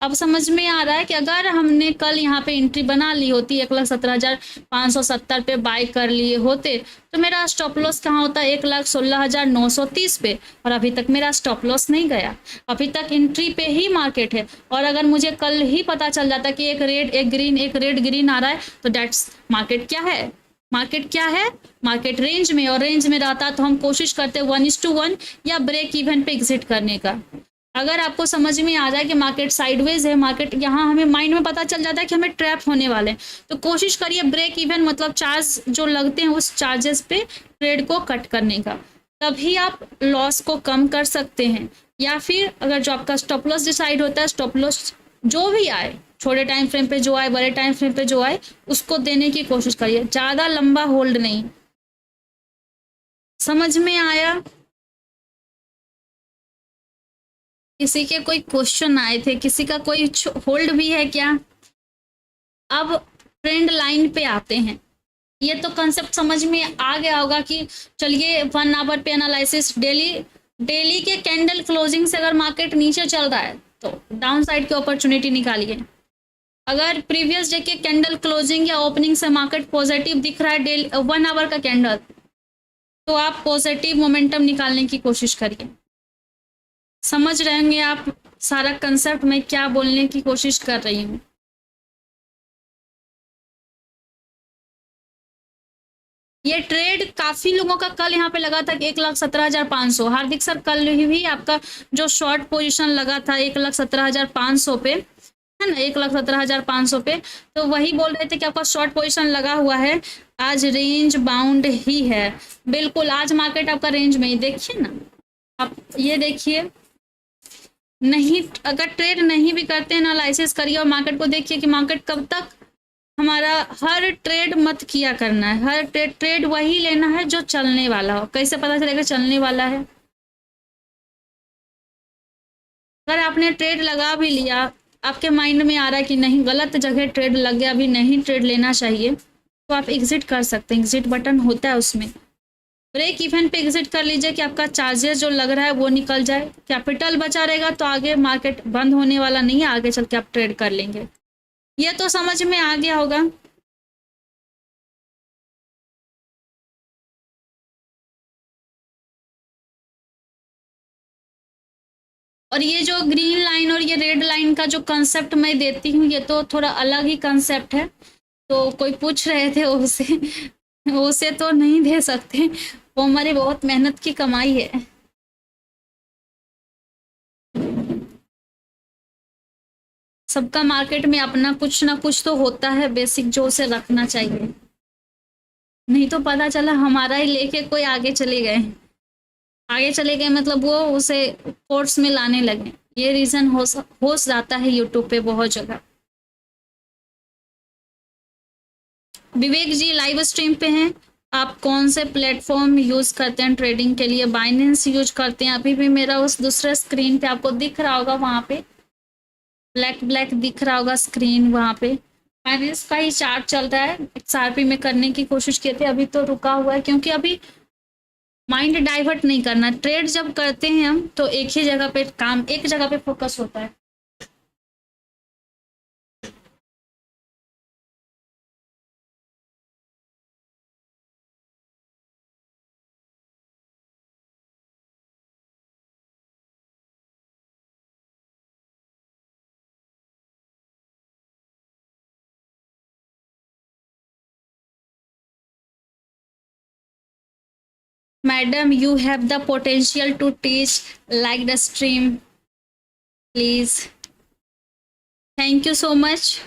अब समझ में आ रहा है कि अगर हमने कल यहाँ पे एंट्री बना ली होती, 1,17,570 पे बाय कर लिए होते तो मेरा स्टॉप लॉस कहाँ होता, 1,16,930 पे, और अभी तक मेरा स्टॉप लॉस नहीं गया, अभी तक एंट्री पे ही मार्केट है। और अगर मुझे कल ही पता चल जाता कि एक रेड एक ग्रीन, एक रेड ग्रीन आ रहा है, तो डेट्स मार्केट क्या है, मार्केट क्या है, मार्केट रेंज में, और रेंज में रहता तो हम कोशिश करते 1:1 या ब्रेक इवन पे एग्जिट करने का। अगर आपको समझ में आ जाए कि मार्केट साइडवेज है, मार्केट यहाँ हमें माइंड में पता चल जाता है कि हमें ट्रैप होने वाले हैं, तो कोशिश करिए ब्रेक इवन मतलब चार्ज जो लगते हैं उस चार्जेस पे ट्रेड को कट करने का, तभी आप लॉस को कम कर सकते हैं। या फिर अगर जो आपका स्टॉप लॉस डिसाइड होता है, स्टॉप लॉस जो भी आए, छोटे टाइम फ्रेम पे जो आए, बड़े टाइम फ्रेम पे जो आए, उसको देने की कोशिश करिए, ज़्यादा लंबा होल्ड नहीं। समझ में आया? किसी के कोई क्वेश्चन आए थे, किसी का कोई होल्ड भी है क्या? अब ट्रेंड लाइन पे आते हैं। ये तो कंसेप्ट समझ में आ गया होगा कि चलिए 1 आवर पे एनालिसिस, डेली के कैंडल क्लोजिंग से अगर मार्केट नीचे चल रहा है तो डाउन साइड की अपॉर्चुनिटी निकालिए। अगर प्रीवियस डे के कैंडल क्लोजिंग या ओपनिंग से मार्केट पॉजिटिव दिख रहा है डेली 1 आवर का कैंडल, तो आप पॉजिटिव मोमेंटम निकालने की कोशिश करिए। समझ रहे होंगे आप सारा कंसेप्ट मैं क्या बोलने की कोशिश कर रही हूँ। ये ट्रेड काफी लोगों का कल यहाँ पे लगा था कि 1,17,500। हार्दिक सर कल ही आपका जो शॉर्ट पोजीशन लगा था 1,17,500 पे, है ना, 1,17,500 पे, तो वही बोल रहे थे कि आपका शॉर्ट पोजीशन लगा हुआ है, आज रेंज बाउंड ही है। बिल्कुल आज मार्केट आपका रेंज में ही, देखिए ना आप, ये देखिए। नहीं, अगर ट्रेड नहीं भी करते हैं एनालिसिस करिए और मार्केट को देखिए कि मार्केट कब तक हमारा, हर ट्रेड मत किया करना है, हर ट्रेड वही लेना है जो चलने वाला हो। कैसे पता चलेगा चलने वाला है? अगर आपने ट्रेड लगा भी लिया, आपके माइंड में आ रहा है कि नहीं गलत जगह ट्रेड लग गया, अभी नहीं ट्रेड लेना चाहिए, तो आप एग्जिट कर सकते हैं। एग्जिट बटन होता है उसमें, ब्रेक इवन पे एग्जिट कर लीजिए कि आपका चार्जेस जो लग रहा है वो निकल जाए, कैपिटल बचा रहेगा, तो आगे मार्केट बंद होने वाला नहीं है, आगे चल के आप ट्रेड कर लेंगे। ये तो समझ में आ गया होगा। और ये जो ग्रीन लाइन और ये रेड लाइन का जो कंसेप्ट मैं देती हूँ, ये तो थोड़ा अलग ही कंसेप्ट है। तो कोई पूछ रहे थे उसे उसे तो नहीं दे सकते, वो हमारी बहुत मेहनत की कमाई है। सबका मार्केट में अपना कुछ ना कुछ तो होता है बेसिक, जो उसे रखना चाहिए। नहीं तो पता चला हमारा ही लेके कोई आगे चले गए, आगे चले गए मतलब वो उसे कोर्स में लाने लगे। ये रीजन हो जाता है यूट्यूब पे बहुत जगह। विवेक जी लाइव स्ट्रीम पे हैं। आप कौन से प्लेटफॉर्म यूज करते हैं ट्रेडिंग के लिए? बाइनेंस यूज करते हैं? अभी भी मेरा उस दूसरे स्क्रीन पे आपको दिख रहा होगा, वहां पे ब्लैक ब्लैक दिख रहा होगा स्क्रीन, वहां पे बाइनेंस का ही चार्ट चल रहा है। XRP में करने की कोशिश किए थे, अभी तो रुका हुआ है, क्योंकि अभी माइंड डाइवर्ट नहीं करना। ट्रेड जब करते हैं हम तो एक ही जगह पे काम, एक जगह पे फोकस होता है। Madam you have the potential to teach, like the stream please. Thank you so much,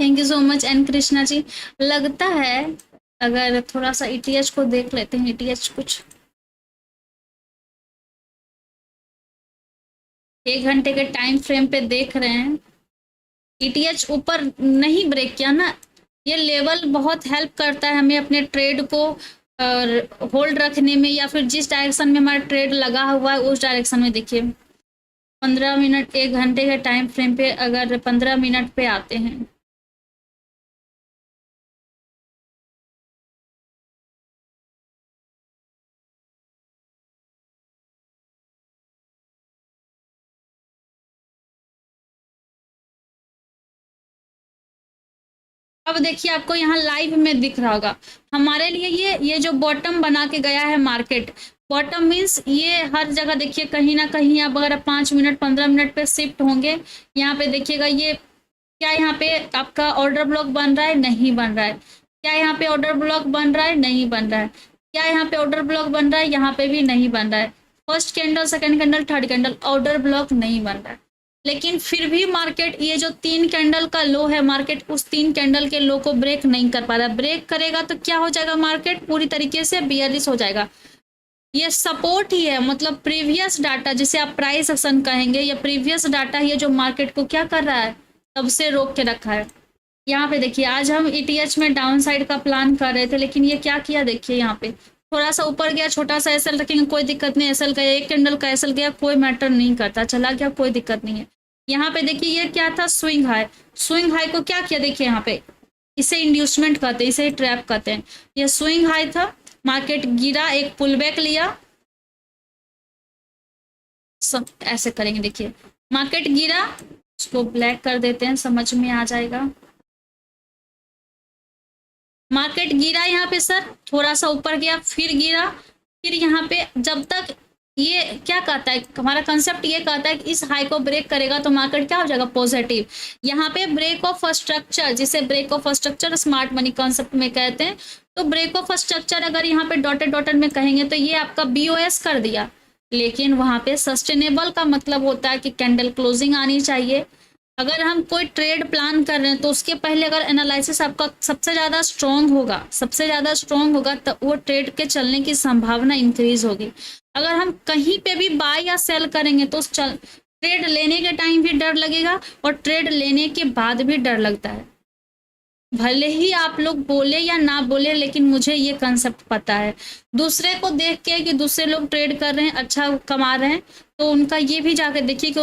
thank you so much N Krishna ji. लगता है अगर थोड़ा सा ETH को देख लेते हैं, ETH कुछ 1 घंटे के टाइम फ्रेम पे देख रहे हैं, ETH ऊपर नहीं ब्रेक किया ना। ये लेवल बहुत हेल्प करता है हमें अपने ट्रेड को होल्ड रखने में, या फिर जिस डायरेक्शन में हमारा ट्रेड लगा हुआ है उस डायरेक्शन में। देखिए 15 मिनट, 1 घंटे के टाइम फ्रेम पे अगर 15 मिनट पे आते हैं, अब देखिए आपको यहाँ लाइव में दिख रहा होगा हमारे लिए ये जो बॉटम बना के गया है मार्केट। बॉटम मीन्स ये हर जगह देखिए कहीं ना कहीं आप अगर 5 मिनट 15 मिनट पे शिफ्ट होंगे, यहाँ पे देखिएगा ये क्या, यहाँ पे आपका ऑर्डर ब्लॉक बन रहा है, नहीं बन रहा है। क्या यहाँ पे ऑर्डर ब्लॉक बन रहा है, नहीं बन रहा है। क्या यहाँ पे ऑर्डर ब्लॉक बन रहा है, यहाँ पे भी नहीं बन रहा है। First candle, second candle, third candle, order block नहीं बन रहा है। लेकिन फिर भी मार्केट ये जो 3 कैंडल का लो है, मार्केट उस 3 कैंडल के लो को ब्रेक नहीं कर पा रहा। ब्रेक करेगा तो क्या हो जाएगा, मार्केट पूरी तरीके से बियरिश हो जाएगा। ये सपोर्ट ही है, मतलब प्रीवियस डाटा जिसे आप प्राइस एक्शन कहेंगे, ये प्रीवियस डाटा ही है जो मार्केट को क्या कर रहा है, तब से रोक के रखा है। यहाँ पे देखिए आज हम ETH में डाउन साइड का प्लान कर रहे थे, लेकिन ये क्या किया देखिए, यहाँ पे थोड़ा सा ऊपर गया, छोटा सा एसएल रखेंगे कोई दिक्कत नहीं, एसएल गया, 1 कैंडल का एसएल गया कोई मैटर नहीं करता, चला गया कोई दिक्कत नहीं है। यहाँ पे देखिए ये क्या था, स्विंग हाई। स्विंग हाई को क्या किया देखिए, यहाँ पे इसे इंड्यूसमेंट कहते हैं, इसे ट्रैप कहते हैं। ये स्विंग हाई था, मार्केट गिरा, एक पुल बैक लिया, सब ऐसे करेंगे देखिए, मार्केट गिरा, इसको ब्लैक कर देते हैं, समझ में आ जाएगा। मार्केट गिरा यहाँ पे सर, थोड़ा सा ऊपर गया, फिर गिरा, फिर यहाँ पे जब तक ये क्या कहता है, हमारा कंसेप्ट ये कहता है कि इस हाई को ब्रेक करेगा तो मार्केट क्या हो जाएगा, पॉजिटिव। यहाँ पे ब्रेक ऑफ स्ट्रक्चर, जिसे break of structure smart money concept में कहते हैं, तो ब्रेक ऑफ स्ट्रक्चर अगर यहाँ पे डॉटेड डॉटेड में कहेंगे तो ये आपका बीओएस कर दिया, लेकिन वहां पे सस्टेनेबल का मतलब होता है कि कैंडल क्लोजिंग आनी चाहिए। अगर हम कोई ट्रेड प्लान कर रहे हैं तो उसके पहले अगर एनालिसिस आपका सबसे ज़्यादा स्ट्रॉन्ग होगा तो वो ट्रेड के चलने की संभावना इंक्रीज होगी। अगर हम कहीं पे भी बाय या सेल करेंगे तो उस ट्रेड लेने के टाइम भी डर लगेगा और ट्रेड लेने के बाद भी डर लगता है। भले ही आप लोग बोले या ना बोले, लेकिन मुझे ये कंसेप्ट पता है। दूसरे को देख के कि दूसरे लोग ट्रेड कर रहे हैं, अच्छा कमा रहे हैं, तो उनका ये भी जाकर देखिए कि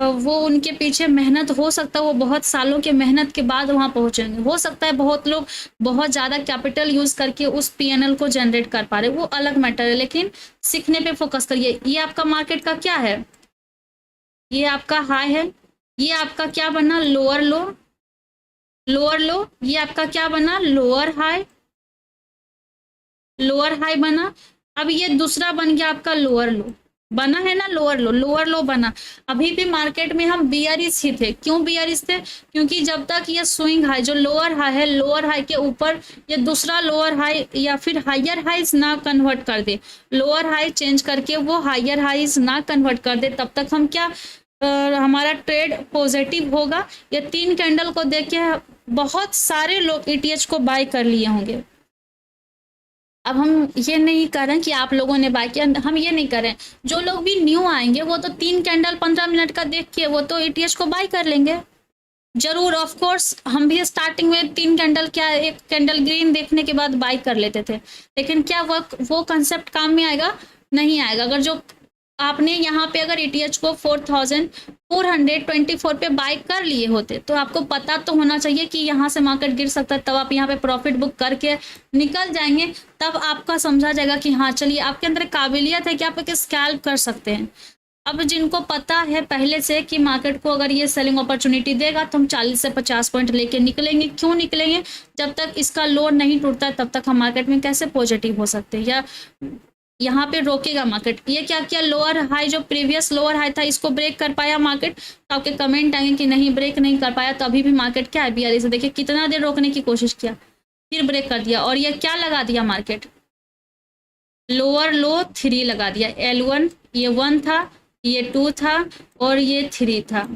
वो उनके पीछे मेहनत, हो सकता है वो बहुत सालों के मेहनत के बाद वहां पहुंचेंगे, हो सकता है बहुत लोग बहुत ज़्यादा कैपिटल यूज करके उस पीएनएल को जनरेट कर पा रहे, वो अलग मैटर है, लेकिन सीखने पे फोकस करिए। ये आपका मार्केट का क्या है, ये आपका हाई है, ये आपका क्या बना, लोअर लो, लोअर लो, ये आपका क्या बना, लोअर हाई, लोअर हाई बना। अब ये दूसरा बन गया आपका लोअर लो, बना है ना, लोअर लो, लोअर लो बना। अभी भी मार्केट में हम बियरिश ही थे। क्यों बियरिश थे, क्योंकि जब तक ये स्विंग हाई जो लोअर हाई है, लोअर हाई के ऊपर ये दूसरा लोअर हाई या फिर हायर हाइज ना कन्वर्ट कर दे, लोअर हाई चेंज करके वो हायर हाइज ना कन्वर्ट कर दे, तब तक हम क्या हमारा ट्रेड पॉजिटिव होगा। ये 3 कैंडल को देख के बहुत सारे लोग ईटीएच को बाय कर लिए होंगे। अब हम ये नहीं कर रहे हैं कि आप लोगों ने बाय किया, हम ये नहीं कर रहे हैं, जो लोग भी न्यू आएंगे वो तो 3 कैंडल 15 मिनट का देख के वो तो ईटीएच को बाय कर लेंगे जरूर। ऑफ कोर्स हम भी स्टार्टिंग में 3 कैंडल क्या, एक कैंडल ग्रीन देखने के बाद बाय कर लेते थे, लेकिन क्या वो कंसेप्ट काम में आएगा, नहीं आएगा। अगर जो आपने यहाँ पे अगर ईटीएच को 4424 पे बाय कर लिए होते तो आपको पता तो होना चाहिए कि यहाँ से मार्केट गिर सकता है, तब आप यहाँ पे प्रॉफिट बुक करके निकल जाएंगे, तब आपका समझा जाएगा कि हाँ चलिए आपके अंदर काबिलियत है कि आप एक स्कैल्प कर सकते हैं। अब जिनको पता है पहले से कि मार्केट को अगर ये सेलिंग अपॉर्चुनिटी देगा तो हम 40 से 50 पॉइंट लेके निकलेंगे। क्यों निकलेंगे, जब तक इसका लो नहीं टूटता तब तक हम मार्केट में कैसे पॉजिटिव हो सकते हैं, या यहाँ पे रोकेगा मार्केट। ये क्या किया, लोअर हाई जो प्रीवियस लोअर हाई था इसको ब्रेक कर पाया मार्केट, तो आपके कमेंट आएंगे कि नहीं ब्रेक नहीं कर पाया, तो अभी भी मार्केट क्या है, बियरिश से। देखिए कितना देर रोकने की कोशिश किया, फिर ब्रेक कर दिया, और ये क्या लगा दिया मार्केट, लोअर लो 3 लगा दिया। L1 ये 1 था, ये 2 था और ये 3 था।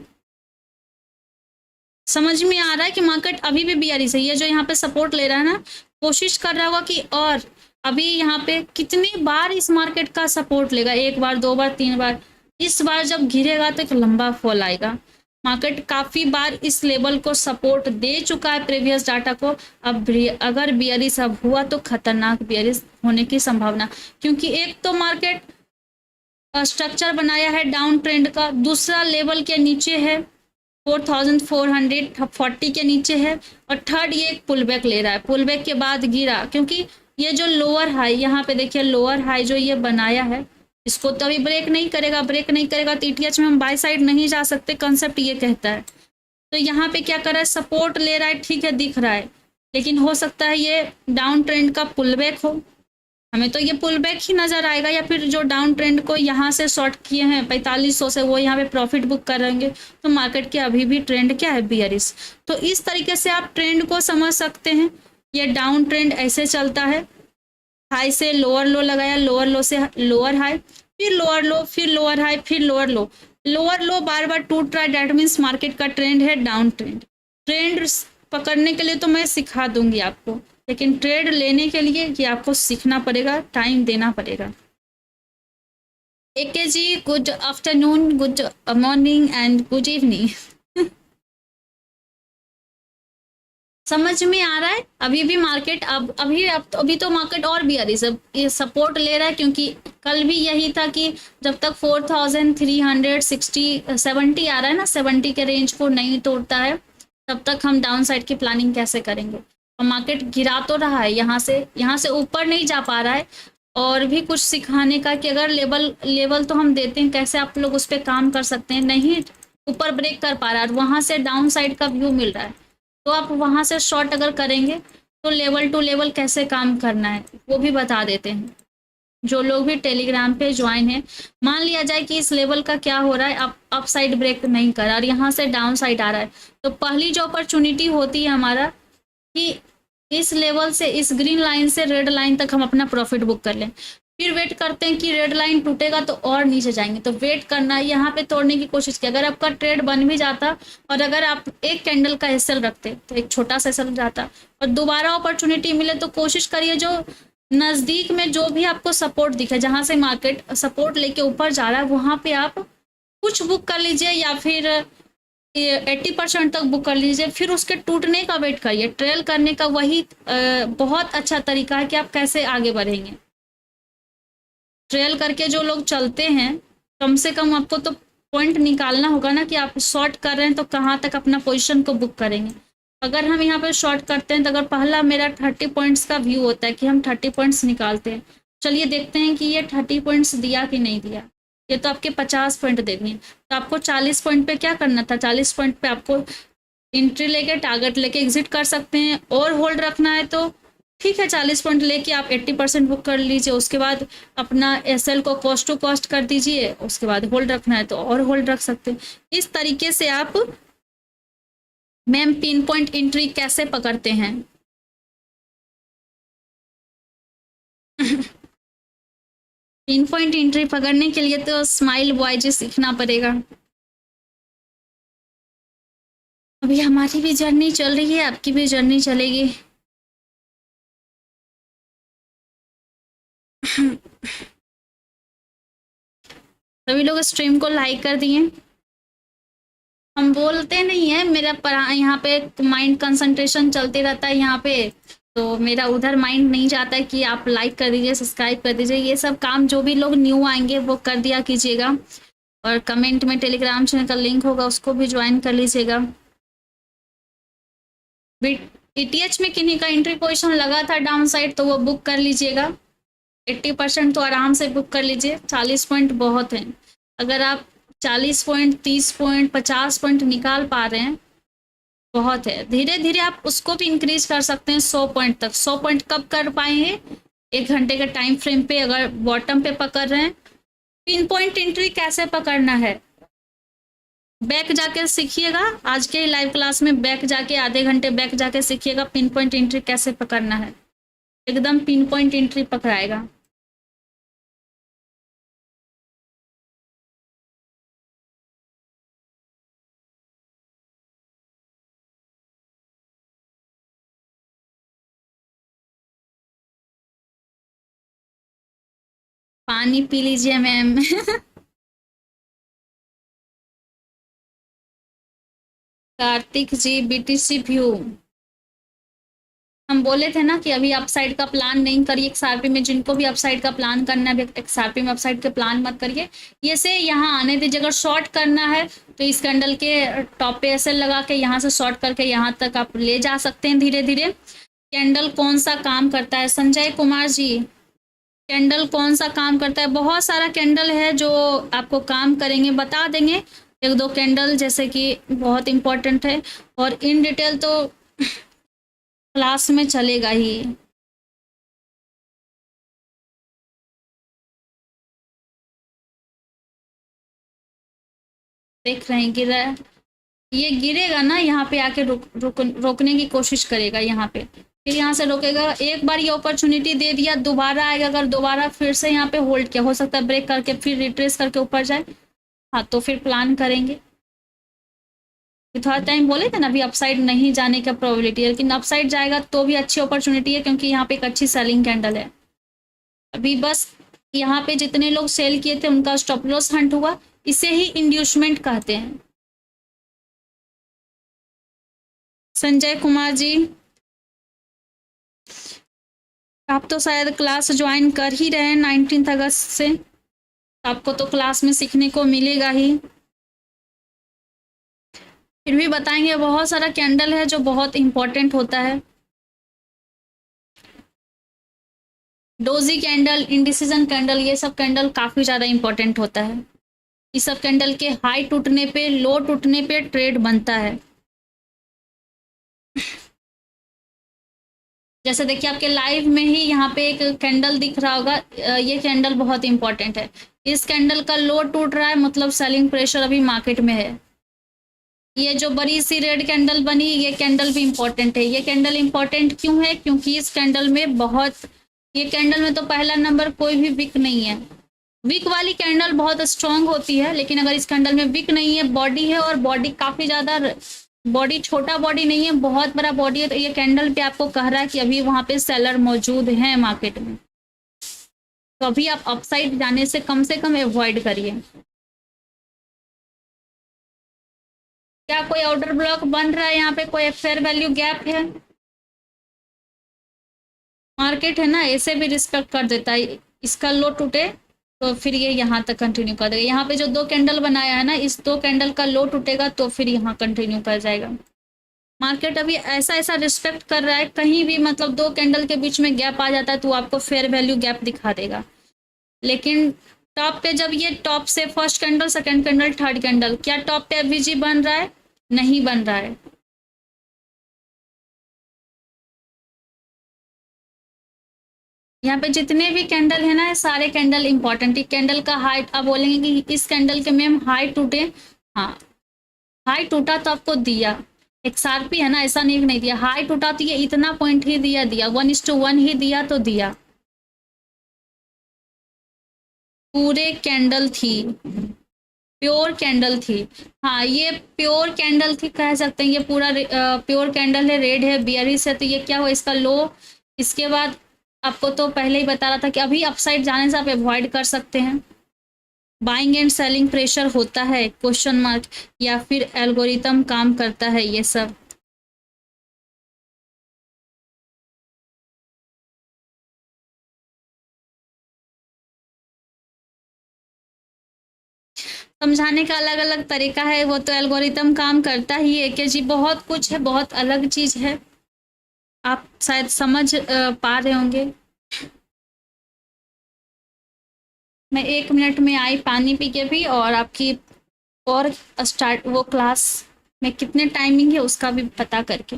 समझ में आ रहा है कि मार्केट अभी भी बियरिश है। ये जो यहाँ पे सपोर्ट ले रहा है ना, कोशिश कर रहा होगा कि और अभी यहाँ पे कितनी बार इस मार्केट का सपोर्ट लेगा, 1 बार 2 बार 3 बार, इस बार जब गिरेगा तो एक लंबा फॉल आएगा। मार्केट काफी बार इस लेवल को सपोर्ट दे चुका है प्रीवियस डाटा को। अब अगर बियरिश अब हुआ तो खतरनाक बियरिश होने की संभावना, क्योंकि एक तो मार्केट स्ट्रक्चर बनाया है डाउन ट्रेंड का, दूसरा लेवल के नीचे है 4440 के नीचे है, और थर्ड ये एक पुल बैक ले रहा है, पुल बैक के बाद गिरा, क्योंकि ये जो लोअर हाई यहाँ पे देखिए, लोअर हाई जो ये बनाया है इसको तो अभी ब्रेक नहीं करेगा, ब्रेक नहीं करेगा तो ईटीएच में हम बाय साइड नहीं जा सकते, कंसेप्ट ये कहता है। तो यहाँ पे क्या कर रहा है, सपोर्ट ले रहा है, ठीक है दिख रहा है, लेकिन हो सकता है ये डाउन ट्रेंड का पुल बैक हो, हमें तो ये पुल बैक ही नजर आएगा, या फिर जो डाउन ट्रेंड को यहाँ से शॉर्ट किए हैं 4500 से वो यहाँ पे प्रॉफिट बुक कर रहेंगे, तो मार्केट के अभी भी ट्रेंड क्या है, बियरिश। तो इस तरीके से आप ट्रेंड को समझ सकते हैं। ये डाउन ट्रेंड ऐसे चलता है, हाई से लोअर लो लगाया, लोअर लो से लोअर हाई, फिर लोअर लो, फिर लोअर हाई, फिर लोअर लो, लोअर लो बार बार टूट रहा है, डेट मीन्स मार्केट का ट्रेंड है डाउन ट्रेंड। ट्रेंड पकड़ने के लिए तो मैं सिखा दूंगी आपको, लेकिन ट्रेड लेने के लिए ये आपको सीखना पड़ेगा, टाइम देना पड़ेगा। AK ji good afternoon, good morning and good evening. समझ में आ रहा है। अभी भी मार्केट अभी तो मार्केट और भी आ रही है, ये सपोर्ट ले रहा है, क्योंकि कल भी यही था कि जब तक 4360-70 आ रहा है ना, 70 के रेंज को नहीं तोड़ता है तब तक हम डाउन साइड की प्लानिंग कैसे करेंगे। और मार्केट गिरा तो रहा है, यहाँ से ऊपर नहीं जा पा रहा है, और भी कुछ सिखाने का कि अगर लेवल तो हम देते हैं, कैसे आप लोग उस पर काम कर सकते हैं। नहीं ऊपर ब्रेक कर पा रहा है और वहां से डाउन साइड का व्यू मिल रहा है, तो आप वहां से शॉर्ट अगर करेंगे तो लेवल टू लेवल कैसे काम करना है वो भी बता देते हैं। जो लोग भी टेलीग्राम पे ज्वाइन है, मान लिया जाए कि इस लेवल का क्या हो रहा है, अप साइड ब्रेक नहीं कर रहा और यहाँ से डाउन साइड आ रहा है, तो पहली जो अपॉर्चुनिटी होती है हमारा कि इस लेवल से, इस ग्रीन लाइन से रेड लाइन तक हम अपना प्रॉफिट बुक कर लें। फिर वेट करते हैं कि रेड लाइन टूटेगा तो और नीचे जाएंगे, तो वेट करना, यहाँ पे तोड़ने की कोशिश की। अगर आपका ट्रेड बन भी जाता और अगर आप एक कैंडल का एसएल रखते तो एक छोटा सा एसएल जाता और दोबारा अपॉर्चुनिटी मिले तो कोशिश करिए जो नजदीक में जो भी आपको सपोर्ट दिखे, जहां से मार्केट सपोर्ट लेके ऊपर जा रहा है वहां पे आप कुछ बुक कर लीजिए या फिर 80% तक बुक कर लीजिए, फिर उसके टूटने का वेट करिए। ट्रेल करने का वही बहुत अच्छा तरीका है कि आप कैसे आगे बढ़ेंगे। ट्रेल करके जो लोग चलते हैं, कम से कम आपको तो पॉइंट निकालना होगा ना कि आप शॉर्ट कर रहे हैं तो कहाँ तक अपना पोजीशन को बुक करेंगे। अगर हम यहाँ पे शॉर्ट करते हैं तो अगर पहला मेरा 30 पॉइंट्स का व्यू होता है कि हम 30 पॉइंट्स निकालते हैं, चलिए देखते हैं कि ये 30 पॉइंट्स दिया कि नहीं दिया। ये तो आपके 50 पॉइंट देनी, तो आपको 40 पॉइंट पे क्या करना था, 40 पॉइंट पे आपको एंट्री लेके टारगेट लेके एग्जिट कर सकते हैं, और होल्ड रखना है तो ठीक है 40 पॉइंट लेके आप 80% बुक कर लीजिए, उसके बाद अपना एसएल को कॉस्ट टू कॉस्ट कर दीजिए, उसके बाद होल्ड रखना है तो और होल्ड रख सकते हैं। इस तरीके से आप मैम पिन पॉइंट एंट्री कैसे पकड़ते हैं पिन पॉइंट एंट्री पकड़ने के लिए तो स्माइल बॉय जी सीखना पड़ेगा। अभी हमारी भी जर्नी चल रही है, आपकी भी जर्नी चलेगी। सभी लोग स्ट्रीम को लाइक कर दिए। हम बोलते नहीं है, मेरा यहाँ पे माइंड कंसंट्रेशन चलते रहता है यहाँ पे, तो मेरा उधर माइंड नहीं जाता है कि आप लाइक कर दीजिए, सब्सक्राइब कर दीजिए, ये सब काम जो भी लोग न्यू आएंगे वो कर दिया कीजिएगा। और कमेंट में टेलीग्राम चैनल का लिंक होगा, उसको भी ज्वाइन कर लीजिएगा। ईटीएच में किन्हीं का एंट्री पोजीशन लगा था डाउन साइड तो वो बुक कर लीजिएगा। 80% तो आराम से बुक कर लीजिए, 40 पॉइंट बहुत हैं। अगर आप 40 पॉइंट, 30 पॉइंट, 50 पॉइंट निकाल पा रहे हैं बहुत है। धीरे धीरे आप उसको भी इंक्रीज कर सकते हैं 100 पॉइंट तक। 100 पॉइंट कब कर पाएंगे, 1 घंटे के टाइम फ्रेम पे अगर बॉटम पे पकड़ रहे हैं। पिन पॉइंट एंट्री कैसे पकड़ना है, बैक जाके सीखिएगा। आज के लाइव क्लास में बैक जाके आधे घंटे बैक जाके सीखिएगा पिन पॉइंट एंट्री कैसे पकड़ना है, एकदम पिन पॉइंट एंट्री पकड़ाएगा। पानी पी लीजिए मैम कार्तिक जी बीटीसी व्यू, हम बोले थे ना कि अभी अपसाइड का प्लान नहीं करिए एक्सआरपी में। जिनको भी अपसाइड का प्लान करना है एक्सआरपी में अपसाइड के प्लान मत करिए, ये से यहाँ आने दीजिए। अगर शॉर्ट करना है तो इस कैंडल के टॉप पे एसएल लगा के यहाँ से शॉर्ट करके यहाँ तक आप ले जा सकते हैं धीरे धीरे। कैंडल कौन सा काम करता है संजय कुमार जी, कैंडल कौन सा काम करता है, बहुत सारा कैंडल है जो आपको काम करेंगे, बता देंगे 1-2 कैंडल जैसे कि बहुत इंपॉर्टेंट है, और इन डिटेल तो क्लास में चलेगा ही। देख रहे हैं गिरा, ये गिरेगा ना यहाँ पे आके रोकने की कोशिश करेगा यहाँ पे, फिर यहाँ से रोकेगा। एक बार ये अपॉर्चुनिटी दे दिया, दोबारा आएगा, अगर दोबारा फिर से यहाँ पे होल्ड किया, हो सकता है ब्रेक करके फिर रिट्रेस करके ऊपर जाए, हाँ तो फिर प्लान करेंगे। थोड़ा टाइम बोले थे ना अभी अपसाइड नहीं जाने का प्रोबेबिलिटी है, लेकिन अपसाइड जाएगा तो भी अच्छी अपॉर्चुनिटी है क्योंकि यहाँ पे एक अच्छी सेलिंग कैंडल है। अभी बस यहाँ पे जितने लोग सेल किए थे उनका स्टॉप लॉस हंट हुआ, इसे ही इंड्यूसमेंट कहते हैं। संजय कुमार जी आप तो शायद क्लास ज्वाइन कर ही रहे हैं 19 अगस्त से, आपको तो क्लास में सीखने को मिलेगा ही। फिर भी बताएंगे, बहुत सारा कैंडल है जो बहुत इंपॉर्टेंट होता है। डोजी कैंडल, इंडिसीजन कैंडल, ये सब कैंडल काफी ज्यादा इंपॉर्टेंट होता है। इस सब कैंडल के हाई टूटने पे, लो टूटने पे ट्रेड बनता है। जैसे देखिए आपके लाइव में ही यहाँ पे एक कैंडल दिख रहा होगा, ये कैंडल बहुत इंपॉर्टेंट है। इस कैंडल का लो टूट रहा है, मतलब सेलिंग प्रेशर अभी मार्केट में है। ये जो बड़ी सी रेड कैंडल बनी, ये कैंडल भी इंपॉर्टेंट है। ये कैंडल इंपॉर्टेंट क्यों है? क्योंकि इस कैंडल में बहुत, ये कैंडल में तो पहला नंबर कोई भी विक नहीं है। विक वाली कैंडल बहुत स्ट्रांग होती है, लेकिन अगर इस कैंडल में विक नहीं है, बॉडी है और बॉडी काफी ज्यादा, बॉडी छोटा बॉडी नहीं है, बहुत बड़ा बॉडी है, तो ये कैंडल पे आपको कह रहा है कि अभी वहां पे सेलर मौजूद हैं मार्केट में। तो अभी आप अपसाइड जाने से कम अवॉइड करिए। क्या कोई ऑर्डर ब्लॉक बन रहा है? यहाँ पे कोई फेयर वैल्यू गैप है? मार्केट है ना, ऐसे भी रिस्पेक्ट कर देता है। इसका लो टूटे तो फिर ये यहाँ तक कंटिन्यू कर देगा। यहाँ पे जो दो कैंडल बनाया है ना, इस दो कैंडल का लो टूटेगा तो फिर यहाँ कंटिन्यू कर जाएगा। मार्केट अभी ऐसा ऐसा रिस्पेक्ट कर रहा है, कहीं भी मतलब दो कैंडल के बीच में गैप आ जाता है तो आपको फेयर वैल्यू गैप दिखा देगा। लेकिन टॉप पे जब ये टॉप से first candle, second candle, third candle, क्या टॉप पे एफवीजी बन रहा है? नहीं बन रहा है। यहाँ पे जितने भी कैंडल है ना, सारे कैंडल इंपॉर्टेंट है। कैंडल का हाइट, आप बोलेंगे कि इस कैंडल के मैम हाई टूटे, हाँ हाई टूटा तो आपको दिया, एक शार्पी है ना, ऐसा नहीं कि नहीं दिया। हाई टूटा तो ये इतना पॉइंट ही दिया, 1:1 ही दिया तो दिया। पूरे कैंडल थी, प्योर कैंडल थी। हाँ ये प्योर कैंडल थी कह सकते हैं। ये पूरा प्योर कैंडल है, रेड है, बियरिश है। तो ये क्या हुआ? इसका लो, इसके बाद आपको तो पहले ही बता रहा था कि अभी अपसाइड जाने से आप अवॉइड कर सकते हैं। बाइंग एंड सेलिंग प्रेशर होता है, क्वेश्चन मार्क, या फिर एल्गोरिथम काम करता है, ये सब। समझाने का अलग अलग तरीका है, वो तो एल्गोरिथम काम करता ही है कि जी बहुत कुछ है, बहुत अलग चीज है। आप शायद समझ पा रहे होंगे। मैं 1 मिनट में आई पानी पी के भी, और आपकी और स्टार्ट वो क्लास में कितने टाइमिंग है उसका भी पता करके।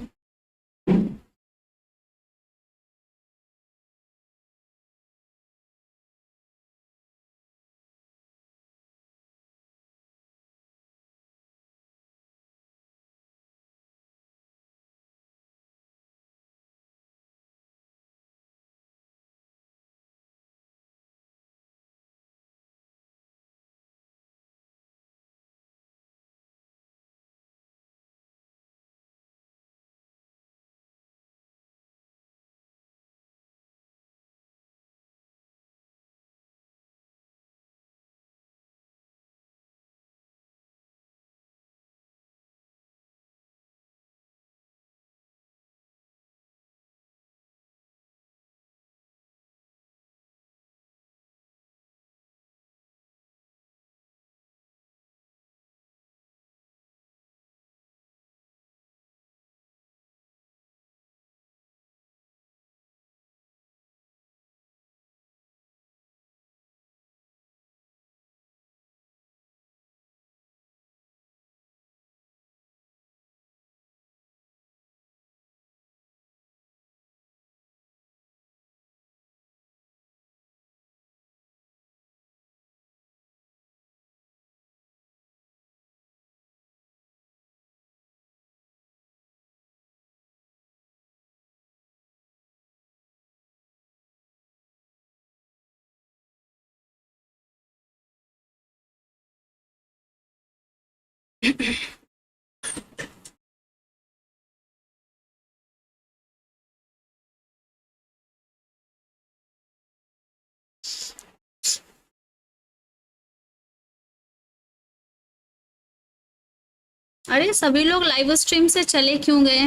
अरे सभी लोग लाइव स्ट्रीम से चले क्यों गए?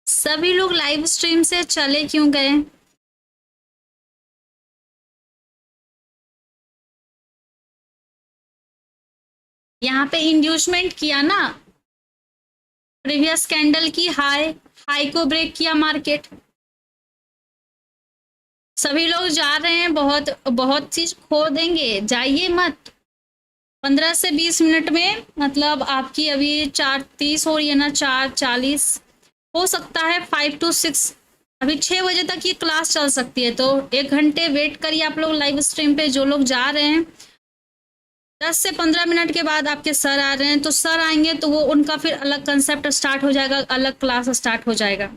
सभी लोग लाइव स्ट्रीम से चले क्यों गए? यहाँ पे इंड्यूसमेंट किया ना, प्रीवियस कैंडल की हाई, हाई को ब्रेक किया मार्केट, सभी लोग जा रहे हैं, बहुत बहुत चीज खो देंगे, जाइए मत। 15 से 20 मिनट में मतलब आपकी अभी 4:30 हो रही है ना, 4:40 हो सकता है 5 to 6, अभी 6 बजे तक ये क्लास चल सकती है। तो 1 घंटे वेट करिए आप लोग लाइव स्ट्रीम पे, जो लोग जा रहे हैं। 10 से 15 मिनट के बाद आपके सर आ रहे हैं, तो सर आएंगे तो वो उनका फिर अलग कंसेप्ट स्टार्ट हो जाएगा, अलग क्लास स्टार्ट हो जाएगा।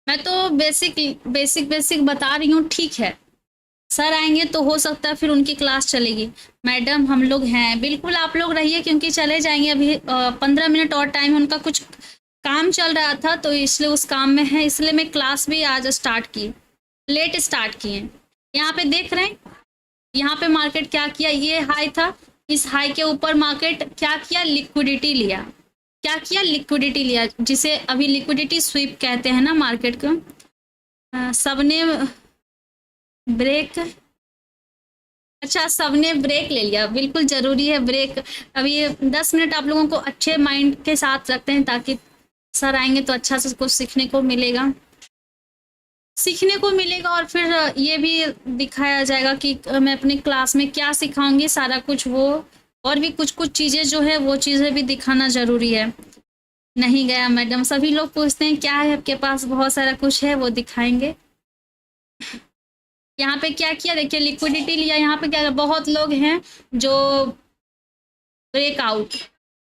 मैं तो बेसिक बेसिक बेसिक बता रही हूँ, ठीक है। सर आएंगे तो हो सकता है फिर उनकी क्लास चलेगी। मैडम हम लोग हैं, बिल्कुल आप लोग रहिए, क्योंकि चले जाएंगे अभी 15 मिनट और टाइम है। उनका कुछ काम चल रहा था तो इसलिए उस काम में है, इसलिए मैं क्लास भी आज स्टार्ट की, लेट स्टार्ट किए। यहाँ पे देख रहे हैं, यहाँ पे मार्केट क्या किया, ये हाई था, इस हाई के ऊपर मार्केट क्या किया, लिक्विडिटी लिया। क्या किया, लिक्विडिटी लिया, जिसे अभी लिक्विडिटी स्वीप कहते हैं ना मार्केट को। सबने ब्रेक, अच्छा सबने ब्रेक ले लिया, बिल्कुल ज़रूरी है ब्रेक। अभी 10 मिनट आप लोगों को अच्छे माइंड के साथ रखते हैं, ताकि सर आएंगे तो अच्छा से कुछ सीखने को मिलेगा, सीखने को मिलेगा। और फिर ये भी दिखाया जाएगा कि मैं अपनी क्लास में क्या सिखाऊंगी, सारा कुछ वो, और भी कुछ कुछ चीज़ें जो है वो चीज़ें भी दिखाना ज़रूरी है। नहीं गया मैडम, सभी लोग पूछते हैं क्या है आपके पास, बहुत सारा कुछ है वो दिखाएंगे। यहाँ पे क्या किया, देखिए लिक्विडिटी लिया। यहाँ पे क्या, बहुत लोग हैं जो ब्रेकआउट,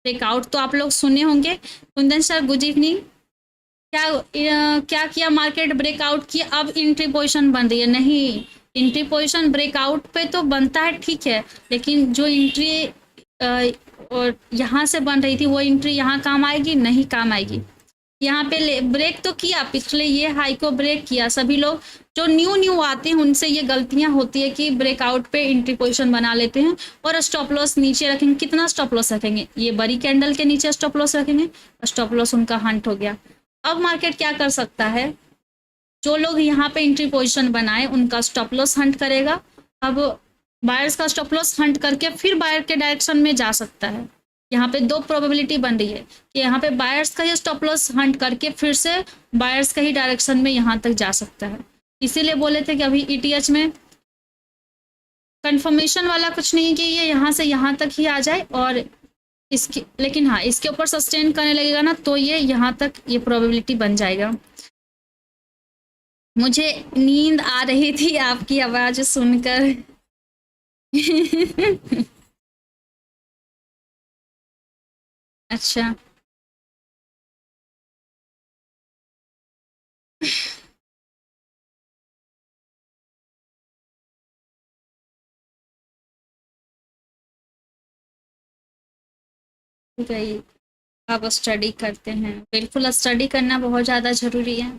ब्रेकआउट तो आप लोग सुने होंगे। Kundan sir good evening. क्या किया, मार्केट ब्रेकआउट किया, अब एंट्री पोजीशन बन रही है। नहीं, एंट्री पोजीशन ब्रेकआउट पे तो बनता है, ठीक है, लेकिन जो एंट्री और यहाँ से बन रही थी वो एंट्री यहाँ काम आएगी, नहीं काम आएगी। यहाँ पे ब्रेक तो किया, पिछले ये हाई को ब्रेक किया। सभी लोग जो न्यू न्यू आते हैं उनसे ये गलतियां होती है कि ब्रेकआउट पे एंट्री पोजीशन बना लेते हैं और स्टॉप लॉस नीचे रखेंगे। कितना स्टॉप लॉस रखेंगे, ये बड़ी कैंडल के नीचे स्टॉप लॉस रखेंगे, स्टॉप लॉस उनका हंट हो गया। अब मार्केट क्या कर सकता है, जो लोग यहाँ पे एंट्री पोजीशन बनाए उनका स्टॉप लॉस हंट करेगा। अब बायर्स का स्टॉप लॉस हंट करके फिर बायर के डायरेक्शन में जा सकता है। यहाँ पे दो प्रोबेबिलिटी बन रही है कि यहाँ पे बायर्स का ही स्टॉप लॉस हंट करके फिर से बायर्स का ही डायरेक्शन में यहाँ तक जा सकता है। इसीलिए बोले थे कि अभी ईटीएच में कंफर्मेशन वाला कुछ नहीं कि ये यहाँ से यहाँ तक ही आ जाए, और इसकी, लेकिन हाँ इसके ऊपर सस्टेन करने लगेगा ना तो ये यहाँ तक ये प्रोबेबिलिटी बन जाएगा। मुझे नींद आ रही थी आपकी आवाज सुनकर। अच्छा, गई, अब स्टडी करते हैं, बिल्कुल स्टडी करना बहुत ज़्यादा ज़रूरी है।